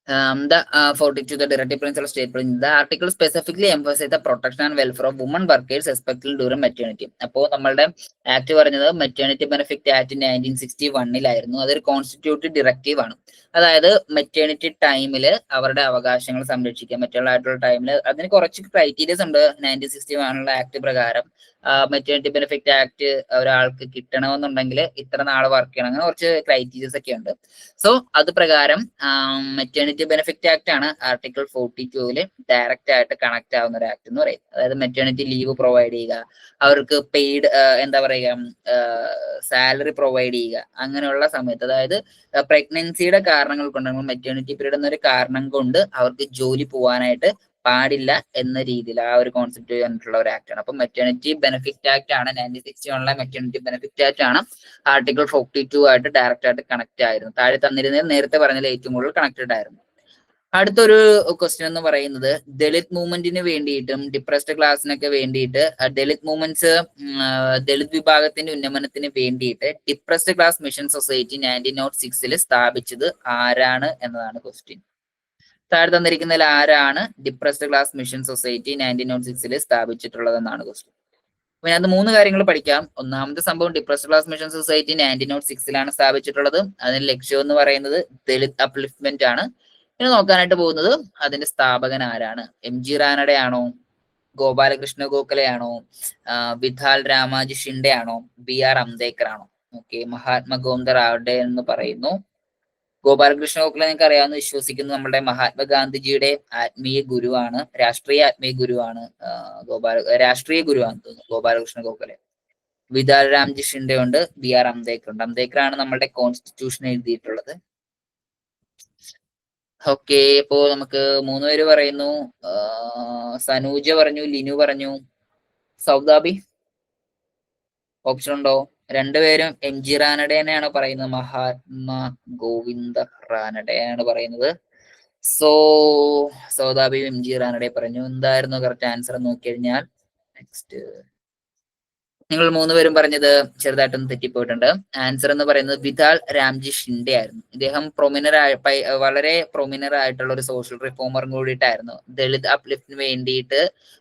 The 42, the directive principle statement, the article specifically emphasizes the protection and welfare of women workers, especially during maternity. അപ്പോൾ നമ്മളുടെ ആക്ട് പറഞ്ഞത് മെറ്റേണിറ്റി ബെനിഫിറ്റ് ആക്ട് 1961 അതൊരു കോൺസ്റ്റിറ്റ്യൂട്ടീവ് ഡയറക്റ്റീവ് ആണ്. അതായത് മെറ്റേണിറ്റി ടൈമിൽ അവരുടെ അവകാശങ്ങൾ സംരക്ഷിക്കാൻ മറ്റുള്ള ടൈമിൽ അതിന് കുറച്ച് ക്രൈറ്റീരിയസ് ഉണ്ട്. 1961 ആക്ട് പ്രകാരം മെറ്റേണിറ്റി ബെനിഫിറ്റ് ആക്ട് ഒരാൾക്ക് കിട്ടണമെന്നുണ്ടെങ്കിൽ ഇത്ര നാൾ വർക്ക് ചെയ്യണം, അങ്ങനെ കുറച്ച് ക്രൈറ്റീരിയസ് ഒക്കെ ഉണ്ട്. സോ അത് പ്രകാരം മെറ്റേണിറ്റി മെറ്റേണിറ്റി ബെനിഫിറ്റ് ആക്ട് ആണ് ആർട്ടിക്കിൾ 42 ഡയറക്റ്റ് ആയിട്ട് കണക്ട് ആവുന്ന ഒരു ആക്ട് എന്ന് പറയുന്നത്. അതായത് മെറ്റേണിറ്റി ലീവ് പ്രൊവൈഡ് ചെയ്യുക, അവർക്ക് പെയ്ഡ് എന്താ പറയുക സാലറി പ്രൊവൈഡ് ചെയ്യുക, അങ്ങനെയുള്ള സമയത്ത് അതായത് പ്രഗ്നൻസിയുടെ കാരണങ്ങൾ കൊണ്ട് മെറ്റേണിറ്റി പീരീഡ് എന്നൊരു കാരണം കൊണ്ട് അവർക്ക് ജോലി പോകാനായിട്ട് പാടില്ല എന്ന രീതിയിൽ ആ ഒരു കോൺസെപ്റ്റ് വന്നിട്ടുള്ള ഒരു ആക്ട് ആണ്. അപ്പൊ മെറ്റേണിറ്റി ബെനിഫിറ്റ് ആക്ട് ആണ് 1961 മെറ്റേണിറ്റി ബെനിഫിറ്റ് ആക്ട് ആണ് ആർട്ടിക്കിൾ 42 ആയിട്ട് ഡയറക്റ്റ് ആയിട്ട് കണക്ട് ആയിരുന്നു. താഴെ തന്നിരുന്നത് നേരത്തെ പറഞ്ഞതിൽ ഏറ്റവും കൂടുതൽ കണക്റ്റഡ് ആയിരുന്നു. അടുത്തൊരു ക്വസ്റ്റ്യൻ എന്ന് പറയുന്നത് ദളിത് മൂവ്മെന്റിന് വേണ്ടിയിട്ടും ഡിപ്രസ്ഡ് ക്ലാസ്സിനൊക്കെ വേണ്ടിയിട്ട് ദളിത് മൂവ്മെന്റ്സ് ദളിത് വിഭാഗത്തിന്റെ ഉന്നമനത്തിന് വേണ്ടിയിട്ട് ഡിപ്രസ്ഡ് ക്ലാസ് മിഷൻ സൊസൈറ്റി 1906 സ്ഥാപിച്ചത് ആരാണ് എന്നതാണ് ക്വസ്റ്റ്യൻ. താഴെ തന്നിരിക്കുന്നതിൽ ആരാണ് ഡിപ്രസ്ഡ് ക്ലാസ് മിഷൻ സൊസൈറ്റി 1906 സ്ഥാപിച്ചിട്ടുള്ളതെന്നാണ് ക്വസ്റ്റ്യൻ. പിന്നെ അത് 3 കാര്യങ്ങൾ പഠിക്കാം. ഒന്നാമത്തെ സംഭവം ഡിപ്രസ്ഡ് ക്ലാസ് മിഷൻ സൊസൈറ്റി 1906 സ്ഥാപിച്ചിട്ടുള്ളത്. അതിന്റെ ലക്ഷ്യം എന്ന് പറയുന്നത് ദളിത് അപ്ലിഫ്റ്റ്മെന്റ് ആണ്. ഇനി നോക്കാനായിട്ട് പോകുന്നത് അതിന്റെ സ്ഥാപകൻ ആരാണ്? MG റാനഡെ ആണോ, ഗോപാലകൃഷ്ണ ഗോഖലെ ആണോ, വിധാൽ രാമാജി ഷിൻഡെ ആണോ, BR അംബേദ്കർ ആണോ? ഓക്കെ, മഹാത്മാ ഗോവിന്ദ റാവഡെ എന്ന് പറയുന്നു. ഗോപാലകൃഷ്ണ ഗോഖലെ നിങ്ങൾക്ക് അറിയാമെന്ന് വിശ്വസിക്കുന്നു. നമ്മുടെ മഹാത്മാഗാന്ധിജിയുടെ ആത്മീയ ഗുരുവാണ്, രാഷ്ട്രീയ ആത്മീയ ഗുരുവാണ്. രാഷ്ട്രീയ ഗുരുവാണ് തോന്നുന്നു ഗോപാലകൃഷ്ണ ഗോഖലെ. വിധാൽ രാംജി ഷിൻഡെ ഉണ്ട്, BR അംബേദ്കർ ഉണ്ട്. അംബേദ്കർ ആണ് നമ്മുടെ കോൺസ്റ്റിറ്റ്യൂഷൻ എഴുതിയിട്ടുള്ളത്. ഓക്കെ, ഇപ്പോ നമുക്ക് 3 പേര് പറയുന്നു. സനൂജ പറഞ്ഞു, ലിനു പറഞ്ഞു, സൗദാബി ഓപ്ഷൻ ഉണ്ടോ? 2 പേരും MG റാനഡെ തന്നെയാണ് പറയുന്നത്. മഹാത്മാ ഗോവിന്ദ റാനഡെയാണ് പറയുന്നത്. സോ സൗദാബിയും MG റാനഡെ പറഞ്ഞു. എന്തായിരുന്നു കറക്റ്റ് ആൻസർ നോക്കിക്കഴിഞ്ഞാൽ നെക്സ്റ്റ് നിങ്ങൾ 3 പേരും പറഞ്ഞത് ചെറുതായിട്ടൊന്ന് തെറ്റിപ്പോയിട്ടുണ്ട്. ആൻസർ എന്ന് പറയുന്നത് വിധാൽ രാംജി ഷിൻഡെ ആയിരുന്നു. ഇദ്ദേഹം വളരെ പ്രൊമിനർ ആയിട്ടുള്ള ഒരു സോഷ്യൽ റിഫോമറും കൂടിയിട്ടായിരുന്നു. ദളിത് അപ്ലിഫ്റ്റിന് വേണ്ടിയിട്ട്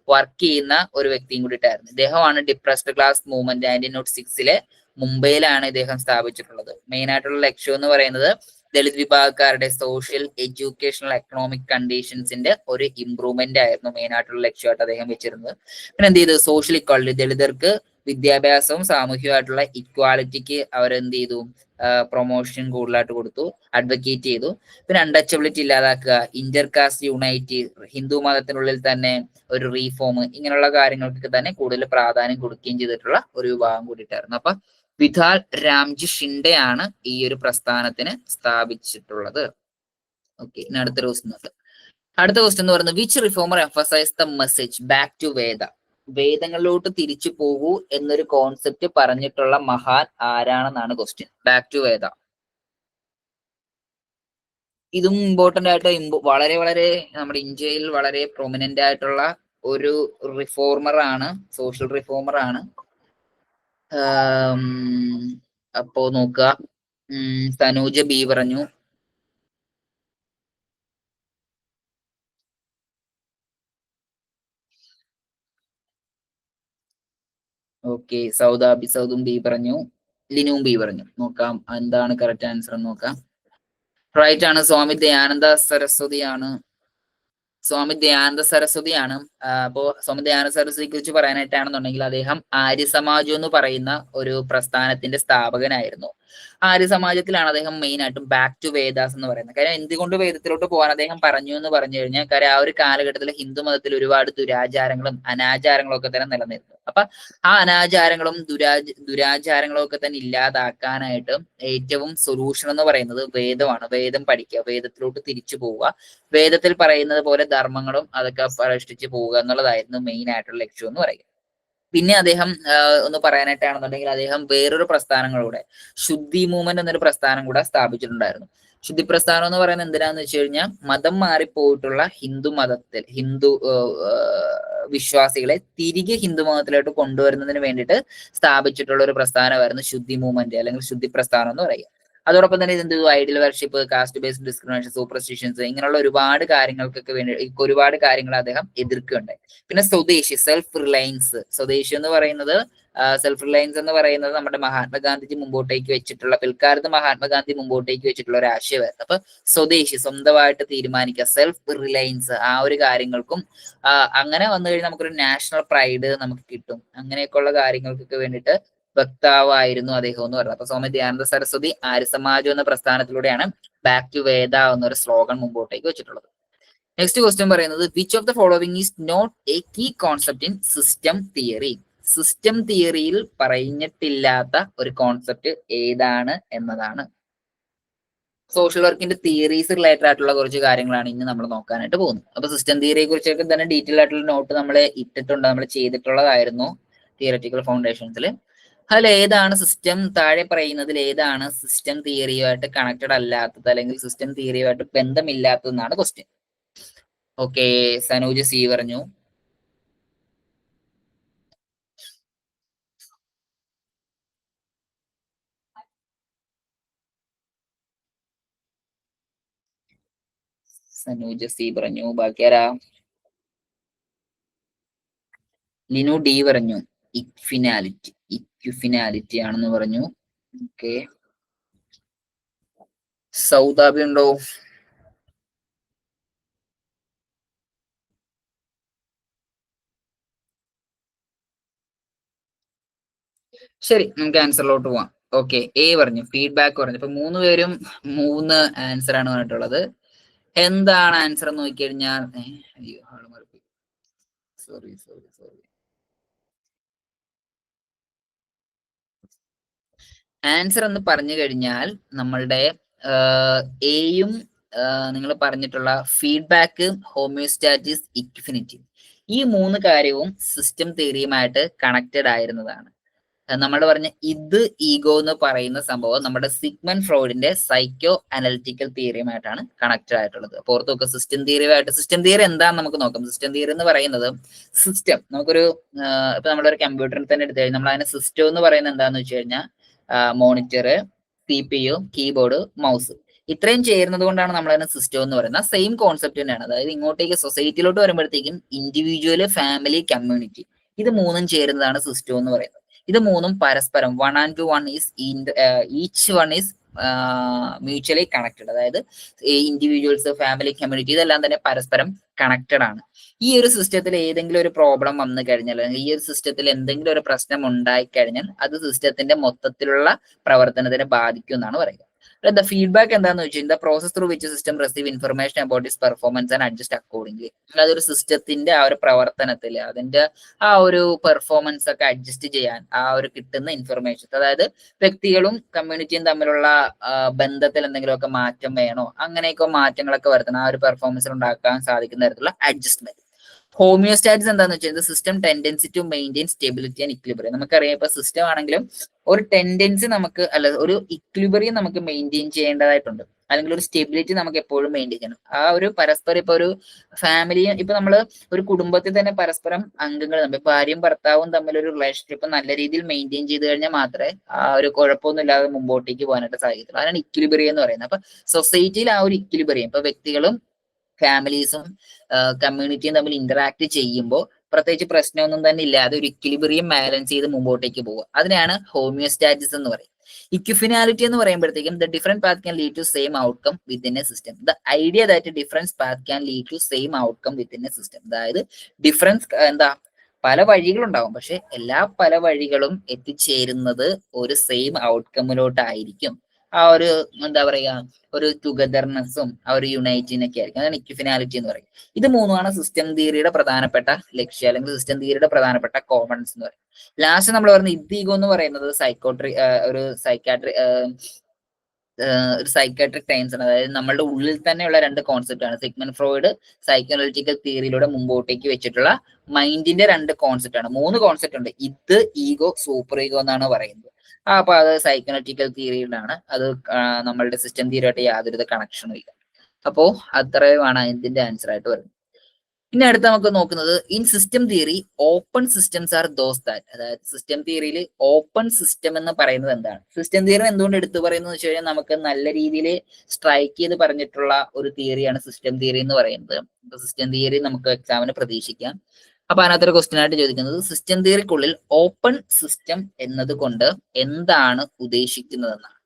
വർക്ക് ചെയ്യുന്ന ഒരു വ്യക്തിയും കൂടിയിട്ടായിരുന്നു. ഇദ്ദേഹമാണ് ഡിപ്രസ്ഡ് ക്ലാസ് മൂവ്മെന്റ് 1906 മുംബൈയിലാണ് ഇദ്ദേഹം സ്ഥാപിച്ചിട്ടുള്ളത്. മെയിൻ ആയിട്ടുള്ള ലക്ഷ്യം എന്ന് പറയുന്നത് ദളിത് വിഭാഗക്കാരുടെ സോഷ്യൽ, എഡ്യൂക്കേഷണൽ, എക്കണോമിക് കണ്ടീഷൻസിന്റെ ഒരു ഇംപ്രൂവ്മെന്റ് ആയിരുന്നു മെയിൻ ആയിട്ടുള്ള ലക്ഷ്യമായിട്ട് അദ്ദേഹം വെച്ചിരുന്നത്. പിന്നെ എന്ത് ചെയ്തു? സോഷ്യൽ ഇക്വാളിറ്റി, ദളിതർക്ക് വിദ്യാഭ്യാസവും സാമൂഹികമായിട്ടുള്ള ഇക്വാലിറ്റിക്ക് അവരെന്ത് ചെയ്തു? പ്രൊമോഷൻ കൂടുതലായിട്ട് കൊടുത്തു, അഡ്വക്കേറ്റ് ചെയ്തു. പിന്നെ അൺടച്ചബിലിറ്റി ഇല്ലാതാക്കുക, ഇന്റർകാസ്റ്റ് യൂണൈറ്റ്, ഹിന്ദു മതത്തിനുള്ളിൽ തന്നെ ഒരു റീഫോം, ഇങ്ങനെയുള്ള കാര്യങ്ങൾക്ക് തന്നെ കൂടുതൽ പ്രാധാന്യം കൊടുക്കുകയും ചെയ്തിട്ടുള്ള ഒരു വിഭാഗം കൂടിയിട്ടായിരുന്നു. അപ്പൊ വിധാൽ രാംജി ഷിൻഡെ ആണ് ഈ ഒരു പ്രസ്ഥാനത്തിന് സ്ഥാപിച്ചിട്ടുള്ളത്. ഓക്കെ, ഇനി അടുത്ത ക്വസ്റ്റ്യൻ എന്ന് പറയുന്നത് which reformer emphasise the message back to Veda? വേദങ്ങളിലോട്ട് തിരിച്ചു പോകൂ എന്നൊരു കോൺസെപ്റ്റ് പറഞ്ഞിട്ടുള്ള മഹാൻ ആരാണെന്നാണ് ക്വസ്റ്റ്യൻ. Back to Veda. ഇതും ഇമ്പോർട്ടന്റ് ആയിട്ട് വളരെ വളരെ നമ്മുടെ ഇന്ത്യയിൽ വളരെ പ്രൊമിനന്റ് ആയിട്ടുള്ള ഒരു റിഫോർമർ ആണ്, സോഷ്യൽ റിഫോമർ ആണ്. അപ്പോ നോക്കുക, തനൂജ B പറഞ്ഞു. ഓക്കെ, സൗദും B പറഞ്ഞു, ലിനുവും B പറഞ്ഞു. നോക്കാം എന്താണ് കറക്റ്റ് ആൻസർ എന്ന് നോക്കാം. റൈറ്റ് ആണ്, സ്വാമി ദയാനന്ദ സരസ്വതിയാണ്. അപ്പോ സ്വാമി ദയാനന്ദ സരസ്വതിയെ കുറിച്ച് പറയാനായിട്ടാണെന്നുണ്ടെങ്കിൽ അദ്ദേഹം ആര്യ സമാജം എന്ന് പറയുന്ന ഒരു പ്രസ്ഥാനത്തിന്റെ സ്ഥാപകനായിരുന്നു. ആര്യ സമാജത്തിലാണ് അദ്ദേഹം മെയിൻ ആയിട്ടും ബാക്ക് ടു വേദാസ് എന്ന് പറയുന്നത്. കാര്യം എന്തുകൊണ്ട് വേദത്തിലോട്ട് പോകാൻ അദ്ദേഹം പറഞ്ഞു എന്ന് പറഞ്ഞു കഴിഞ്ഞാൽ, കാര്യം ആ ഒരു കാലഘട്ടത്തിൽ ഹിന്ദു മതത്തിൽ ഒരുപാട് ദുരാചാരങ്ങളും അനാചാരങ്ങളും ഒക്കെ തന്നെ നിലനിന്നു. അപ്പൊ ആ അനാചാരങ്ങളും ദുരാചാരങ്ങളും ഒക്കെ തന്നെ ഇല്ലാതാക്കാനായിട്ട് ഏറ്റവും സൊല്യൂഷൻ എന്ന് പറയുന്നത് വേദമാണ്. വേദം പഠിക്കുക, വേദത്തിലോട്ട് തിരിച്ചു പോവുക, വേദത്തിൽ പറയുന്നത് പോലെ ധർമ്മങ്ങളും അതൊക്കെ പ്രതിഷ്ഠിച്ച് പോവുക എന്നുള്ളതായിരുന്നു മെയിൻ ആയിട്ടുള്ള ലക്ഷ്യം എന്ന് പറയുക. പിന്നെ അദ്ദേഹം ഒന്ന് പറയാനായിട്ടാണെന്നുണ്ടെങ്കിൽ അദ്ദേഹം വേറൊരു പ്രസ്ഥാനങ്ങളുടെ ശുദ്ധി മൂവ്മെന്റ് എന്നൊരു പ്രസ്ഥാനം കൂടെ സ്ഥാപിച്ചിട്ടുണ്ടായിരുന്നു. ശുദ്ധി പ്രസ്ഥാനം എന്ന് പറയുന്നത് എന്തിനാന്ന് വെച്ച് കഴിഞ്ഞാൽ മതം മാറിപ്പോയിട്ടുള്ള ഹിന്ദു വിശ്വാസികളെ തിരികെ ഹിന്ദു മതത്തിലോട്ട് കൊണ്ടുവരുന്നതിന് വേണ്ടിയിട്ട് സ്ഥാപിച്ചിട്ടുള്ള ഒരു പ്രസ്ഥാനമായിരുന്നു ശുദ്ധി മൂവ്മെന്റ് അല്ലെങ്കിൽ ശുദ്ധി പ്രസ്ഥാനം എന്ന് പറയുക. അതോടൊപ്പം തന്നെ ഇതെന്ത് ideal worship, caste based discrimination, superstitions, ഇങ്ങനെയുള്ള ഒരുപാട് കാര്യങ്ങൾക്കൊക്കെ വേണ്ടി ഒരുപാട് കാര്യങ്ങൾ അദ്ദേഹം എതിർക്കുകയുണ്ടായി. പിന്നെ സ്വദേശി, സെൽഫ് റിലയൻസ്. സ്വദേശി എന്ന് പറയുന്നത് സെൽഫ് റിലയൻസ് എന്ന് പറയുന്നത് നമ്മുടെ മഹാത്മാഗാന്ധിജി മുമ്പോട്ടേക്ക് വെച്ചിട്ടുള്ള, പിൽക്കാലത്ത് മഹാത്മാഗാന്ധി മുമ്പോട്ടേക്ക് വെച്ചിട്ടുള്ള ഒരു ആശയമായിരുന്നു. അപ്പൊ സ്വദേശി, സ്വന്തമായിട്ട് തീരുമാനിക്കുക, സെൽഫ് റിലയൻസ്, ആ ഒരു കാര്യങ്ങൾക്കും അങ്ങനെ വന്നു കഴിഞ്ഞാൽ നമുക്കൊരു നാഷണൽ പ്രൈഡ് നമുക്ക് കിട്ടും. അങ്ങനെയൊക്കെയുള്ള കാര്യങ്ങൾക്കൊക്കെ വേണ്ടിയിട്ട് വക്താവായിരുന്നു അദ്ദേഹം എന്ന് പറയുന്നത്. അപ്പൊ സ്വാമി ദയാനന്ദ സരസ്വതി ആര്യസമാജം എന്ന പ്രസ്ഥാനത്തിലൂടെയാണ് ബാക്ക് ടു വേദ എന്നൊരു സ്ലോഗൻ മുമ്പോട്ടേക്ക് വെച്ചിട്ടുള്ളത്. നെക്സ്റ്റ് ക്വസ്റ്റ്യൻ പറയുന്നത് which of the following is not a key concept in system theory. System തിയറിയിൽ പറഞ്ഞിട്ടില്ലാത്ത ഒരു കോൺസെപ്റ്റ് ഏതാണ് എന്നതാണ്. സോഷ്യൽ വർക്കിന്റെ തിയറീസ് റിലേറ്റഡ് ആയിട്ടുള്ള കുറച്ച് കാര്യങ്ങളാണ് ഇന്ന് നമ്മൾ നോക്കാനായിട്ട് പോകുന്നത്. അപ്പൊ സിസ്റ്റം തിയറിയെ കുറിച്ചൊക്കെ തന്നെ ഡീറ്റെയിൽ ആയിട്ടുള്ള നോട്ട് നമ്മൾ ഇട്ടിട്ടുണ്ട്, നമ്മൾ ചെയ്തിട്ടുള്ളതായിരുന്നു തിയററ്റിക്കൽ ഫൗണ്ടേഷൻസിൽ. അതിൽ ഏതാണ് സിസ്റ്റം, താഴെ പറയുന്നതിൽ ഏതാണ് സിസ്റ്റം തിയറിയുമായിട്ട് കണക്റ്റഡ് അല്ലാത്തത് അല്ലെങ്കിൽ സിസ്റ്റം തിയറിയുമായിട്ട് ബന്ധമില്ലാത്തതെന്നാണ് ക്വസ്റ്റ്യൻ. ഓക്കെ, സനൂജ് സി പറഞ്ഞു. സനൂജ് സി പറഞ്ഞു. ബാക്കിയാരാ? ലിനു ഡി പറഞ്ഞു ഇക്വിനാലിറ്റി ആണെന്ന് പറഞ്ഞു. ഓക്കെ, സൗദാബി ഉണ്ടോ? ശരി, നമുക്ക് ആൻസറിലോട്ട് പോവാം. ഓക്കെ, എ പറഞ്ഞു, ഫീഡ്ബാക്ക് പറഞ്ഞു. ഇപ്പൊ 3 പേരും 3 ആൻസർ ആണ് പറഞ്ഞിട്ടുള്ളത്. എന്താണ് ആൻസർ എന്ന് നോക്കിക്കഴിഞ്ഞാൽ സോറി ആൻസർ എന്ന് പറഞ്ഞു കഴിഞ്ഞാൽ നമ്മളുടെ എയും നിങ്ങൾ പറഞ്ഞിട്ടുള്ള ഫീഡ്ബാക്ക്, ഹോമിയോസ്റ്റാറ്റിസ്, ഇക്വിനിറ്റി, ഈ 3 കാര്യവും സിസ്റ്റം തിയറിയുമായിട്ട് കണക്റ്റഡ് ആയിരുന്നതാണ്. നമ്മൾ പറഞ്ഞ ഇത് ഈഗോ എന്ന് പറയുന്ന സംഭവം നമ്മുടെ സിഗ്മണ്ട് ഫ്രോയിഡിന്റെ സൈക്കോ അനലിറ്റിക്കൽ തിയറിയുമായിട്ടാണ് കണക്റ്റഡ് ആയിട്ടുള്ളത്. അപ്പോൾ ഓർത്ത് നോക്കുക, സിസ്റ്റം തിയറി എന്താണെന്ന് നമുക്ക് നോക്കാം. സിസ്റ്റം തിയറി എന്ന് പറയുന്നത് സിസ്റ്റം, നമുക്കൊരു ഇപ്പൊ നമ്മളൊരു കമ്പ്യൂട്ടറിൽ തന്നെ എടുത്തു കഴിഞ്ഞാൽ നമ്മൾ അതിനെ സിസ്റ്റം എന്ന് പറയുന്നത് എന്താണെന്ന് വെച്ച് കഴിഞ്ഞാൽ മോണിറ്റർ, CPU, കീബോർഡ്, മൗസ്, ഇത്രയും ചേരുന്നത് കൊണ്ടാണ് നമ്മൾ അതിനെ സിസ്റ്റം എന്ന് പറയുന്നത്. സെയിം കോൺസെപ്റ്റ് തന്നെയാണ്. അതായത് ഇങ്ങോട്ടേക്ക് സൊസൈറ്റിയിലോട്ട് വരുമ്പോഴത്തേക്കും ഇൻഡിവിജ്വല്, ഫാമിലി, കമ്മ്യൂണിറ്റി, ഇത് 3ഉം ചേരുന്നതാണ് സിസ്റ്റം എന്ന് പറയുന്നത്. ഇത് 3ഉം പരസ്പരം 1 is each one is mutually connected. അതായത് ഇൻഡിവിജ്വൽസ്, ഫാമിലി, കമ്മ്യൂണിറ്റി ഇതെല്ലാം തന്നെ പരസ്പരം കണക്റ്റഡ് ആണ്. ഈ ഒരു സിസ്റ്റത്തിൽ ഏതെങ്കിലും ഒരു പ്രോബ്ലം വന്നു കഴിഞ്ഞാൽ, അല്ലെങ്കിൽ ഈ ഒരു സിസ്റ്റത്തിൽ എന്തെങ്കിലും ഒരു പ്രശ്നം ഉണ്ടായി കഴിഞ്ഞാൽ അത് സിസ്റ്റത്തിന്റെ മൊത്തത്തിലുള്ള പ്രവർത്തനത്തിനെ ബാധിക്കും എന്നാണ് പറയുന്നത്. The feedback എന്താന്ന് വെച്ചാൽ the process through which system receive information about its performance and adjust accordingly. അതൊരു സിസ്റ്റത്തിന്റെ ആ ഒരു പ്രവർത്തനത്തിൽ അതിന്റെ ആ ഒരു പെർഫോമൻസ് ഒക്കെ അഡ്ജസ്റ്റ് ചെയ്യാൻ ആ ഒരു കിട്ടുന്ന ഇൻഫർമേഷൻ, അതായത് വ്യക്തികളും കമ്മ്യൂണിറ്റിയും തമ്മിലുള്ള ബന്ധത്തിൽ എന്തെങ്കിലുമൊക്കെ മാറ്റം വേണോ, അങ്ങനെയൊക്കെ മാറ്റങ്ങളൊക്കെ വരുത്തണം, ആ ഒരു പെർഫോമൻസിൽ ഉണ്ടാക്കാൻ സാധിക്കുന്ന തരത്തിലുള്ള അഡ്ജസ്റ്റ്മെന്റ്. ഹോമിയോസ്റ്റാറ്റിസ് എന്താന്ന് വെച്ചാൽ system tendency to maintain stability and equilibrium. നമുക്കറിയാം ഇപ്പൊ സിസ്റ്റം ആണെങ്കിലും ഒരു ടെൻഡൻസി നമുക്ക്, അല്ല ഒരു ഇക്വിലിബ്രിയം നമുക്ക് മെയിൻറ്റെയിൻ ചെയ്യേണ്ടതായിട്ടുണ്ട്, അല്ലെങ്കിൽ ഒരു സ്റ്റെബിലിറ്റി നമുക്ക് എപ്പോഴും മെയിൻറ്റെയിൻ ചെയ്യണം. ആ ഒരു പരസ്പരം ഇപ്പൊ ഒരു ഫാമിലി, ഇപ്പൊ നമ്മള് ഒരു കുടുംബത്തിൽ തന്നെ പരസ്പരം അംഗങ്ങൾ തമ്മിൽ, ഭാര്യയും ഭർത്താവും തമ്മിൽ ഒരു റിലേഷൻഷിപ്പ് നല്ല രീതിയിൽ മെയിൻറ്റെയിൻ ചെയ്ത് കഴിഞ്ഞാൽ മാത്രമേ ആ ഒരു കുഴപ്പമൊന്നും ഇല്ലാതെ മുമ്പോട്ടേക്ക് പോകാനായിട്ട് സാധിക്കത്തുള്ളൂ. അതാണ് ഇക്വിലിബ്രിയം എന്ന് പറയുന്നത്. അപ്പൊ സൊസൈറ്റിയിൽ ആ ഒരു ഇക്വിലിബ്രിയം, ഇപ്പൊ വ്യക്തികളും ഫാമിലീസും കമ്മ്യൂണിറ്റിയും തമ്മിൽ ഇന്ററാക്ട് ചെയ്യുമ്പോൾ പ്രത്യേകിച്ച് പ്രശ്നമൊന്നും തന്നെ ഇല്ലാതെ ഒരു ഇക്വിലിബ്രിയം ബാലൻസ് ചെയ്ത് മുമ്പോട്ടേക്ക് പോകുക, അതിനാണ് ഹോമിയോസ്റ്റാറ്റിസ് എന്ന് പറയുന്നത്. ഇക്വിഫിനാലിറ്റി എന്ന് പറയുമ്പോഴത്തേക്കും the different path can lead to same outcome within a system. The idea that difference path can lead to same outcome within a system. അതായത് ഡിഫറൻസ് എന്താ, പല വഴികളുണ്ടാവും, പക്ഷെ എല്ലാ പല വഴികളും എത്തിച്ചേരുന്നത് ഒരു സെയിം ഔട്ട്കമ്മിലോട്ടായിരിക്കും. ആ ഒരു എന്താ പറയാ, ഒരു ടുഗദർനെസ്സും ആ ഒരു യുണൈറ്റിനൊക്കെ ആയിരിക്കും. അതാണ് ഇക്വിഫിനാലിറ്റി എന്ന് പറയുന്നത്. ഇത് 3ആണ് സിസ്റ്റം തിയറിയുടെ പ്രധാനപ്പെട്ട ലക്ഷ്യം, അല്ലെങ്കിൽ സിസ്റ്റം തിയറിയുടെ പ്രധാനപ്പെട്ട കോമൺസ് എന്ന് പറയും. ലാസ്റ്റ് നമ്മൾ പറയുന്നത് ഇദ്ദീഗോ എന്ന് പറയുന്നത് ഒരു സൈക്കാട്രിക് ടൈംസ് ആണ്. അതായത് നമ്മളുടെ ഉള്ളിൽ തന്നെയുള്ള 2 കോൺസെപ്റ്റ് ആണ്. സിഗ്മണ്ട് ഫ്രോയിഡ് സൈക്കോളജിക്കൽ തിയറിയിലൂടെ മുമ്പോട്ടേക്ക് വെച്ചിട്ടുള്ള മൈൻഡിന്റെ 2 കോൺസെപ്റ്റ് ആണ്. 3 കോൺസെപ്റ്റ് ഉണ്ട്. ഇത്, ഈഗോ, സൂപ്പർ ഈഗോ എന്നാണ് പറയുന്നത്. അപ്പൊ അത് സൈക്കോളജിക്കൽ തിയറിയിലാണ്. അത് നമ്മളുടെ സിസ്റ്റം തിയറിയായിട്ട് യാതൊരു കണക്ഷനും ഇല്ല. അപ്പോ അത്രയുമാണ് ഇതിന്റെ ആൻസർ ആയിട്ട് വരുന്നത്. പിന്നെ അടുത്ത് നമുക്ക് നോക്കുന്നത് in system theory open systems are those that. അതായത് സിസ്റ്റം തിയറിയിൽ ഓപ്പൺ സിസ്റ്റം എന്ന് പറയുന്നത് എന്താണ്? സിസ്റ്റം തിയറി എന്തുകൊണ്ട് എടുത്തു പറയുന്നത് വെച്ച് കഴിഞ്ഞാൽ നമുക്ക് നല്ല രീതിയിൽ സ്ട്രൈക്ക് ചെയ്ത് പറഞ്ഞിട്ടുള്ള ഒരു തിയറിയാണ് സിസ്റ്റം തിയറി എന്ന് പറയുന്നത്. അപ്പൊ സിസ്റ്റം തിയറി നമുക്ക് എക്സാമിന് പ്രതീക്ഷിക്കാം. അപ്പൊ അതിനകത്തൊരു ക്വസ്റ്റ്യൻ ആയിട്ട് ചോദിക്കുന്നത് സിസ്റ്റം തിയറിക്കുള്ളിൽ ഓപ്പൺ സിസ്റ്റം എന്നതുകൊണ്ട് എന്താണ് ഉദ്ദേശിക്കുന്നതെന്നാണ്.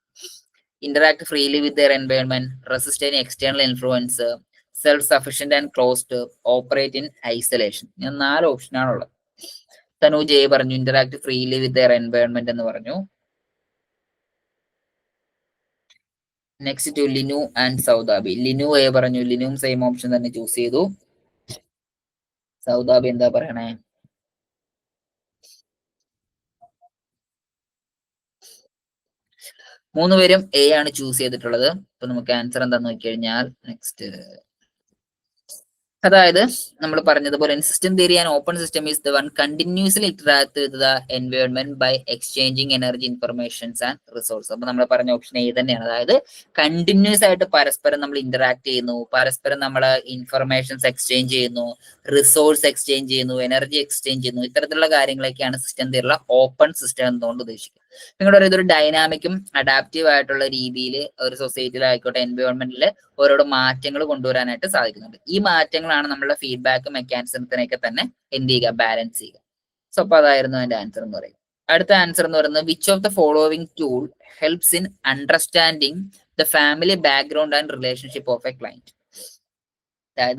Interact freely with their environment, resist any external influence, self sufficient and closed, operate in isolation. ഞാൻ 4 ഓപ്ഷനാണുള്ളത്. തനൂജ് എ പറഞ്ഞു interact freely with their environment എന്ന് പറഞ്ഞു. Next to Linu and Saudabi. Linu A പറഞ്ഞു, ലിനുവും സെയിം ഓപ്ഷൻ തന്നെ ചൂസ് ചെയ്തു. സൗദാബി എന്താ പറയണേ? മൂന്നുപേരും എ ആണ് ചൂസ് ചെയ്തിട്ടുള്ളത്. അപ്പൊ നമുക്ക് ആൻസർ എന്താന്ന് നോക്കി കഴിഞ്ഞാൽ നെക്സ്റ്റ്, അതായത് നമ്മൾ പറഞ്ഞതുപോലെ system theory and open system is the one continuously interact with the environment by exchanging energy informations and resource. അപ്പൊ നമ്മൾ പറഞ്ഞ ഓപ്ഷൻ എ തന്നെയാണ്. അതായത് കണ്ടിന്യൂസ് ആയിട്ട് പരസ്പരം നമ്മൾ ഇന്ററാക്ട് ചെയ്യുന്നു, പരസ്പരം നമ്മൾ ഇൻഫർമേഷൻസ് എക്സ്ചേഞ്ച് ചെയ്യുന്നു, റിസോഴ്സ് എക്സ്ചേഞ്ച് ചെയ്യുന്നു, എനർജി എക്സ്ചേഞ്ച് ചെയ്യുന്നു. ഇത്തരത്തിലുള്ള കാര്യങ്ങളൊക്കെയാണ് സിസ്റ്റം തിയറിയുള്ള ഓപ്പൺ സിസ്റ്റം എന്നുകൊണ്ട് ഉദ്ദേശിക്കുന്നത്. നിങ്ങളുടെ പറയുന്നത് ഒരു ഡൈനാമിക്കും അഡാപ്റ്റീവ് ആയിട്ടുള്ള രീതിയിൽ ഒരു സൊസൈറ്റിയിലായിക്കോട്ടെ എൻവയോൺമെന്റിൽ ഓരോ മാറ്റങ്ങൾ കൊണ്ടുവരാനായിട്ട് സാധിക്കുന്നുണ്ട്. ഈ മാറ്റങ്ങളാണ് നമ്മളുടെ ഫീഡ്ബാക്ക് മെക്കാനിസത്തിനെയൊക്കെ തന്നെ എന്ത് ചെയ്യുക, ബാലൻസ് ചെയ്യുക. സോ അപ്പൊ അതായിരുന്നു അതിന്റെ ആൻസർ എന്ന് പറയുന്നത്. അടുത്ത ആൻസർ എന്ന് പറയുന്നത് which of the following tool helps in understanding the family background and relationship of A client. അതായത്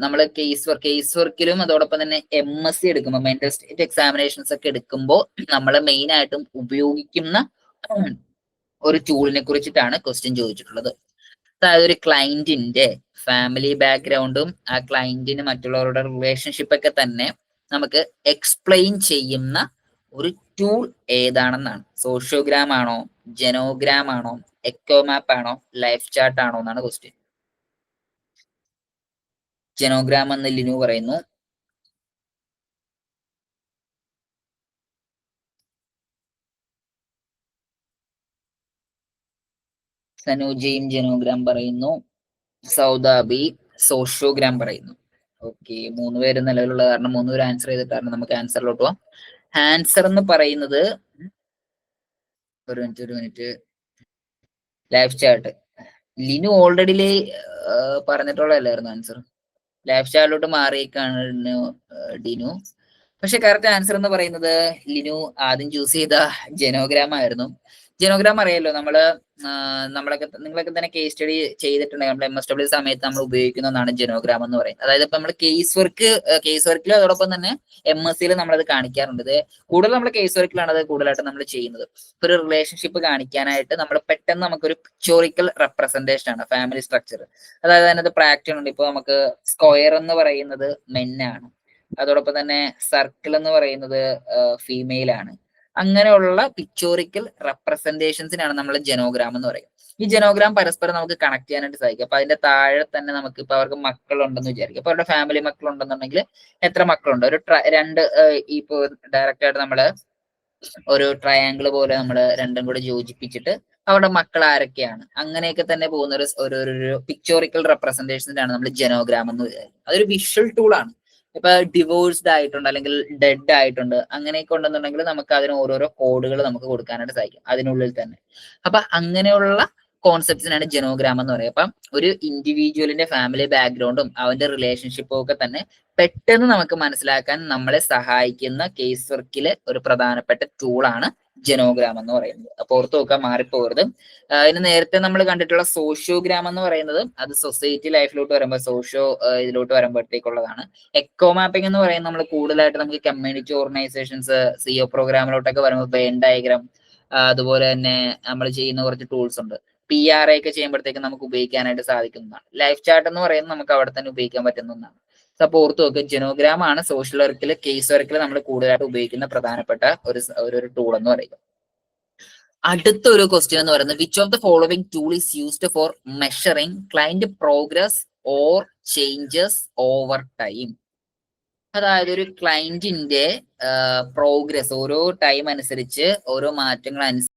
നമ്മള് കേസ് വർക്കിലും അതോടൊപ്പം തന്നെ MSc എടുക്കുമ്പോൾ മെന്റൽ സ്റ്റേറ്റ് എക്സാമിനേഷൻസ് ഒക്കെ എടുക്കുമ്പോൾ നമ്മൾ മെയിൻ ആയിട്ടും ഉപയോഗിക്കുന്ന ഒരു ടൂളിനെ കുറിച്ചിട്ടാണ് ക്വസ്റ്റ്യൻ ചോദിച്ചിട്ടുള്ളത്. അതായത് ഒരു ക്ലയന്റിന്റെ ഫാമിലി ബാക്ക്ഗ്രൗണ്ടും ആ ക്ലയന്റിന് മറ്റുള്ളവരുടെ റിലേഷൻഷിപ്പ് ഒക്കെ തന്നെ നമുക്ക് എക്സ്പ്ലെയിൻ ചെയ്യുന്ന ഒരു ടൂൾ ഏതാണെന്നാണ്. സോഷ്യോഗ്രാം ആണോ, ജെനോഗ്രാം ആണോ, എക്കോമാപ്പ് ആണോ, ലൈഫ് ചാർട്ട് ആണോ എന്നാണ് ക്വസ്റ്റ്യൻ. ജെനോഗ്രാം എന്ന് ലിനു പറയുന്നു. സനൂജയും ജെനോഗ്രാം പറയുന്നു. സൗദാബി സോഷ്യോഗ്രാം പറയുന്നു. ഓക്കെ, മൂന്നുപേര് നിലവിലുള്ള കാരണം മൂന്നുപേര് ആൻസർ ചെയ്ത കാരണം നമുക്ക് ആൻസറിലോട്ട് പോവാം. ആൻസർ എന്ന് പറയുന്നത് ഒരു minute life chart. Linu already പറഞ്ഞിട്ടുള്ളതല്ലായിരുന്നു ആൻസർ. ലൈഫ് ചാർട്ടിലോട്ട് മാറിയേക്കാണ് ഡിനു. പക്ഷെ കറക്റ്റ് ആൻസർ എന്ന് പറയുന്നത് ലിനു ആദ്യം ചൂസ് ചെയ്ത ജെനോഗ്രാം ആയിരുന്നു. ജെനോഗ്രാം അറിയാലോ, നിങ്ങളൊക്കെ തന്നെ കേസ് സ്റ്റഡി ചെയ്തിട്ടുണ്ടെങ്കിൽ നമ്മൾ MSW സമയത്ത് നമ്മൾ ഉപയോഗിക്കുന്ന ഒന്നാണ് ജെനോഗ്രാം എന്ന് പറയുന്നത്. അതായത് ഇപ്പൊ നമ്മൾ കേസ് വർക്കിലും അതോടൊപ്പം തന്നെ MScയിലും നമ്മളത് കാണിക്കാറുണ്ട്. ഇത് കൂടുതൽ നമ്മൾ കേസ് വർക്കിലാണ് അത് കൂടുതലായിട്ട് നമ്മൾ ചെയ്യുന്നത്. ഇപ്പൊ ഒരു റിലേഷൻഷിപ്പ് കാണിക്കാനായിട്ട് നമ്മൾ പെട്ടെന്ന് നമുക്കൊരു പിക്ചോറിക്കൽ റെപ്രസെന്റേഷൻ ആണ് ഫാമിലി സ്ട്രക്ചർ. അതായത് അതിനകത്ത് പ്രാക്ടീസ് ഉണ്ട്. ഇപ്പൊ നമുക്ക് സ്ക്വയർ എന്ന് പറയുന്നത് മെന്നാണ്, അതോടൊപ്പം തന്നെ സർക്കിൾ എന്ന് പറയുന്നത് ഫീമെയിൽ ആണ്. അങ്ങനെയുള്ള പിക്ചോറിക്കൽ റെപ്രസെന്റേഷൻസിനാണ് നമ്മൾ ജെനോഗ്രാം എന്ന് പറയുന്നത്. ഈ ജെനോഗ്രാം പരസ്പരം നമുക്ക് കണക്ട് ചെയ്യാനായിട്ട് സാധിക്കും. അപ്പൊ അതിന്റെ താഴെ തന്നെ നമുക്ക് ഇപ്പൊ അവർക്ക് മക്കളുണ്ടെന്ന് വിചാരിക്കും. അപ്പൊ അവരുടെ ഫാമിലി മക്കളുണ്ടെന്നുണ്ടെങ്കിൽ എത്ര മക്കളുണ്ട്, രണ്ട് ഇപ്പൊ ഡയറക്റ്റ് ആയിട്ട് നമ്മള് ഒരു ട്രയാങ്കിൾ പോലെ നമ്മൾ രണ്ടും കൂടെ യോജിപ്പിച്ചിട്ട് അവരുടെ മക്കൾ ആരൊക്കെയാണ് അങ്ങനെയൊക്കെ തന്നെ പോകുന്ന ഒരു പിക്ചോറിക്കൽ റെപ്രസെന്റേഷനാണ് നമ്മൾ ജെനോഗ്രാം എന്ന് വിചാരിക്കുന്നത്. അതൊരു വിഷ്വൽ ടൂൾ ആണ്. ഇപ്പൊ ഡിവോഴ്സ്ഡ് ആയിട്ടുണ്ട് അല്ലെങ്കിൽ ഡെഡ് ആയിട്ടുണ്ട് അങ്ങനെയൊക്കെ ഉണ്ടെന്നുണ്ടെങ്കിൽ നമുക്ക് അതിന് ഓരോരോ കോഡുകൾ നമുക്ക് കൊടുക്കാനായിട്ട് സാധിക്കും അതിനുള്ളിൽ തന്നെ. അപ്പൊ അങ്ങനെയുള്ള കോൺസെപ്റ്റ്സിനാണ് ജെനോഗ്രാം എന്ന് പറയുക. അപ്പം ഒരു ഇൻഡിവിജ്വലിന്റെ ഫാമിലി ബാക്ക്ഗ്രൗണ്ടും അവന്റെ റിലേഷൻഷിപ്പും ഒക്കെ തന്നെ പെട്ടെന്ന് നമുക്ക് മനസ്സിലാക്കാൻ നമ്മളെ സഹായിക്കുന്ന കേസ് വർക്കിലെ ഒരു പ്രധാനപ്പെട്ട ടൂളാണ് ജെനോഗ്രാം എന്ന് പറയുന്നത്. അപ്പൊ ഓർത്ത് നോക്കാൻ മാറിപ്പോകരുത്. ഇതിന് നേരത്തെ നമ്മൾ കണ്ടിട്ടുള്ള സോഷ്യോഗ്രാം എന്ന് പറയുന്നത് അത് സൊസൈറ്റി ലൈഫിലോട്ട് വരുമ്പോൾ ഇതിലോട്ട് വരുമ്പോഴത്തേക്കുള്ളതാണ്. എക്കോ മാപ്പിംഗ് എന്ന് പറയുന്നത് നമ്മൾ കൂടുതലായിട്ട് നമുക്ക് കമ്മ്യൂണിറ്റി ഓർഗനൈസേഷൻസ് CO പ്രോഗ്രാമിലോട്ടൊക്കെ വരുമ്പോൾ വെൻ ഡയഗ്രാം, അതുപോലെ തന്നെ നമ്മൾ ചെയ്യുന്ന കുറച്ച് ടൂൾസ് ഉണ്ട്. PRA ഒക്കെ ചെയ്യുമ്പോഴത്തേക്കും നമുക്ക് ഉപയോഗിക്കാനായിട്ട് സാധിക്കുന്നതാണ്. ലൈഫ് ചാർട്ട് എന്ന് പറയുന്നത് നമുക്ക് അവിടെ തന്നെ ഉപയോഗിക്കാൻ പറ്റുന്ന ഒന്നാണ്. അപ്പൊ ഓർത്ത് നോക്കുക, ജെനോഗ്രാം ആണ് സോഷ്യൽ വർക്കിൽ കേസ് വർക്കിൽ നമ്മൾ കൂടുതലായിട്ട് ഉപയോഗിക്കുന്ന പ്രധാനപ്പെട്ട ഒരു ടൂൾ എന്ന് പറയുന്നത്. അടുത്ത ഒരു ക്വസ്റ്റ്യൻ എന്ന് പറയുന്നത് which of the following tool is used for measuring client progress or changes over time. അതായത് ഒരു ക്ലയന്റിന്റെ പ്രോഗ്രസ് ഓരോ ടൈം അനുസരിച്ച് ഓരോ മാറ്റങ്ങൾ അനുസരിച്ച്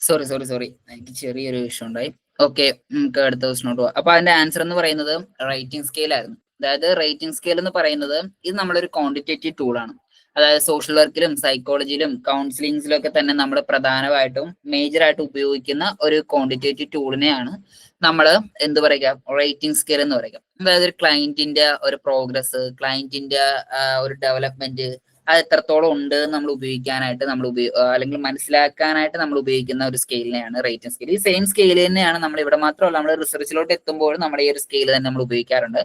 സോറി എനിക്ക് ചെറിയൊരു ഇഷ്യൂ ഉണ്ടായി. ഓക്കെ, നമുക്ക് അടുത്ത ക്വസ്റ്റിനോട്ട് പോവാം. അപ്പൊ അതിന്റെ ആൻസർ എന്ന് പറയുന്നത് റേറ്റിംഗ് സ്കെയിൽ ആയിരുന്നു. അതായത് റേറ്റിംഗ് സ്കെയിൽ എന്ന് പറയുന്നത് ഇത് നമ്മളൊരു ക്വാണ്ടിറ്റേറ്റീവ് ടൂൾ ആണ്. അതായത് സോഷ്യൽ വർക്കിലും സൈക്കോളജിയിലും കൗൺസിലിംഗ്സിലും ഒക്കെ തന്നെ നമ്മൾ പ്രധാനമായിട്ടും മേജർ ആയിട്ട് ഉപയോഗിക്കുന്ന ഒരു ക്വാണ്ടിറ്റേറ്റീവ് ടൂളിനെയാണ് നമ്മൾ എന്ത് പറയുക, റേറ്റിംഗ് സ്കെയിൽ എന്ന് പറയുക. അതായത് ഒരു ക്ലയന്റിന്റെ ഒരു പ്രോഗ്രസ്, ക്ലയന്റിന്റെ ഒരു ഡെവലപ്മെന്റ് അത് എത്രത്തോളം ഉണ്ട് നമ്മൾ ഉപയോഗിക്കാനായിട്ട് അല്ലെങ്കിൽ മനസ്സിലാക്കാനായിട്ട് നമ്മൾ ഉപയോഗിക്കുന്ന ഒരു സ്കെയിലിനെയാണ് റേറ്റിംഗ് സ്കെയിൽ. ഈ സെയിം സ്കെയിൽ തന്നെയാണ് നമ്മൾ ഇവിടെ മാത്രമല്ല നമ്മൾ റിസർച്ചിലോട്ട് എത്തുമ്പോൾ നമ്മൾ ഈ ഒരു സ്കെയിൽ തന്നെ നമ്മൾ ഉപയോഗിക്കാറുണ്ട്.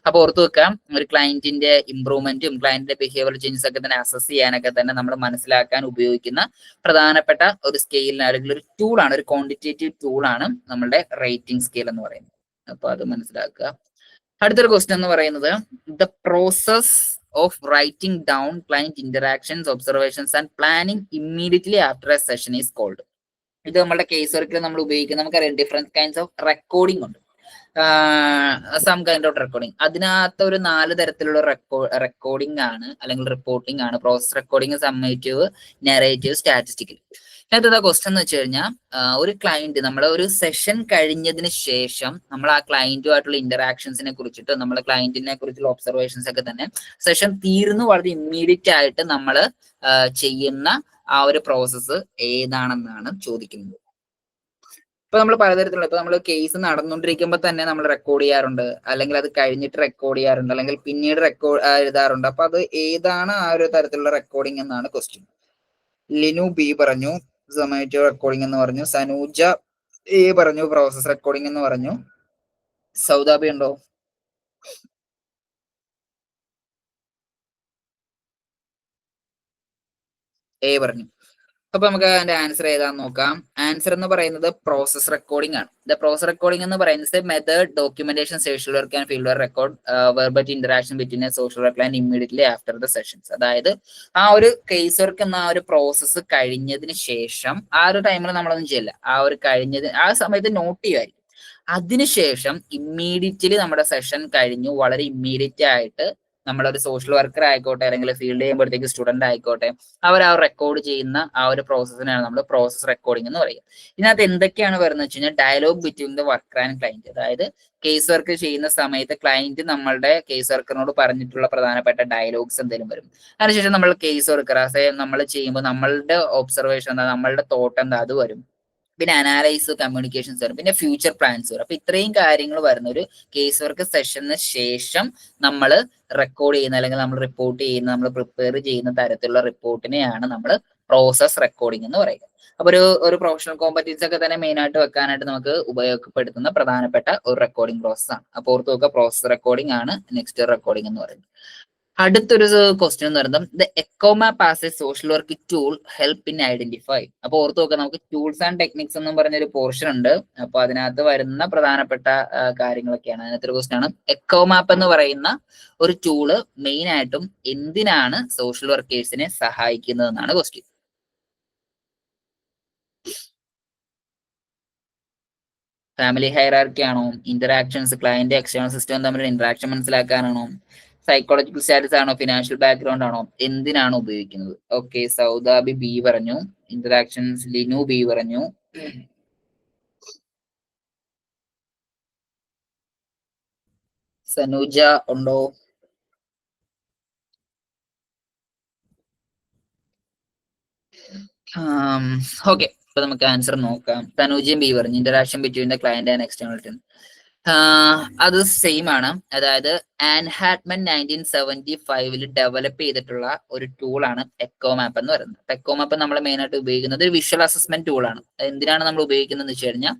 അപ്പോൾ ഓർത്ത് വെക്കാം, ഒരു ക്ലയന്റിന്റെ ഇംപ്രൂവ്മെന്റും ക്ലയന്റിന്റെ ബിഹേവിയർ ചേഞ്ചസ് ഒക്കെ തന്നെ അസസ് ചെയ്യാനൊക്കെ തന്നെ നമ്മൾ മനസ്സിലാക്കാൻ ഉപയോഗിക്കുന്ന പ്രധാനപ്പെട്ട ഒരു സ്കെയിലിന് അല്ലെങ്കിൽ ഒരു ടൂളാണ്, ഒരു ക്വാണ്ടിറ്റേറ്റീവ് ടൂളാണ് നമ്മളുടെ റേറ്റിംഗ് സ്കെയിൽ എന്ന് പറയുന്നത്. അപ്പൊ അത് മനസ്സിലാക്കുക. അടുത്തൊരു ക്വസ്റ്റ്യൻ എന്ന് പറയുന്നത് the process of writing down client interactions, observations and planning immediately after a session is called. ഇത് നമ്മുടെ കേസ് വർക്കിൽ നമ്മൾ ഉപയോഗിക്കുന്ന, നമുക്കറിയാം ഡിഫറെന്റ് കൈൻഡ്സ് ഓഫ് റെക്കോർഡിംഗ് ഉണ്ട്. സം കൈൻഡ് ഓഫ് റെക്കോർഡിംഗ്, അതിനകത്ത് ഒരു 4 തരത്തിലുള്ള റെക്കോർഡിംഗ് ആണ് അല്ലെങ്കിൽ റിപ്പോർട്ടിംഗ് ആണ്. Process recording, summative, narrative, statistical. ഇതിനകത്ത് ക്വസ്റ്റ്യൻ എന്ന് വെച്ച് കഴിഞ്ഞാൽ ഒരു ക്ലയന്റ് നമ്മൾ ഒരു സെഷൻ കഴിഞ്ഞതിന് ശേഷം നമ്മൾ ആ ക്ലയന്റുമായിട്ടുള്ള ഇന്ററാക്ഷൻസിനെ കുറിച്ചിട്ട്, നമ്മളെ ക്ലയന്റിനെ കുറിച്ചുള്ള ഒബ്സർവേഷൻസ് ഒക്കെ തന്നെ സെഷൻ തീർന്നു വളരെ ഇമ്മീഡിയറ്റ് ആയിട്ട് നമ്മൾ ചെയ്യുന്ന ആ ഒരു പ്രോസസ്സ് ഏതാണെന്നാണ് ചോദിക്കുന്നത്. ഇപ്പൊ നമ്മൾ പലതരത്തിലുള്ള, ഇപ്പൊ നമ്മൾ കേസ് നടന്നുകൊണ്ടിരിക്കുമ്പോൾ തന്നെ നമ്മൾ റെക്കോർഡ് ചെയ്യാറുണ്ട്, അല്ലെങ്കിൽ അത് കഴിഞ്ഞിട്ട് റെക്കോർഡ് ചെയ്യാറുണ്ട്, അല്ലെങ്കിൽ പിന്നീട് എഴുതാറുണ്ട്. അപ്പൊ അത് ഏതാണ് ആ ഒരു തരത്തിലുള്ള റെക്കോർഡിംഗ് എന്നാണ് ക്വസ്റ്റ്യൻ. ലിനു ബി പറഞ്ഞു സൊമാറ്റോ റെക്കോർഡിംഗ് എന്ന് പറഞ്ഞു. സനൂജ എ പറഞ്ഞു പ്രോസസ് റെക്കോർഡിംഗ് എന്ന് പറഞ്ഞു. സൗദാബി ഉണ്ടോ? എ പറഞ്ഞു. അപ്പൊ നമുക്ക് അതിന്റെ ആൻസർ ഏതാന്ന് നോക്കാം. ആൻസർ എന്ന് പറയുന്നത് പ്രോസസ് റെക്കോർഡിംഗ് ആണ്. ദ പ്രോസസ് റെക്കോർഡിംഗ് എന്ന് പറയുന്നത് method, documentation, social work and field work record verbal interaction between A social work and immediately after the sessions. അതായത് ആ ഒരു കേസ് വർക്ക് എന്ന ആ ഒരു പ്രോസസ്സ് കഴിഞ്ഞതിന് ശേഷം, ആ ഒരു ടൈമിൽ നമ്മളൊന്നും ചെയ്യില്ല, ആ ഒരു ആ സമയത്ത് നോട്ട് ചെയ്യുമായിരിക്കും. അതിനുശേഷം ഇമ്മീഡിയറ്റ്ലി നമ്മുടെ സെഷൻ കഴിഞ്ഞു വളരെ ഇമ്മീഡിയറ്റ് ആയിട്ട് നമ്മളൊരു സോഷ്യൽ വർക്കർ ആയിക്കോട്ടെ അല്ലെങ്കിൽ ഫീൽഡ് ചെയ്യുമ്പോഴത്തേക്ക് സ്റ്റുഡന്റ് ആയിക്കോട്ടെ, അവർ ആ റെക്കോർഡ് ചെയ്യുന്ന ആ ഒരു പ്രോസസ്സിനാണ് നമ്മൾ പ്രോസസ് റെക്കോർഡിംഗ് എന്ന് പറയുക. ഇതിനകത്ത് എന്തൊക്കെയാണ് വരുന്നത് വെച്ച് കഴിഞ്ഞാൽ dialogue between the worker and client. അതായത് കേസ് വർക്ക് ചെയ്യുന്ന സമയത്ത് ക്ലയന്റ് നമ്മളുടെ കേസ് വർക്കറിനോട് പറഞ്ഞിട്ടുള്ള പ്രധാനപ്പെട്ട ഡയലോഗ്സ് എന്തെങ്കിലും വരും. അതിനുശേഷം നമ്മൾ കേസ് വർക്കർ നമ്മൾ ചെയ്യുമ്പോൾ നമ്മളുടെ ഒബ്സർവേഷൻ എന്താ, നമ്മളുടെ തോട്ട് എന്താ, അത് വരും. പിന്നെ അനാലൈസ്, കമ്മ്യൂണിക്കേഷൻസ് വരും, പിന്നെ ഫ്യൂച്ചർ പ്ലാൻസ് വരും. അപ്പൊ ഇത്രയും കാര്യങ്ങൾ വരുന്ന ഒരു കേസ് വർക്ക് സെഷന് ശേഷം നമ്മൾ റെക്കോർഡ് ചെയ്യുന്ന അല്ലെങ്കിൽ നമ്മൾ റിപ്പോർട്ട് ചെയ്യുന്ന, നമ്മൾ പ്രിപ്പയർ ചെയ്യുന്ന തരത്തിലുള്ള റിപ്പോർട്ടിനെയാണ് നമ്മൾ പ്രോസസ് റെക്കോർഡിംഗ് എന്ന് പറയുക. അപ്പൊ ഒരു പ്രൊഫഷണൽ കോമ്പറ്റൻസ് ഒക്കെ തന്നെ മെയിൻ ആയിട്ട് വെക്കാനായിട്ട് നമുക്ക് ഉപയോഗപ്പെടുത്തുന്ന പ്രധാനപ്പെട്ട ഒരു റെക്കോർഡിംഗ് പ്രോസസ് ആണ്. അപ്പോൾ ഓർത്ത് നോക്കുക, പ്രോസസ് റെക്കോർഡിംഗ് ആണ് നെക്സ്റ്റ് റെക്കോർഡിംഗ് എന്ന് പറയുന്നത്. അടുത്തൊരു ക്വസ്റ്റ്യൻ എന്ന് പറയുന്നത് the ecomap as a social work tool help in identify. അപ്പൊ ഓർത്ത് നോക്കാം, നമുക്ക് ടൂൾസ് ആൻഡ് ടെക്നിക്സ് എന്നും പറഞ്ഞൊരു പോർഷൻ ഉണ്ട്. അപ്പൊ അതിനകത്ത് വരുന്ന പ്രധാനപ്പെട്ട കാര്യങ്ങളൊക്കെയാണ്. അതിനകത്തൊരു ക്വസ്റ്റ്യൻ ആണ്, എക്കോമാപ്പ് എന്ന് പറയുന്ന ഒരു ടൂള് മെയിൻ ആയിട്ടും എന്തിനാണ് സോഷ്യൽ വർക്കേഴ്സിനെ സഹായിക്കുന്നതെന്നാണ് ക്വസ്റ്റ്യൻ. ഫാമിലി ഹൈറാർക്കി ആണോ, ഇന്ററാക്ഷൻസ്, ക്ലയന്റ് എക്സ്റ്റേണൽ സിസ്റ്റം തമ്മിലുള്ള ഇന്ററാക്ഷൻ മനസ്സിലാക്കാനാണോ, സൈക്കോളജിക്കൽ സ്റ്റാറ്റസ് ആണോ, ഫിനാൻഷ്യൽ ബാക്ക്ഗ്രൗണ്ട് ആണോ, എന്തിനാണ് ഉപയോഗിക്കുന്നത്? ഓക്കെ, സൗദാബി ബി പറഞ്ഞു, ഇന്ററാക്ഷൻസ് ലിനു ബി പറഞ്ഞു. സനൂജ ഉണ്ടോ? ഓക്കെ, അപ്പൊ നമുക്ക് ആൻസർ നോക്കാം. തനൂജിയും ബി പറഞ്ഞു interaction between the client and external team. അത് സെയിം ആണ്. അതായത് ആൻഹാറ്റ്മൻ 1975 ഡെവലപ്പ് ചെയ്തിട്ടുള്ള ഒരു ടൂളാണ് എക്കോമാപ്പ് എന്ന് പറയുന്നത്. എക്കോമാപ്പ് നമ്മൾ മെയിൻ ആയിട്ട് ഉപയോഗിക്കുന്നത് വിഷ്വൽ അസസ്മെന്റ് ടൂളാണ്. എന്തിനാണ് നമ്മൾ ഉപയോഗിക്കുന്നത് വെച്ച് കഴിഞ്ഞാൽ,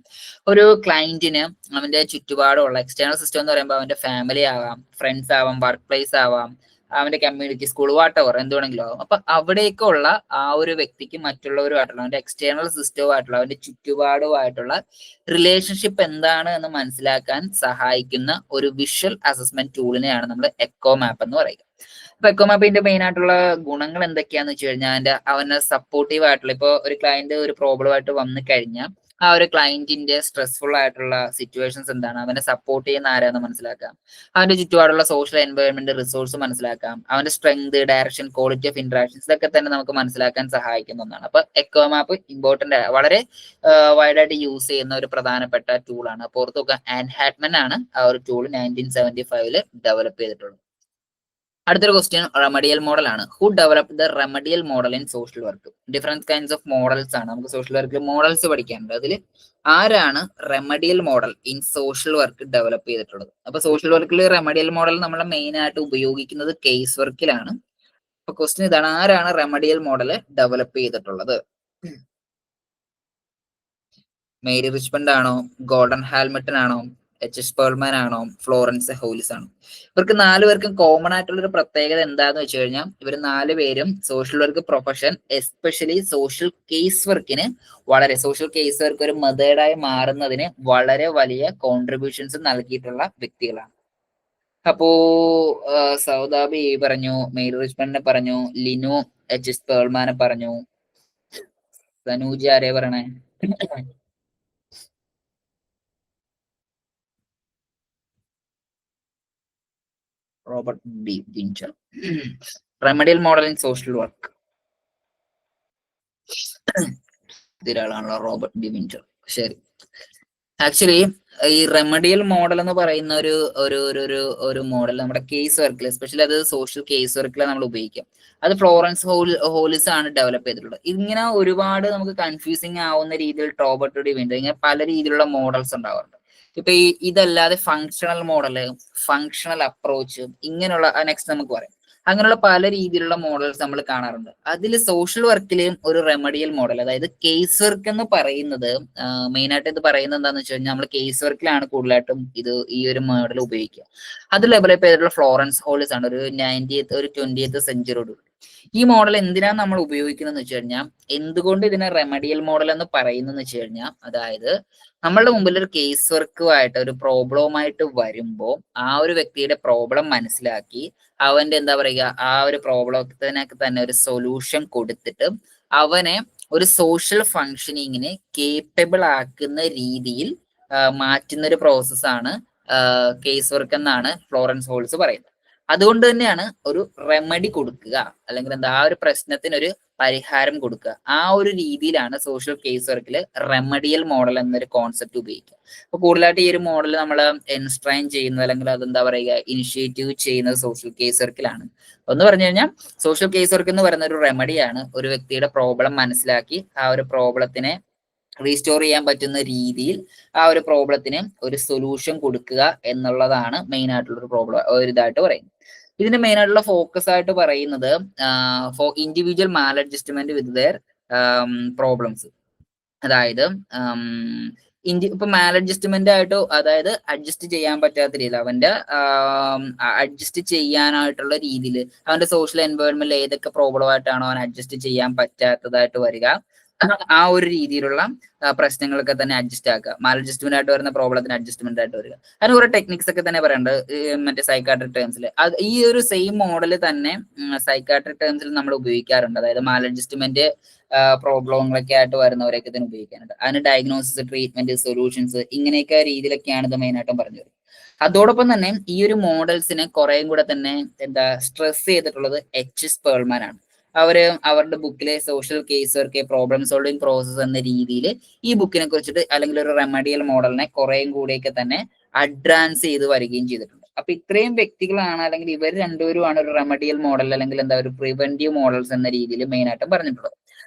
ഒരു ക്ലയന്റിന് അവന്റെ ചുറ്റുപാടുള്ള എക്സ്റ്റേണൽ സിസ്റ്റം എന്ന് പറയുമ്പോൾ അവന്റെ ഫാമിലി ആവാം, ഫ്രണ്ട്സ് ആവാം, വർക്ക് പ്ലേസ് ആവാം, അവന്റെ കമ്മ്യൂണിറ്റി, സ്കൂൾ, വാട്ടവർ, എന്തുവേണമെങ്കിലും ആവും. അപ്പൊ അവിടേക്കുള്ള ആ ഒരു വ്യക്തിക്ക് മറ്റുള്ളവരുമായിട്ടുള്ള അവന്റെ എക്സ്റ്റേണൽ സിസ്റ്റവുമായിട്ടുള്ള അവന്റെ ചുറ്റുപാടുമായിട്ടുള്ള റിലേഷൻഷിപ്പ് എന്താണ് എന്ന് മനസ്സിലാക്കാൻ സഹായിക്കുന്ന ഒരു വിഷ്വൽ അസസ്മെന്റ് ടൂളിനെയാണ് നമ്മൾ എക്കോമാപ്പ് എന്ന് പറയുക. അപ്പൊ എക്കോമാപ്പിന്റെ മെയിൻ ആയിട്ടുള്ള ഗുണങ്ങൾ എന്തൊക്കെയാന്ന് വെച്ച് കഴിഞ്ഞാൽ, അവന് സപ്പോർട്ടീവ് ആയിട്ടുള്ള, ഇപ്പൊ ഒരു ക്ലയന്റ് ഒരു പ്രോബ്ലം ആയിട്ട് വന്നു കഴിഞ്ഞാൽ ആ ഒരു ക്ലയന്റിന്റെ സ്ട്രെസ്ഫുൾ ആയിട്ടുള്ള സിറ്റുവേഷൻസ് എന്താണ്, അവനെ സപ്പോർട്ട് ചെയ്യുന്ന ആരാന്ന് മനസ്സിലാക്കാം, അവന്റെ ചുറ്റുപാടുള്ള സോഷ്യൽ എൻവയോൺമെന്റ് റിസോഴ്സ് മനസ്സിലാക്കാം, അവന്റെ strength, direction, quality of interactions ഇതൊക്കെ തന്നെ നമുക്ക് മനസ്സിലാക്കാൻ സഹായിക്കുന്ന ഒന്നാണ്. അപ്പൊ എക്കോ മാപ്പ് ഇമ്പോർട്ടന്റ്, വളരെ വൈഡ് ആയിട്ട് യൂസ് ചെയ്യുന്ന ഒരു പ്രധാനപ്പെട്ട ടൂളാണ്. പുറത്തു നോക്കുക, ആൻ ഹാറ്റ്മൻ ആണ് ആ ഒരു ടൂൾ 1975 ഡെവലപ്പ് ചെയ്തിട്ടുള്ളത്. അടുത്തൊരു ക്വസ്റ്റ്യൻ റെമഡിയൽ മോഡൽ ആണ്. Who develop the remedial model in social work? Different kinds of models ആണ് നമുക്ക് സോഷ്യൽ വർക്കിൽ മോഡൽസ് പഠിക്കാനുണ്ട്. അതിൽ ആരാണ് remedial model in social work develop ചെയ്തിട്ടുള്ളത്? അപ്പൊ സോഷ്യൽ വർക്കിൽ റെമഡിയൽ മോഡൽ നമ്മൾ മെയിൻ ആയിട്ട് ഉപയോഗിക്കുന്നത് കേസ് വർക്കിലാണ്. അപ്പൊ ക്വസ്റ്റ്യൻ ഇതാണ്, ആരാണ് റെമഡിയൽ മോഡൽ ഡെവലപ്പ് ചെയ്തിട്ടുള്ളത്? മേരി റിച്ച്മണ്ട് ആണോ, ഗോർഡൻ ഹാൽമട്ടൻ ആണോ, എച്ച് പേൾമാൻ ആണോ, ഫ്ലോറൻസ് ഹോലിസ് ആണോ? ഇവർക്ക് 4 പേർക്കും കോമൺ ആയിട്ടുള്ള ഒരു പ്രത്യേകത എന്താന്ന് വെച്ച് കഴിഞ്ഞാൽ, ഇവർ 4 പേരും social work profession, especially social case വർക്കിന് സോഷ്യൽ കേസ് വർക്ക് ഒരു മെത്തേഡായി മാറുന്നതിന് വളരെ വലിയ കോൺട്രിബ്യൂഷൻസ് നൽകിയിട്ടുള്ള വ്യക്തികളാണ്. അപ്പോ സൗദാബി പറഞ്ഞു, മേരി റിച്ച്മണ്ടിനെ പറഞ്ഞു, ലിനു എച്ച് പേൾമാനെ പറഞ്ഞു, തനൂജ് ആരെ പറയണേ? Robert B Vinter. Remedial model in social work ഇതിലാണല്ലോ റോബർട്ട് ബി വിഞ്ചർ. ശരി, ആക്ച്വലി ഈ റെമഡിയൽ മോഡൽ എന്ന് പറയുന്ന ഒരു ഒരു ഒരു ഒരു ഒരു മോഡൽ നമ്മുടെ കേസ് വർക്കിൽ, എസ്പെഷ്യലി അത് സോഷ്യൽ കേസ് വർക്കിൽ നമ്മൾ ഉപയോഗിക്കാം. അത് ഫ്ലോറൻസ് ഹോളിസ് ആണ് ഡെവലപ്പ് ചെയ്തിട്ടുള്ളത്. ഇങ്ങനെ ഒരുപാട് നമുക്ക് കൺഫ്യൂസിങ് ആവുന്ന രീതിയിൽ റോബർട്ട് ഡി വിഞ്ചർ ഇങ്ങനെ പല രീതിയിലുള്ള മോഡൽസ് ഉണ്ടാവാറുണ്ട്. ഇപ്പൊ ഇതല്ലാതെ ഫങ്ഷണൽ മോഡല്, ഫങ്ഷണൽ അപ്രോച്ച്, ഇങ്ങനെയുള്ള നെക്സ്റ്റ് നമുക്ക് പറയാം. അങ്ങനെയുള്ള പല രീതിയിലുള്ള മോഡൽസ് നമ്മൾ കാണാറുണ്ട്. അതിൽ സോഷ്യൽ വർക്കിൽ ഒരു റെമഡിയൽ മോഡൽ, അതായത് കേസ് വർക്ക് എന്ന് പറയുന്നത് മെയിൻ ആയിട്ട് ഇത് പറയുന്നത് എന്താണെന്ന് വെച്ച് കഴിഞ്ഞാൽ, നമ്മൾ കേസ് വർക്കിലാണ് കൂടുതലായിട്ടും ഈ ഒരു മോഡൽ ഉപയോഗിക്കുക. അത് ഡെവലപ്പ് ചെയ്തിട്ടുള്ള ഫ്ലോറൻസ് ഹോളിസ് ആണ് ഒരു 20th സെഞ്ചുറിയോട്. ഈ മോഡൽ എന്തിനാണ് നമ്മൾ ഉപയോഗിക്കുന്നത് വെച്ച് കഴിഞ്ഞാൽ, എന്തുകൊണ്ട് ഇതിനെ റെമഡിയൽ മോഡൽ എന്ന് പറയുന്നത് വെച്ച് കഴിഞ്ഞാൽ, അതായത് നമ്മളുടെ മുമ്പിൽ ഒരു കേസ് വർക്കുമായിട്ട് ഒരു പ്രോബ്ലവുമായിട്ട് വരുമ്പോൾ ആ ഒരു വ്യക്തിയുടെ പ്രോബ്ലം മനസ്സിലാക്കി അവന്റെ എന്താ പറയുക, ആ ഒരു പ്രോബ്ലത്തിനൊക്കെ തന്നെ ഒരു സൊല്യൂഷൻ കൊടുത്തിട്ട് അവനെ ഒരു സോഷ്യൽ ഫങ്ഷനിങ്ങിന് കേപ്പബിൾ ആക്കുന്ന രീതിയിൽ മാറ്റുന്ന ഒരു പ്രോസസ്സാണ് കേസ് വർക്ക് എന്നാണ് ഫ്ലോറൻസ് ഹോൾസ് പറയുന്നത്. അതുകൊണ്ട് തന്നെയാണ് ഒരു റെമഡി കൊടുക്കുക, അല്ലെങ്കിൽ എന്താ ആ ഒരു പ്രശ്നത്തിന് ഒരു പരിഹാരം കൊടുക്കുക, ആ ഒരു രീതിയിലാണ് സോഷ്യൽ കേസ് വർക്കിൽ റെമഡിയൽ മോഡൽ എന്നൊരു കോൺസെപ്റ്റ് ഉപയോഗിക്കുക. അപ്പൊ കൂടുതലായിട്ട് ഈ ഒരു മോഡൽ നമ്മൾ എൻസ്ട്രൈൻ ചെയ്യുന്നത്, അല്ലെങ്കിൽ അതെന്താ പറയുക, ഇനിഷ്യേറ്റീവ് ചെയ്യുന്നത് സോഷ്യൽ കേസ് വർക്കിലാണ്. ഒന്ന് പറഞ്ഞു കഴിഞ്ഞാൽ സോഷ്യൽ കേസ് വർക്ക് എന്ന് പറയുന്ന ഒരു റെമഡിയാണ് ഒരു വ്യക്തിയുടെ പ്രോബ്ലം മനസ്സിലാക്കി ആ ഒരു പ്രോബ്ലത്തിനെ റീസ്റ്റോർ ചെയ്യാൻ പറ്റുന്ന രീതിയിൽ ആ ഒരു പ്രോബ്ലത്തിന് ഒരു സൊല്യൂഷൻ കൊടുക്കുക എന്നുള്ളതാണ് മെയിൻ ആയിട്ടുള്ള ഒരു പ്രോബ്ലം, ഒരു ഇതായിട്ട് പറയുന്നത്. ഇതിന്റെ മെയിൻ ആയിട്ടുള്ള ഫോക്കസ് ആയിട്ട് പറയുന്നത് for individual Mal adjustment with their problems. അതായത് ഇപ്പൊ മാൽ അഡ്ജസ്റ്റ്മെന്റ് ആയിട്ട്, അതായത് അഡ്ജസ്റ്റ് ചെയ്യാൻ പറ്റാത്ത രീതിയിൽ അവന്റെ അഡ്ജസ്റ്റ് ചെയ്യാനായിട്ടുള്ള രീതിയിൽ അവന്റെ സോഷ്യൽ എൻവയോൺമെന്റിൽ ഏതൊക്കെ പ്രോബ്ലം ആയിട്ടാണോ അവൻ അഡ്ജസ്റ്റ് ചെയ്യാൻ പറ്റാത്തതായിട്ട് വരിക, ആ ഒരു രീതിയിലുള്ള പ്രശ്നങ്ങളൊക്കെ തന്നെ അഡ്ജസ്റ്റ് ആക്കുക. മാൽ അഡ്ജസ്റ്റ്മെന്റ് ആയിട്ട് വരുന്ന പ്രോബ്ലത്തിന് അഡ്ജസ്റ്റ്മെന്റ് ആയിട്ട് വരിക. അതിന് കുറെ ടെക്നിക്സ് ഒക്കെ തന്നെ പറയുന്നുണ്ട് മറ്റേ സൈക്കാട്രിക് ടേംസിൽ. അത് ഈ ഒരു സെയിം മോഡൽ തന്നെ സൈക്കാട്രിക് ടേംസിൽ നമ്മൾ ഉപയോഗിക്കാറുണ്ട്. അതായത് മാൽ അഡ്ജസ്റ്റ്മെന്റ് പ്രോബ്ലങ്ങളൊക്കെ ആയിട്ട് വരുന്നവരൊക്കെ തന്നെ ഉപയോഗിക്കാനുണ്ട്. അതിന് ഡയഗ്നോസിസ്, ട്രീറ്റ്മെന്റ്, സൊല്യൂഷൻസ്, ഇങ്ങനെയൊക്കെ രീതിയിലൊക്കെയാണ് ഇത് മെയിൻ ആയിട്ടും പറഞ്ഞു വരുന്നത്. അതോടൊപ്പം തന്നെ ഈ ഒരു മോഡൽസിനെ കുറേയും കൂടെ തന്നെ എന്താ സ്ട്രെസ് ചെയ്തിട്ടുള്ളത് എച്ച് പേൾമാൻ ആണ്. അവരുടെ ബുക്കിലെ social case work problem solving process എന്ന രീതിയിൽ ഈ ബുക്കിനെ കുറിച്ചിട്ട്, അല്ലെങ്കിൽ ഒരു റെമഡിയൽ മോഡലിനെ കുറേയും കൂടെയൊക്കെ തന്നെ അഡ്വാൻസ് ചെയ്ത് വരികയും ചെയ്തിട്ടുണ്ട്. അപ്പൊ ഇത്രയും വ്യക്തികളാണ്, അല്ലെങ്കിൽ ഇവർ രണ്ടുപേരുമാണ് ഒരു റെമഡിയൽ മോഡൽ, അല്ലെങ്കിൽ എന്താ ഒരു പ്രിവെന്റീവ് മോഡൽസ് എന്ന രീതിയിൽ മെയിൻ ആയിട്ടും പറഞ്ഞിട്ടുള്ളത്.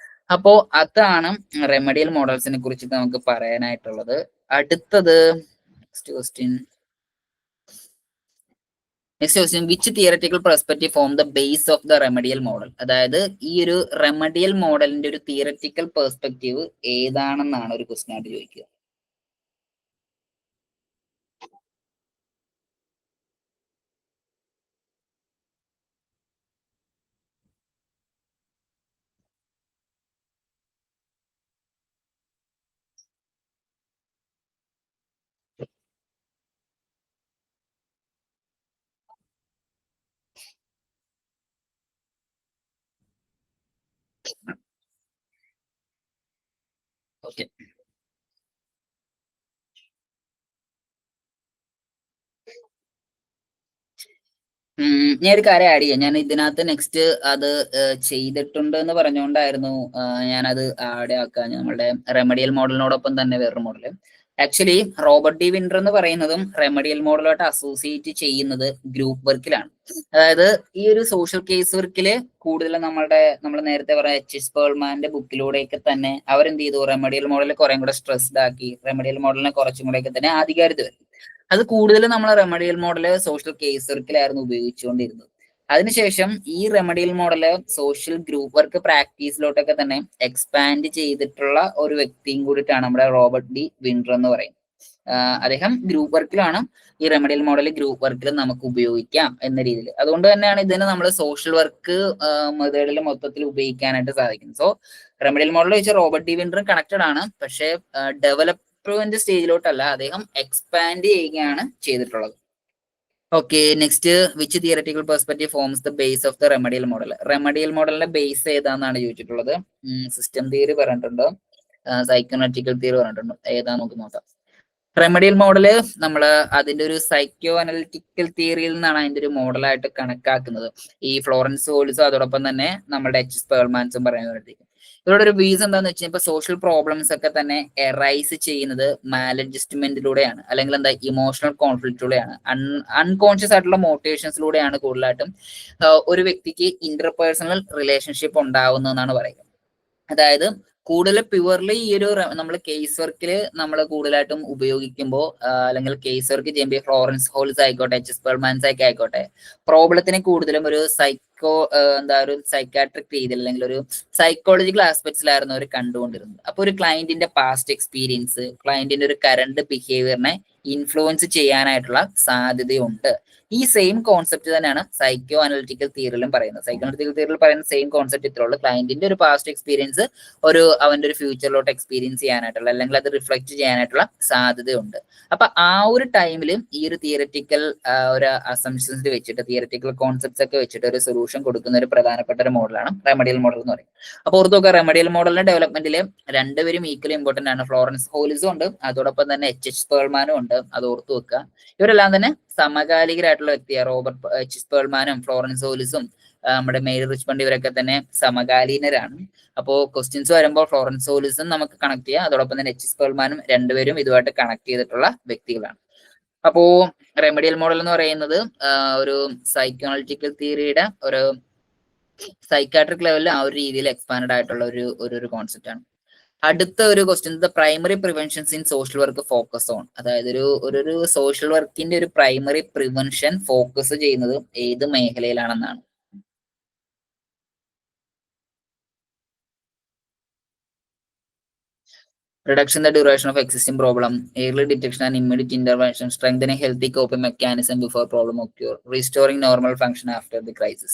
അപ്പോ അതാണ് റെമഡിയൽ മോഡൽസിനെ കുറിച്ചിട്ട് നമുക്ക് പറയാനായിട്ടുള്ളത്. അടുത്തത് next question, which theoretical perspective form the base of the remedial model? അതായത് ഈ ഒരു റെമഡിയൽ മോഡലിന്റെ ഒരു തിയററ്റിക്കൽ പെർസ്പെക്റ്റീവ് ഏതാണെന്നാണ് ഒരു ക്വസ്റ്റ്യൻ ആയിട്ട് ചോദിക്കുക. ഓക്കെ, ഞാൻ ഒരു കാര്യം ആഡ് ചെയ്യാം. ഞാൻ ഇതിനകത്ത് നെക്സ്റ്റ് അത് ചെയ്തിട്ടുണ്ട് എന്ന് പറഞ്ഞുകൊണ്ടായിരുന്നു ഞാനത് ആഡ് ആക്കാൻ. നമ്മുടെ റെമഡിയൽ മോഡലിനോടൊപ്പം തന്നെ വേറൊരു model. Actually Robert De winter എന്ന് പറയുന്നതും റെമഡിയൽ മോഡലുമായിട്ട് അസോസിയേറ്റ് ചെയ്യുന്നത് ഗ്രൂപ്പ് വർക്കിലാണ്. അതായത് ഈ ഒരു സോഷ്യൽ കേസ് വർക്കില് കൂടുതൽ നമ്മൾ നേരത്തെ പറഞ്ഞ എച്ച് പേൾമാന്റെ ബുക്കിലൂടെയൊക്കെ തന്നെ അവരെന്ത് ചെയ്തു, റെമഡിയൽ മോഡൽ കുറെ കൂടെ സ്ട്രെസ്ഡ് ആക്കി, റെമഡിയൽ മോഡലിനെ കുറച്ചും കൂടെയൊക്കെ തന്നെ ആധികാരികത വരും. അത് കൂടുതലും നമ്മൾ റെമഡിയൽ മോഡല് സോഷ്യൽ കേസ് വർക്കിലായിരുന്നു ഉപയോഗിച്ചുകൊണ്ടിരുന്നത്. അതിനുശേഷം ഈ remedial model social group work പ്രാക്ടീസിലോട്ടൊക്കെ തന്നെ എക്സ്പാൻഡ് ചെയ്തിട്ടുള്ള ഒരു വ്യക്തിയും കൂടിയിട്ടാണ് നമ്മുടെ റോബർട്ട് ഡി വിൻഡർ എന്ന് പറയുന്നത്. അദ്ദേഹം ഗ്രൂപ്പ് വർക്കിലാണ് ഈ റെമഡിയൽ മോഡൽ ഗ്രൂപ്പ് വർക്കിൽ നമുക്ക് ഉപയോഗിക്കാം എന്ന രീതിയിൽ. അതുകൊണ്ട് തന്നെയാണ് ഇതിന് നമ്മൾ സോഷ്യൽ വർക്ക് മെത്തേഡിൽ മൊത്തത്തിൽ ഉപയോഗിക്കാനായിട്ട് സാധിക്കുന്നത്. സോ റെമഡിയൽ മോഡൽ വെച്ച് റോബർട്ട് ഡി വിൻഡറും കണക്റ്റഡ് ആണ്, പക്ഷേ ഡെവലപ്മെന്റ് സ്റ്റേജിലോട്ടല്ല, അദ്ദേഹം എക്സ്പാൻഡ് ചെയ്യുകയാണ് ചെയ്തിട്ടുള്ളത്. Okay, next which theoretical perspective forms the base of the remedial model. Remedial മോഡലിന്റെ ബേസ് ഏതാണെന്നാണ് ചോദിച്ചിട്ടുള്ളത്. സിസ്റ്റം തിയറി പറഞ്ഞിട്ടുണ്ട്, സൈക്കോണറ്റിക്കൽ തിയറി പറഞ്ഞിട്ടുണ്ട്. ഏതാ നമുക്ക് നോക്കാം. റെമഡിയൽ മോഡല് നമ്മൾ അതിന്റെ ഒരു സൈക്കോ അനലിറ്റിക്കൽ തിയറിയിൽ നിന്നാണ് അതിന്റെ ഒരു മോഡലായിട്ട് കണക്കാക്കുന്നത്. ഈ ഫ്ലോറൻസ് ഹോൾസും അതോടൊപ്പം തന്നെ നമ്മുടെ എച്ച് പേൾമാൻസും പറയുന്നത്. ഇവരുടെ ഒരു റീസൺ എന്താന്ന് വെച്ചാൽ ഇപ്പൊ സോഷ്യൽ പ്രോബ്ലംസ് ഒക്കെ തന്നെ എറൈസ് ചെയ്യുന്നത് മാലഡ്ജസ്റ്റ്മെന്റിലൂടെയാണ്, അല്ലെങ്കിൽ എന്താ ഇമോഷണൽ കോൺഫ്ലിക്റ്റിലൂടെയാണ്, അൺകോൺഷ്യസ് ആയിട്ടുള്ള മോട്ടിവേഷൻസിലൂടെയാണ് കൂടുതലായിട്ടും ഒരു വ്യക്തിക്ക് ഇന്റർപേഴ്സണൽ റിലേഷൻഷിപ്പ് ഉണ്ടാവുന്നതെന്നാണ് പറയുന്നത്. അതായത് കൂടുതൽ പ്യുവർലി ഈ ഒരു നമ്മൾ കേസ് വർക്കിൽ നമ്മൾ കൂടുതലായിട്ടും ഉപയോഗിക്കുമ്പോൾ, അല്ലെങ്കിൽ കേസ് വർക്ക് ചെയ്യുമ്പോൾ ഫ്ലോറൻസ് ഹോൾസ് ആയിക്കോട്ടെ എച്ച് പേൾമാൻസ് ഒക്കെ ആയിക്കോട്ടെ, പ്രോബ്ലത്തിനെ കൂടുതലും ഒരു ഒരു സൈക്കാട്രിക് രീതിയിൽ അല്ലെങ്കിൽ ഒരു സൈക്കോളജിക്കൽ ആസ്പെക്ട്സിലായിരുന്നു അവർ കണ്ടുകൊണ്ടിരുന്നത്. അപ്പൊ ഒരു ക്ലയന്റിന്റെ പാസ്റ്റ് എക്സ്പീരിയൻസ് ക്ലയന്റിന്റെ ഒരു കറണ്ട് ബിഹേവിയറിനെ ഇൻഫ്ലുവൻസ് ചെയ്യാനായിട്ടുള്ള സാധ്യതയുണ്ട്. ഈ സെയിം കോൺസെപ്റ്റ് തന്നെയാണ് സൈക്കോ അനലിറ്റിക്കൽ തിയറിയിലും പറയുന്നത്. സൈക്കോ അനലിറ്റിക്കൽ തിയറിയിൽ പറയുന്ന സെയിം കോൺസെപ്റ്റ് ഇത്രയുള്ളൂ. ക്ലയന്റിന്റെ ഒരു പാസ്റ്റ് എക്സ്പീരിയൻസ് അവന്റെ ഒരു ഫ്യൂച്ചറിലോട്ട് എക്സ്പീരിയൻസ് ചെയ്യാനായിട്ടുള്ള, അല്ലെങ്കിൽ അത് റിഫ്ലക്ട് ചെയ്യാനായിട്ടുള്ള സാധ്യതയുണ്ട്. അപ്പൊ ആ ഒരു ടൈമിൽ ഈ ഒരു തിയററ്റിക്കൽ ഒരു അസംഷൻസ് വെച്ചിട്ട്, തിയററ്റിക്കൽ കോൺസെപ്റ്റ്സ് ഒക്കെ വെച്ചിട്ട് ഒരു സൊല്യൂഷൻ കൊടുക്കുന്ന ഒരു പ്രധാനപ്പെട്ട ഒരു മോഡലാണ് റെമഡിയൽ മോഡൽ എന്ന് പറയുന്നത്. അപ്പോൾ ഓർത്തോക്കെ റെമഡിയൽ മോഡലിന്റെ ഡെവലപ്മെന്റിൽ രണ്ടുപേരും ഈക്വലി ഇമ്പോർട്ടന്റ് ആണ്. ഫ്ലോറൻസ് ഹോളിസും ഉണ്ട്, അതോടൊപ്പം തന്നെ എച്ച് പേൾമാനും ഉണ്ട്. അത് ഓർത്തു വെക്കുക. ഇവരെല്ലാം തന്നെ സമകാലികരായിട്ടുള്ള വ്യക്തിയാണ്. റോബർട്ട് എച്ച് പേൾമാനും ഫ്ലോറൻസ് ഹോളിസും നമ്മുടെ മേരി റിച്ച്മണ്ട് ഇവരൊക്കെ തന്നെ സമകാലീനരാണ്. അപ്പോ ക്വസ്റ്റ്യൻസ് വരുമ്പോൾ ഫ്ലോറൻസ് ഹോളിസും നമുക്ക് കണക്ട് ചെയ്യാം, അതോടൊപ്പം തന്നെ എച്ച് പേൾമാനും രണ്ടുപേരും ഇതുമായിട്ട് കണക്ട് ചെയ്തിട്ടുള്ള വ്യക്തികളാണ്. അപ്പോ റെമഡിയൽ മോഡൽ എന്ന് പറയുന്നത് ഒരു സൈക്കോളജിക്കൽ തിയറിയുടെ ഒരു സൈക്കാട്രിക് ലെവലിൽ ആ ഒരു രീതിയിൽ എക്സ്പാൻഡ് ആയിട്ടുള്ള ഒരു കോൺസെപ്റ്റ് ആണ്. അടുത്ത ഒരു question, the primary preventions in social work focus on. അതായത് ഒരു സോഷ്യൽ വർക്കിന്റെ ഒരു പ്രൈമറി പ്രിവെൻഷൻ ഫോക്കസ് ചെയ്യുന്നത് ഏത് മേഖലയിലാണെന്നാണ്. Reduction the duration of existing problem, early detection and immediate intervention, strengthening healthy coping mechanism before problem occur, restoring normal function after the crisis.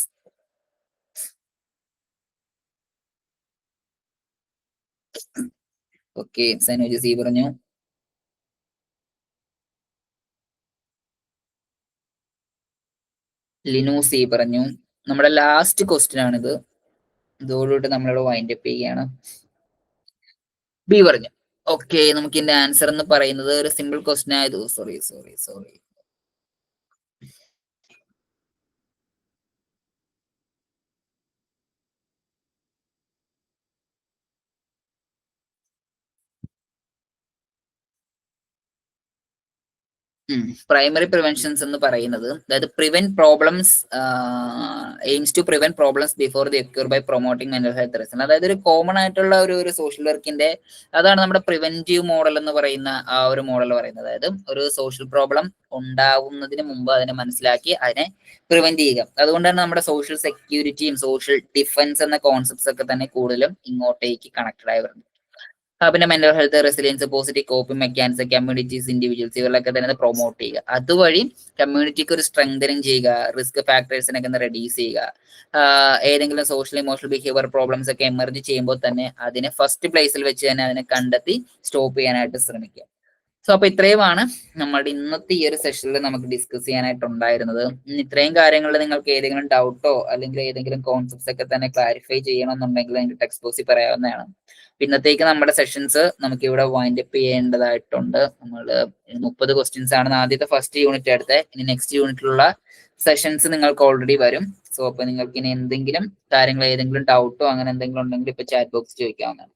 Okay, Sainoj C പറഞ്ഞു. Linu C പറഞ്ഞു. നമ്മുടെ last question ആണിത്. ഇതോടുകൂടി നമ്മളിവിടെ wind up ചെയ്യുകയാണ്. B പറഞ്ഞു. Okay, നമുക്ക് ഇതിന്റെ ആൻസർ എന്ന് പറയുന്നത് ഒരു സിമ്പിൾ ക്വസ്റ്റ്യൻ ആയത്. സോറി. പ്രൈമറി പ്രിവെൻഷൻസ് എന്ന് പറയുന്നത്, അതായത് prevent problems, aims to prevent problems before they occur by promoting mental health reason. അതായത് ഒരു കോമൺ ആയിട്ടുള്ള ഒരു സോഷ്യൽ വർക്കിന്റെ, അതാണ് നമ്മുടെ പ്രിവെന്റീവ് മോഡൽ എന്ന് പറയുന്ന ആ ഒരു മോഡൽ പറയുന്നത്. അതായത് ഒരു സോഷ്യൽ പ്രോബ്ലം ഉണ്ടാവുന്നതിന് മുമ്പ് അതിനെ മനസ്സിലാക്കി അതിനെ പ്രിവെന്റ് ചെയ്യുക. അതുകൊണ്ടാണ് നമ്മുടെ സോഷ്യൽ സെക്യൂരിറ്റിയും സോഷ്യൽ ഡിഫൻസ് എന്ന കോൺസെപ്റ്റ്സ് ഒക്കെ തന്നെ കൂടുതലും ഇങ്ങോട്ടേക്ക് കണക്റ്റഡ് ആയി വരുന്നത്. പിന്നെ mental health, resilience, positive coping mechanism, communities, individuals, ഇവരിലൊക്കെ തന്നെ പ്രൊമോട്ട് ചെയ്യുക. അതുവഴി കമ്മ്യൂണിറ്റിക്ക് ഒരു സ്ട്രെങ്തനിങ് ചെയ്യുക, റിസ്ക് ഫാക്ടേഴ്സിനൊക്കെ ഒന്ന് റെഡ്യൂസ് ചെയ്യുക. ഏതെങ്കിലും സോഷ്യൽ ഇമോഷണൽ ബിഹേവിയർ പ്രോബ്ലംസ് ഒക്കെ എമർജ് ചെയ്യുമ്പോൾ തന്നെ അതിനെ ഫസ്റ്റ് പ്ലേസിൽ വെച്ച് തന്നെ അതിനെ കണ്ടെത്തി സ്റ്റോപ്പ് ചെയ്യാനായിട്ട് ശ്രമിക്കുക. സോ അപ്പൊ ഇത്രയുമാണ് നമ്മുടെ ഇന്നത്തെ ഈ ഒരു സെഷനിൽ നമുക്ക് ഡിസ്കസ് ചെയ്യാനായിട്ടുണ്ടായിരുന്നത്. ഇത്രയും കാര്യങ്ങളിൽ നിങ്ങൾക്ക് ഏതെങ്കിലും ഡൗട്ടോ അല്ലെങ്കിൽ ഏതെങ്കിലും കോൺസെപ്റ്റ്സ് ഒക്കെ തന്നെ ക്ലാരിഫൈ ചെയ്യണമെന്നുണ്ടെങ്കിൽ നിങ്ങൾക്ക് ടെക്സ്റ്റ് ബോക്സിൽ പറയാവുന്നതാണ്. ഇന്നത്തേക്ക് നമ്മുടെ സെഷൻസ് നമുക്ക് ഇവിടെ വൈൻഡ് അപ്പ് ചെയ്യേണ്ടതായിട്ടുണ്ട്. നമ്മൾ 30 ക്വസ്റ്റ്യൻസ് ആണ് ആദ്യത്തെ ഫസ്റ്റ് യൂണിറ്റ് എടുത്തത്. ഇനി നെക്സ്റ്റ് യൂണിറ്റിലുള്ള സെഷൻസ് നിങ്ങൾക്ക് ഓൾറെഡി വരും. സോ അപ്പൊ നിങ്ങൾക്ക് ഇനി എന്തെങ്കിലും കാര്യങ്ങൾ ഏതെങ്കിലും ഡൗട്ടോ അങ്ങനെ എന്തെങ്കിലും ഉണ്ടെങ്കിൽ ഇപ്പൊ ചാറ്റ് ബോക്സ് ചോദിക്കാവുന്നതാണ്.